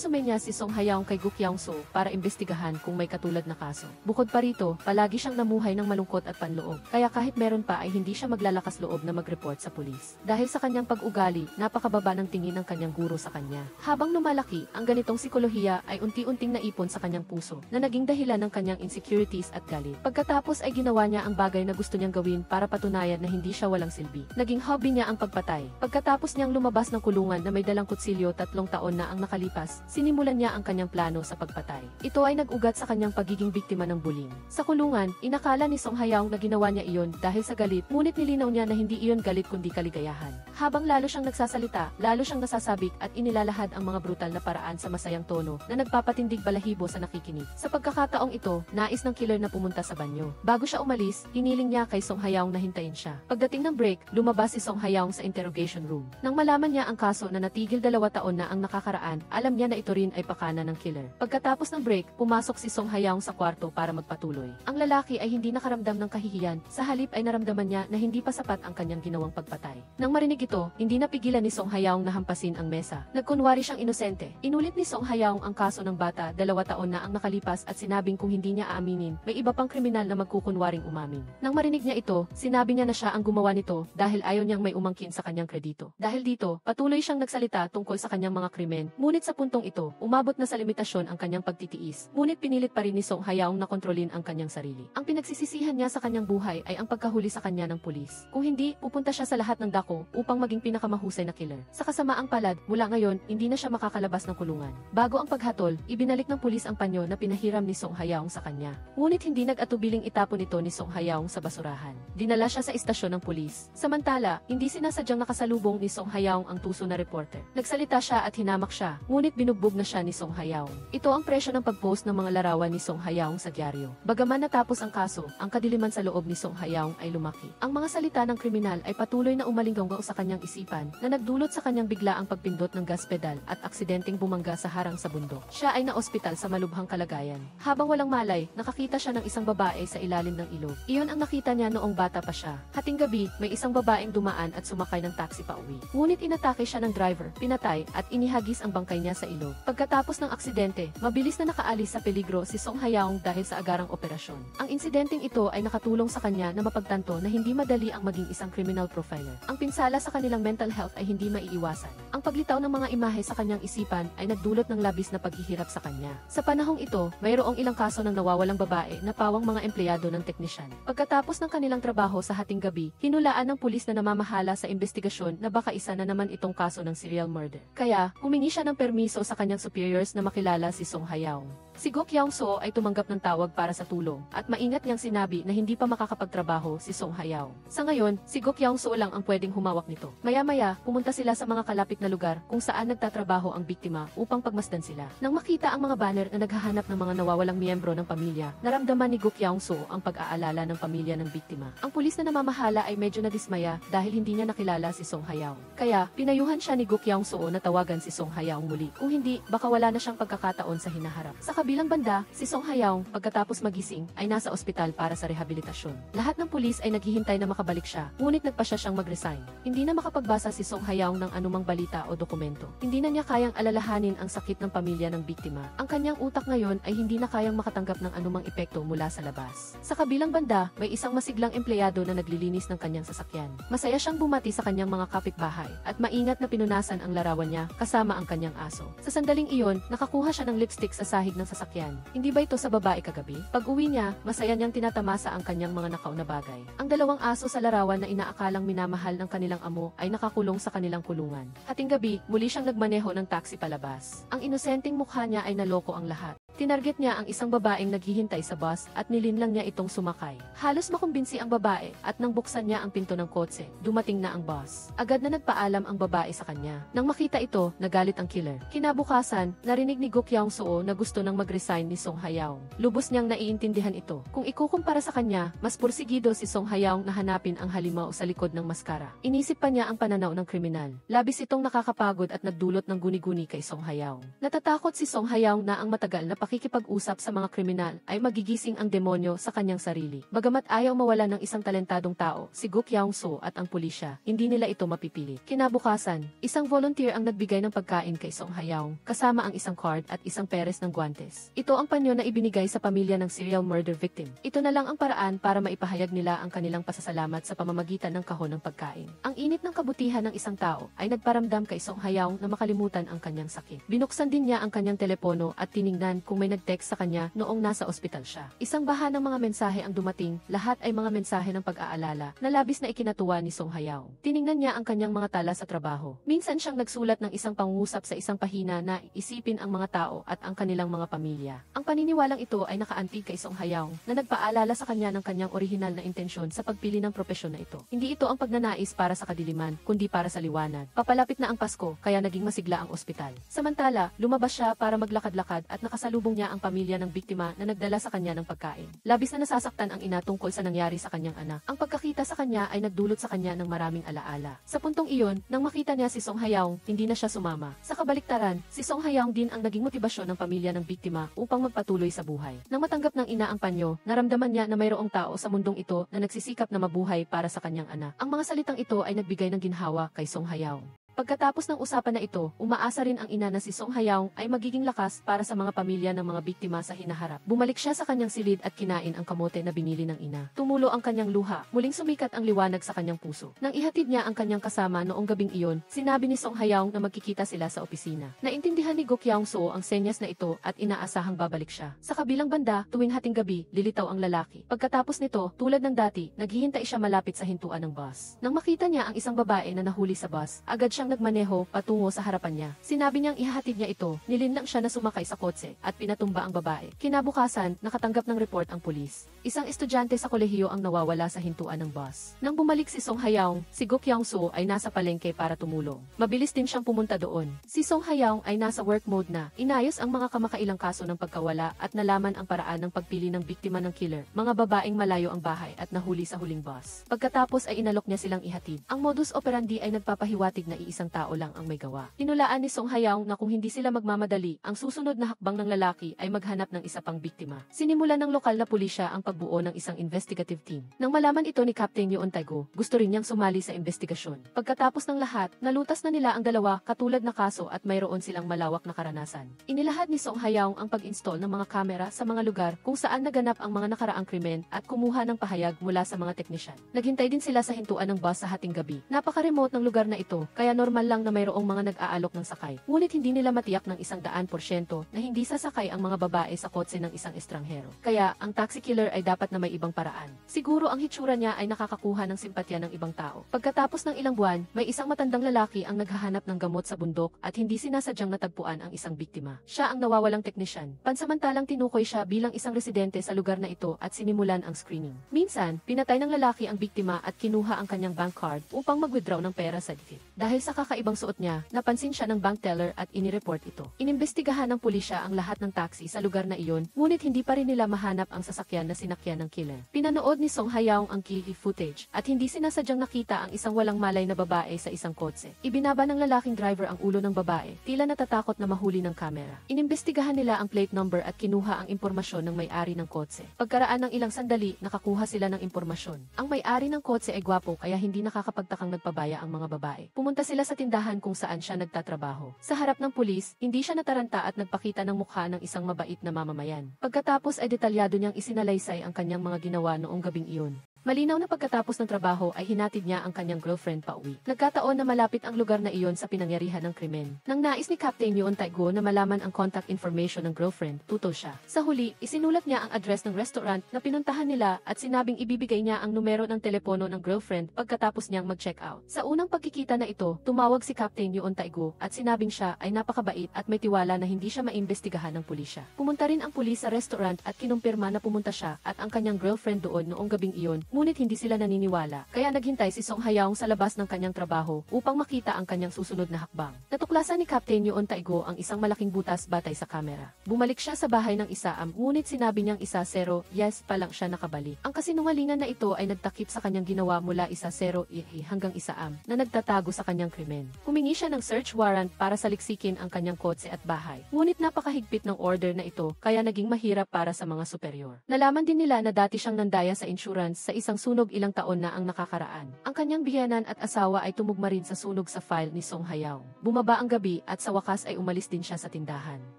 A: sumenya si Song Hayaw kay Go Kyung-soo para imbestigahan kung may katulad na kaso. Bukod pa rito, palagi siyang namuhay ng malungkot at panloob. Kaya kahit meron pa ay hindi siya maglalakas loob na mag-report sa pulis. Dahil sa kanyang pag-ugali, napakababa ng tingin ng kanyang guro sa kanya. Habang lumalaki, ang ganitong psikolohiya ay unti-unting naipon sa kanyang puso na naging dahilan ng kanyang insecurities at galit. Pagkatapos ay ginawa niya ang bagay na gusto niyang gawin para patunayan na hindi siya walang silbi. Naging hobby niya ang pagpatay. Pagkatapos niyang lumabas ng kulungan na may dalang kutsilyo 3 taon na ang nakalipas, sinimulan niya ang kanyang plano sa pagpatay. Ito ay nag-ugat sa kanyang pagiging biktima ng bullying. Sa kulungan, inakala ni Song Hayaw na ginawa niya iyon dahil sa galit, ngunit nilinaw niya na hindi iyon galit kundi kaligayahan. Habang lalo siyang nagsasalita, lalo siyang nasasabik at inilalahad ang mga brutal na paraan sa masayang tono na nagpapatindig balahibo sa nakikinig. Sa pagkakataong ito, nais ng killer na pumunta sa banyo. Bago siya umalis, hiniling niya kay Song Hayaw na hintayin siya. Pagdating ng break, lumabas si Song Hayaw sa interrogation room. Nang malaman niya ang kaso na natigil 2 taon na ang nakakaraan, alam niya na ito rin ay pakana ng killer. Pagkatapos ng break, pumasok si Song Song Hayaong sa kwarto para magpatuloy. Ang lalaki ay hindi nakaramdam ng kahihiyan, sa halip ay naramdaman niya na hindi pa sapat ang kanyang ginawang pagpatay. Nang marinig ito, hindi napigilan ni Song Hayaong na hampasin ang mesa. Nagkunwari siyang inosente. Inulit ni Song Hayaong ang kaso ng bata, 2 taon na ang nakalipas at sinabing kung hindi niya aaminin, may iba pang kriminal na magkukunwaring umamin. Nang marinig niya ito, sinabi niya na siya ang gumawa nito dahil ayaw niyang may umangkin sa kanyang kredito. Dahil dito, patuloy siyang nagsalita tungkol sa kanyang mga krimen. Ngunit sa puntong ito, umabot na sa limitasyon ang kanyang pagtitiis. Ngunit pinilit pa rin ni Song Hayaong na kontrolin ang kanyang sarili. Ang pinagsisisihan niya sa kanyang buhay ay ang pagkahuli sa kanya ng pulis. Kung hindi, pupunta siya sa lahat ng dako upang maging pinakamahusay na killer. Sa kasamaang palad, mula ngayon, hindi na siya makakalabas ng kulungan. Bago ang paghatol, ibinalik ng pulis ang panyo na pinahiram ni Song Hayaong sa kanya. Ngunit hindi nag-atubiling itapon ito ni Song Hayaong sa basurahan. Dinala siya sa istasyon ng pulis. Samantala, hindi sinasadyang nakasalubong ni Song Hayaong ang tuso na reporter. Nagsalita siya at hinamak siya, ngunit binugbog na siya ni Song Hayaong. Ito ang presyo ng pag-post ng mga larawan ni Song Hayaong sa dyaryo. Bagaman natapos ang kaso, ang kadiliman sa loob ni Song Hayaong ay lumaki. Ang mga salita ng kriminal ay patuloy na umalinggaw sa kanyang isipan na nagdulot sa kanyang biglaang pagpindot ng gas pedal at aksidenteng bumangga sa harang sa bundok. Siya ay naospital sa malubhang kalagayan. Habang walang malay, nakakita siya ng isang babae sa ilalim ng ilog. Iyon ang nakita niya noong bata pa siya. Hating gabi, may isang babaeng dumaan at sumakay ng taxi pa uwi. Ngunit inatake siya ng driver, pinatay at inihagis ang bangkay niya sa ilog. Pagkatapos ng aksidente, mabilis na nakaalis sa peligro si Song Hayaong dahil sa agarang operasyon. Ang insidenteng ito ay nakatulong sa kanya na mapagtanto na hindi madali ang maging isang criminal profiler. Ang pinsala sa kanilang mental health ay hindi maiiwasan. Ang paglitaw ng mga imahe sa kanyang isipan ay nagdulot ng labis na paghihirap sa kanya. Sa panahong ito, mayroong ilang kaso ng nawawalang babae na pawang mga empleyado ng teknisyan. Pagkatapos ng kanilang trabaho sa hating gabi, hinulaan ng pulis na namamahala sa investigasyon na baka isa na naman itong kaso ng serial murder. Kaya, humingi siya ng permiso sa kanyang superiors na makilala si Song Hayaong. Si Go Kyung-soo ay tumanggap ng tawag para sa tulong at maingat niyang sinabi na hindi pa makakapagtrabaho si Song Hayaong. Sa ngayon, si Go Kyung-soo lang ang pwedeng humawak nito. Maya-maya, pumunta sila sa mga kalapit na lugar kung saan nagtatrabaho ang biktima upang pagmasdan sila. Nang makita ang mga banner na naghahanap ng mga nawawalang miyembro ng pamilya, naramdaman ni Go Kyung-soo ang pag-aalala ng pamilya ng biktima. Ang pulis na namamahala ay medyo nadismaya dahil hindi niya nakilala si Song Hayaong. Kaya, pinayuhan siya ni Go Kyung-soo na tawagan si Song Hayaong muli. Kung hindi, baka wala na siyang pagkakataon sa hinaharap. Sa kabilang banda, si Song Hayaong, pagkatapos magising, ay nasa ospital para sa rehabilitasyon. Lahat ng pulis ay naghihintay na makabalik siya, ngunit nagpasya siyang mag-resign. Hindi na makapagbasa si Song Hayaong ng anumang balita o dokumento. Hindi na niya kayang alalahanin ang sakit ng pamilya ng biktima. Ang kanyang utak ngayon ay hindi na kayang makatanggap ng anumang epekto mula sa labas. Sa kabilang banda, may isang masiglang empleyado na naglilinis ng kanyang sasakyan. Masaya siyang bumati sa kanyang mga kapitbahay at maingat na pinunasan ang larawan niya kasama ang kanyang aso. Sa sandaling iyon, nakakuha siya ng lipstick sa sahig ng sasakyan. Hindi ba ito sa babae kagabi? Pag-uwi niya, masaya niyang tinatamasa ang kanyang mga nakaw na bagay. Ang dalawang aso sa larawan na inaakalang minamahal ng kanilang amo ay nakakulong sa kanilang kulungan. Hating gabi, muli siyang nagmaneho ng taxi palabas. Ang inosenteng mukha niya ay naloko ang lahat. Tinarget niya ang isang babaeng naghihintay sa bus at nilinlang niya itong sumakay. Halos makumbinsi ang babae at nang buksan niya ang pinto ng kotse, dumating na ang bus. Agad na nagpaalam ang babae sa kanya. Nang makita ito, nagalit ang killer. Kinabukasan, narinig ni Go Kyung-soo na gusto nang mag-resign ni Song Hayaong. Lubos niyang naiintindihan ito. Kung ikukumpara sa kanya, mas pursigido si Song Hayaong na hanapin ang halimaw sa likod ng maskara. Inisip pa niya ang pananaw ng kriminal. Labis itong nakakapagod at nagdulot ng guni-guni kay Song Hayaong. Natatakot si Song Hayaong na ang matagal na pakikipag-usap sa mga kriminal ay magigising ang demonyo sa kanyang sarili. Bagamat ayaw mawala ng isang talentadong tao, si Go Kyung-soo at ang pulisya, hindi nila ito mapipilit. Kinabukasan, isang volunteer ang nagbigay ng pagkain kay Song Hayaong, kasama ang isang card at isang peres ng guantes. Ito ang panyo na ibinigay sa pamilya ng serial murder victim. Ito na lang ang paraan para maipahayag nila ang kanilang pasasalamat sa pamamagitan ng kahon ng pagkain. Ang init ng kabutihan ng isang tao ay nagparamdam kay Song Hayaong na makalimutan ang kanyang sakit. Binuksan din niya ang kanyang telepono at tiningnan kung may nag-text sa kanya noong nasa ospital siya. Isang baha ng mga mensahe ang dumating, lahat ay mga mensahe ng pag-aalala na labis na ikinatuwa ni Song Hayaong. Tiningnan niya ang kanyang mga tala sa trabaho. Minsan siyang nagsulat ng isang pangungusap sa isang pahina na isipin ang mga tao at ang kanilang mga pamilya. Ang paniniwalang ito ay nakaantig kay Song Hayaong na nagpaalala sa kanya ng kanyang orihinal na intensyon sa pagpili ng propesyon na ito. Hindi ito ang pagnanais para sa kadiliman, kundi para sa liwanag. Papalapit na ang Pasko, kaya naging masigla ang ospital. Samantala, lumabas siya para maglakad-lakad at nakasalubong pasalubong niya ang pamilya ng biktima na nagdala sa kanya ng pagkain. Labis na nasasaktan ang ina tungkol sa nangyari sa kanyang anak. Ang pagkakita sa kanya ay nagdulot sa kanya ng maraming alaala. Sa puntong iyon, nang makita niya si Song Hayaong, hindi na siya sumama. Sa kabaliktaran, si Song Hayaong din ang naging motibasyon ng pamilya ng biktima upang magpatuloy sa buhay. Nang matanggap ng ina ang panyo, naramdaman niya na mayroong tao sa mundong ito na nagsisikap na mabuhay para sa kanyang anak. Ang mga salitang ito ay nagbigay ng ginhawa kay Song Hayaong. Pagkatapos ng usapan na ito, umaasa rin ang ina na si Song Hayaong ay magiging lakas para sa mga pamilya ng mga biktima sa hinaharap. Bumalik siya sa kanyang silid at kinain ang kamote na binili ng ina. Tumulo ang kanyang luha, muling sumikat ang liwanag sa kanyang puso. Nang ihatid niya ang kanyang kasama noong gabing iyon, sinabi ni Song Hayaong na magkikita sila sa opisina. Naintindihan ni Go Kyung Soo ang senyas na ito at inaasahang babalik siya. Sa kabilang banda, tuwing hating gabi, lilitaw ang lalaki. Pagkatapos nito, tulad ng dati, naghihintay siya malapit sa hintuan ng bus. Nang makita niya ang isang babae na nahuli sa bus, agad siyang nagmaneho patungo sa harapan niya. Sinabi niyang ihahatid niya ito, nilinlang siya na sumakay sa kotse at pinatumba ang babae. Kinabukasan, nakatanggap ng report ang pulis. Isang estudyante sa kolehiyo ang nawawala sa hintuan ng bus. Nang bumalik si Song Hayaong, si Go Kyung Soo ay nasa palengke para tumulong. Mabilis din siyang pumunta doon. Si Song Hayaong ay nasa work mode na, inayos ang mga kamakailang kaso ng pagkawala at nalaman ang paraan ng pagpili ng biktima ng killer, mga babaeng malayo ang bahay at nahuli sa huling bus. Pagkatapos ay inalok niya silang ihatid. Ang modus operandi ay nagpapahiwatig na iisang tao lang ang may gawa. Tinulaan ni Song Hayaong na kung hindi sila magmamadali, ang susunod na hakbang ng lalaki ay maghanap ng isa pang biktima. Sinimulan ng lokal na pulisya ang pagbuo ng isang investigative team. Nang malaman ito ni Captain Yoon Tae-go, gusto rin niyang sumali sa investigasyon. Pagkatapos ng lahat, nalutas na nila ang dalawa katulad na kaso at mayroon silang malawak na karanasan. Inilahad ni Song Hayaong ang pag-install ng mga kamera sa mga lugar kung saan naganap ang mga nakaraang krimen at kumuha ng pahayag mula sa mga teknisyan. Naghintay din sila sa hintuan ng bus sa hating gabi. Napaka-remote ng lugar na ito, kaya normal lang na mayroong mga nag-aalok ng sakay. Ngunit hindi nila matiyak ng 100% na hindi sasakay ang mga babae sa kotse ng isang estranghero. Kaya, ang taxi killer ay dapat na may ibang paraan. Siguro ang hitsura niya ay nakakakuha ng simpatya ng ibang tao. Pagkatapos ng ilang buwan, may isang matandang lalaki ang naghahanap ng gamot sa bundok at hindi sinasadyang natagpuan ang isang biktima. Siya ang nawawalang teknisyan. Pansamantalang tinukoy siya bilang isang residente sa lugar na ito at sinimulan ang screening. Minsan, pinatay ng lalaki ang biktima at kinuha ang kanyang bank card upang mag-withdraw ng pera sa DFID. Dahil sa kakaibang suot niya, napansin siya ng bank teller at inireport ito. Inimbestigahan ng pulisya ang lahat ng taxi sa lugar na iyon, ngunit hindi pa rin nila mahanap ang sasakyan na sinakyan ng killer. Pinanood ni Song Hayaong ang key footage at hindi sinasadyang nakita ang isang walang malay na babae sa isang kotse. Ibinaba ng lalaking driver ang ulo ng babae, tila natatakot na mahuli ng kamera. Inimbestigahan nila ang plate number at kinuha ang impormasyon ng may-ari ng kotse. Pagkaraan ng ilang sandali, nakakuha sila ng impormasyon. Ang may-ari ng kotse ay gwapo kaya hindi nakakapagtakang nagpabaya ang mga babae. Pumunta sila sa tindahan kung saan siya nagtatrabaho. Sa harap ng pulis, hindi siya nataranta at nagpakita ng mukha ng isang mabait na mamamayan. Pagkatapos ay detalyado niyang isinalaysay ang kanyang mga ginawa noong gabing iyon. Malinaw na pagkatapos ng trabaho ay hinatid niya ang kanyang girlfriend pauwi. Nagkataon na malapit ang lugar na iyon sa pinangyarihan ng krimen. Nang nais ni Captain Yoon Tae-go na malaman ang contact information ng girlfriend, tutol siya. Sa huli, isinulat niya ang address ng restaurant na pinuntahan nila at sinabing ibibigay niya ang numero ng telepono ng girlfriend pagkatapos niyang mag-check out. Sa unang pagkikita na ito, tumawag si Captain Yoon Tae-go at sinabing siya ay napakabait at may tiwala na hindi siya maimbestigahan ng pulisya. Pumunta rin ang pulis sa restaurant at kinumpirma na pumunta siya at ang kanyang girlfriend doon noong gabing iyon. Ngunit hindi sila naniniwala, kaya naghintay si Song Hayaong sa labas ng kanyang trabaho upang makita ang kanyang susunod na hakbang. Natuklasan ni Captain Yoon Tae-go ang isang malaking butas batay sa kamera. Bumalik siya sa bahay ng isaam, ngunit sinabi niyang 1-0, yes pa lang siya nakabalik. Ang kasinungalingan na ito ay nagtakip sa kanyang ginawa mula 1-0 hanggang isaam na nagtatago sa kanyang krimen. Humingi siya ng search warrant para saliksikin ang kanyang kotse at bahay. Ngunit napakahigpit ng order na ito, kaya naging mahirap para sa mga superior. Nalaman din nila na dati siyang nandaya sa insurance sa isang sunog ilang taon na ang nakakaraan. Ang kanyang biyenan at asawa ay tumugma rin sa sunog sa file ni Song Hayaong. Bumaba ang gabi at sa wakas ay umalis din siya sa tindahan.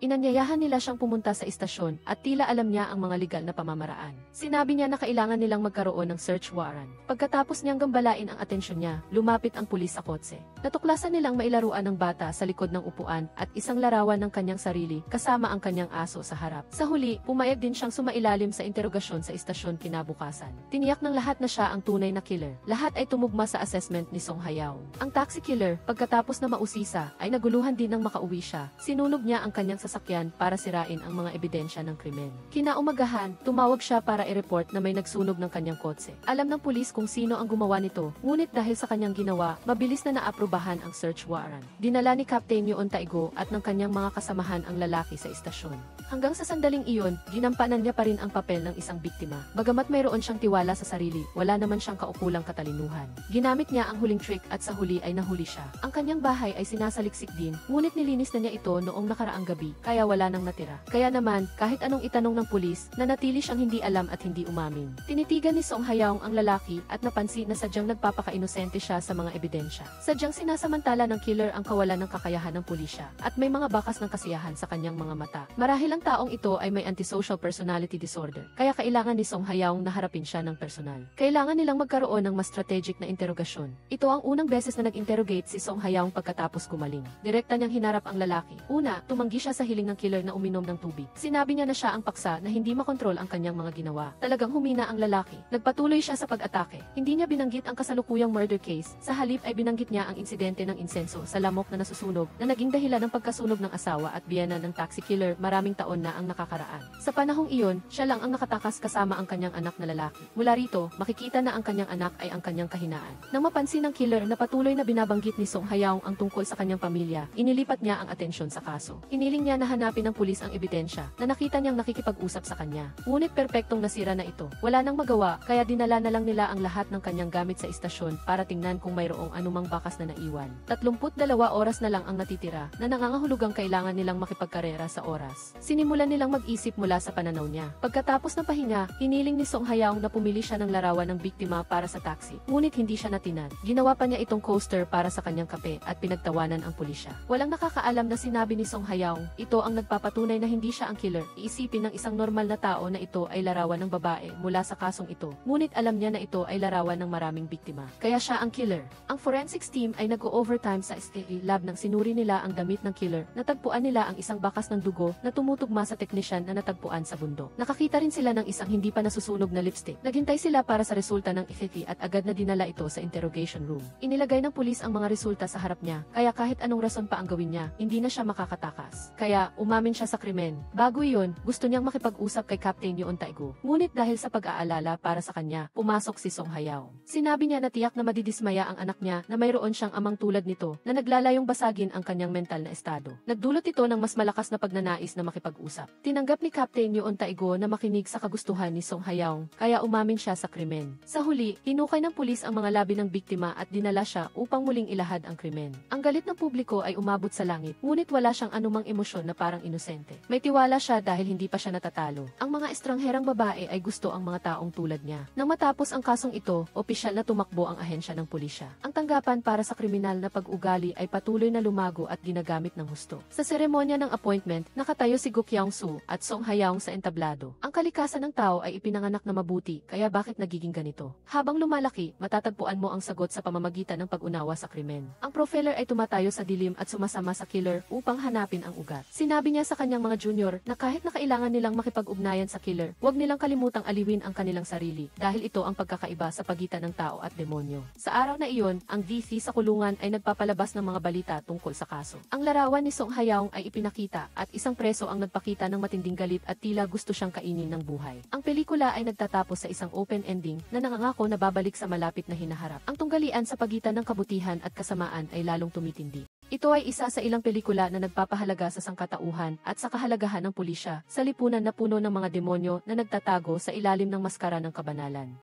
A: Inanyayahan nila siyang pumunta sa istasyon at tila alam niya ang mga legal na pamamaraan. Sinabi niya na kailangan nilang magkaroon ng search warrant. Pagkatapos niyang gambalain ang atensyon niya, lumapit ang pulis sa kotse. Natuklasan nilang mailaruan ng bata sa likod ng upuan at isang larawan ng kanyang sarili kasama ang kanyang aso sa harap. Sa huli, pumayag din siyang sumailalim sa interogasyon sa istasyon kinabukasan. Tiniyak ng Sinumpang lahat na siya ang tunay na killer. Lahat ay tumugma sa assessment ni Song Hayaw. Ang taxi killer, pagkatapos na mausisa, ay naguluhan din nang makauwi siya. Sinunog niya ang kanyang sasakyan para sirain ang mga ebidensya ng krimen. Kinaumagahan, tumawag siya para i-report na may nagsunog ng kanyang kotse. Alam ng pulis kung sino ang gumawa nito, ngunit dahil sa kanyang ginawa, mabilis na naaprubahan ang search warrant. Dinala ni Captain Yoon Tae-go at ng kanyang mga kasamahan ang lalaki sa istasyon. Hanggang sa sandaling iyon, ginampanan niya pa rin ang papel ng isang biktima. Bagamat mayroon siyang tiwala sa sarili, wala naman siyang kaukulang katalinuhan. Ginamit niya ang huling trick at sa huli ay nahuli siya. Ang kanyang bahay ay sinasaliksik din, ngunit nilinis na niya ito noong nakaraang gabi, kaya wala nang natira. Kaya naman, kahit anong itanong ng pulis, nanatili siyang hindi alam at hindi umamin. Tinitigan ni Song Hayaw ang lalaki at napansin na sadyang nagpapaka-inosente siya sa mga ebidensya. Sadyang sinasamantala ng killer ang kawalan ng kakayahan ng pulisya at may mga bakas ng kasiyahan sa kanyang mga mata. Marahil ang taong ito ay may antisocial personality disorder, kaya kailangan ni Song Hayaw na harapin siya ng personal. Kailangan nilang magkaroon ng mas strategic na interogasyon. Ito ang unang beses na nag-interrogate si Song Hayaw pagkatapos gumaling. Direkta niyang hinarap ang lalaki. Una, tumanggi siya sa hiling ng killer na uminom ng tubig. Sinabi niya na siya ang paksa na hindi makontrol ang kanyang mga ginawa. Talagang humina ang lalaki. Nagpatuloy siya sa pag-atake. Hindi niya binanggit ang kasalukuyang murder case. Sa halip ay binanggit niya ang insidente ng insenso sa lamok na nasusunog na naging dahilan ng pagkasunog ng asawa at biyana ng taxi killer maraming taon na ang nakakaraan. Sa panahong iyon, siya lang ang nakatakas kasama ang kanyang anak na lalaki. Mula rito, makikita na ang kanyang anak ay ang kanyang kahinaan. Nang mapansin ng killer na patuloy na binabanggit ni Song Hayaw ang tungkol sa kanyang pamilya, inilipat niya ang atensyon sa kaso. Hiniling niya na hanapin ng pulis ang ebidensya na nakita niyang nakikipag-usap sa kanya. Ngunit perpektong nasira na ito. Wala nang magawa, kaya dinala na lang nila ang lahat ng kanyang gamit sa istasyon para tingnan kung mayroong anumang bakas na naiwan. 32 oras na lang ang natitira na nangangahulugang kailangan nilang makipagkarera sa oras. Sinimulan nilang mag-isip mula sa pananaw niya. Pagkatapos ng pahinga, hiniling ni Song Hayaw na pumili siya ng larawan ng biktima para sa taxi. Ngunit hindi siya natinan. Ginawa pa niya itong coaster para sa kanyang kape at pinagtawanan ang pulisya. Walang nakakaalam na sinabi ni Song Hayaw, ito ang nagpapatunay na hindi siya ang killer. Iisipin ng isang normal na tao na ito ay larawan ng babae mula sa kasong ito. Ngunit alam niya na ito ay larawan ng maraming biktima. Kaya siya ang killer. Ang forensics team ay nag-overtime sa STE lab nang sinuri nila ang damit ng killer. Natagpuan nila ang isang bakas ng dugo na tumutugma sa teknisyan na natagpuan sa bundok. Nakakita rin sila ng isang hindi pa nasusunog na lipstick. Naghintay sila para sa resulta ng FFI at agad na dinala ito sa interrogation room. Inilagay ng pulis ang mga resulta sa harap niya, kaya kahit anong rason pa ang gawin niya, hindi na siya makakatakas. Kaya, umamin siya sa krimen. Bago iyon, gusto niyang makipag-usap kay Captain Yoon Tae-go. Ngunit dahil sa pag-aalala para sa kanya, pumasok si Song Hayaw. Sinabi niya na tiyak na madidismaya ang anak niya na mayroon siyang amang tulad nito na naglalayong basagin ang kanyang mental na estado. Nagdulot ito ng mas malakas na pagnanais na makipag-usap. Tinanggap ni Captain Yoon Tae-go na makinig sa kagustuhan ni Song Hayaw, kaya umamin siya sa krimen. Sa huli, hinukay ng pulis ang mga labi ng biktima at dinala siya upang muling ilahad ang krimen. Ang galit ng publiko ay umabot sa langit, ngunit wala siyang anumang emosyon na parang inosente. May tiwala siya dahil hindi pa siya natatalo. Ang mga estrangherang babae ay gusto ang mga taong tulad niya. Nang matapos ang kasong ito, opisyal na tumakbo ang ahensya ng pulisya. Ang tanggapan para sa kriminal na pag-ugali ay patuloy na lumago at ginagamit ng husto. Sa seremonya ng appointment, nakatayo si Go Kyung-soo at Song Hayaw sa entablado. Ang kalikasan ng tao ay ipinanganak na mabuti, kaya bakit nagiging ganito? Habang lumalaki, matatagpuan mo ang sagot sa pamamagitan ng pag-unawa sa krimen. Ang profiler ay tumatayo sa dilim at sumasama sa killer upang hanapin ang ugat. Sinabi niya sa kanyang mga junior na kahit na kailangan nilang makipag-ugnayan sa killer, huwag nilang kalimutang aliwin ang kanilang sarili dahil ito ang pagkakaiba sa pagitan ng tao at demonyo. Sa araw na iyon, ang DC sa kulungan ay nagpapalabas ng mga balita tungkol sa kaso. Ang larawan ni Song Hayaw ay ipinakita at isang preso ang nagpakita ng matinding galit at tila gusto siyang kainin ng buhay. Ang pelikula ay nagtatapos sa isang open ending na nangangako na babalik sa malapit na hinaharap. Ang tunggalian sa pagitan ng kabutihan at kasamaan ay lalong tumitindi. Ito ay isa sa ilang pelikula na nagpapahalaga sa sangkatauhan at sa kahalagahan ng pulisya sa lipunan na puno ng mga demonyo na nagtatago sa ilalim ng maskara ng kabanalan.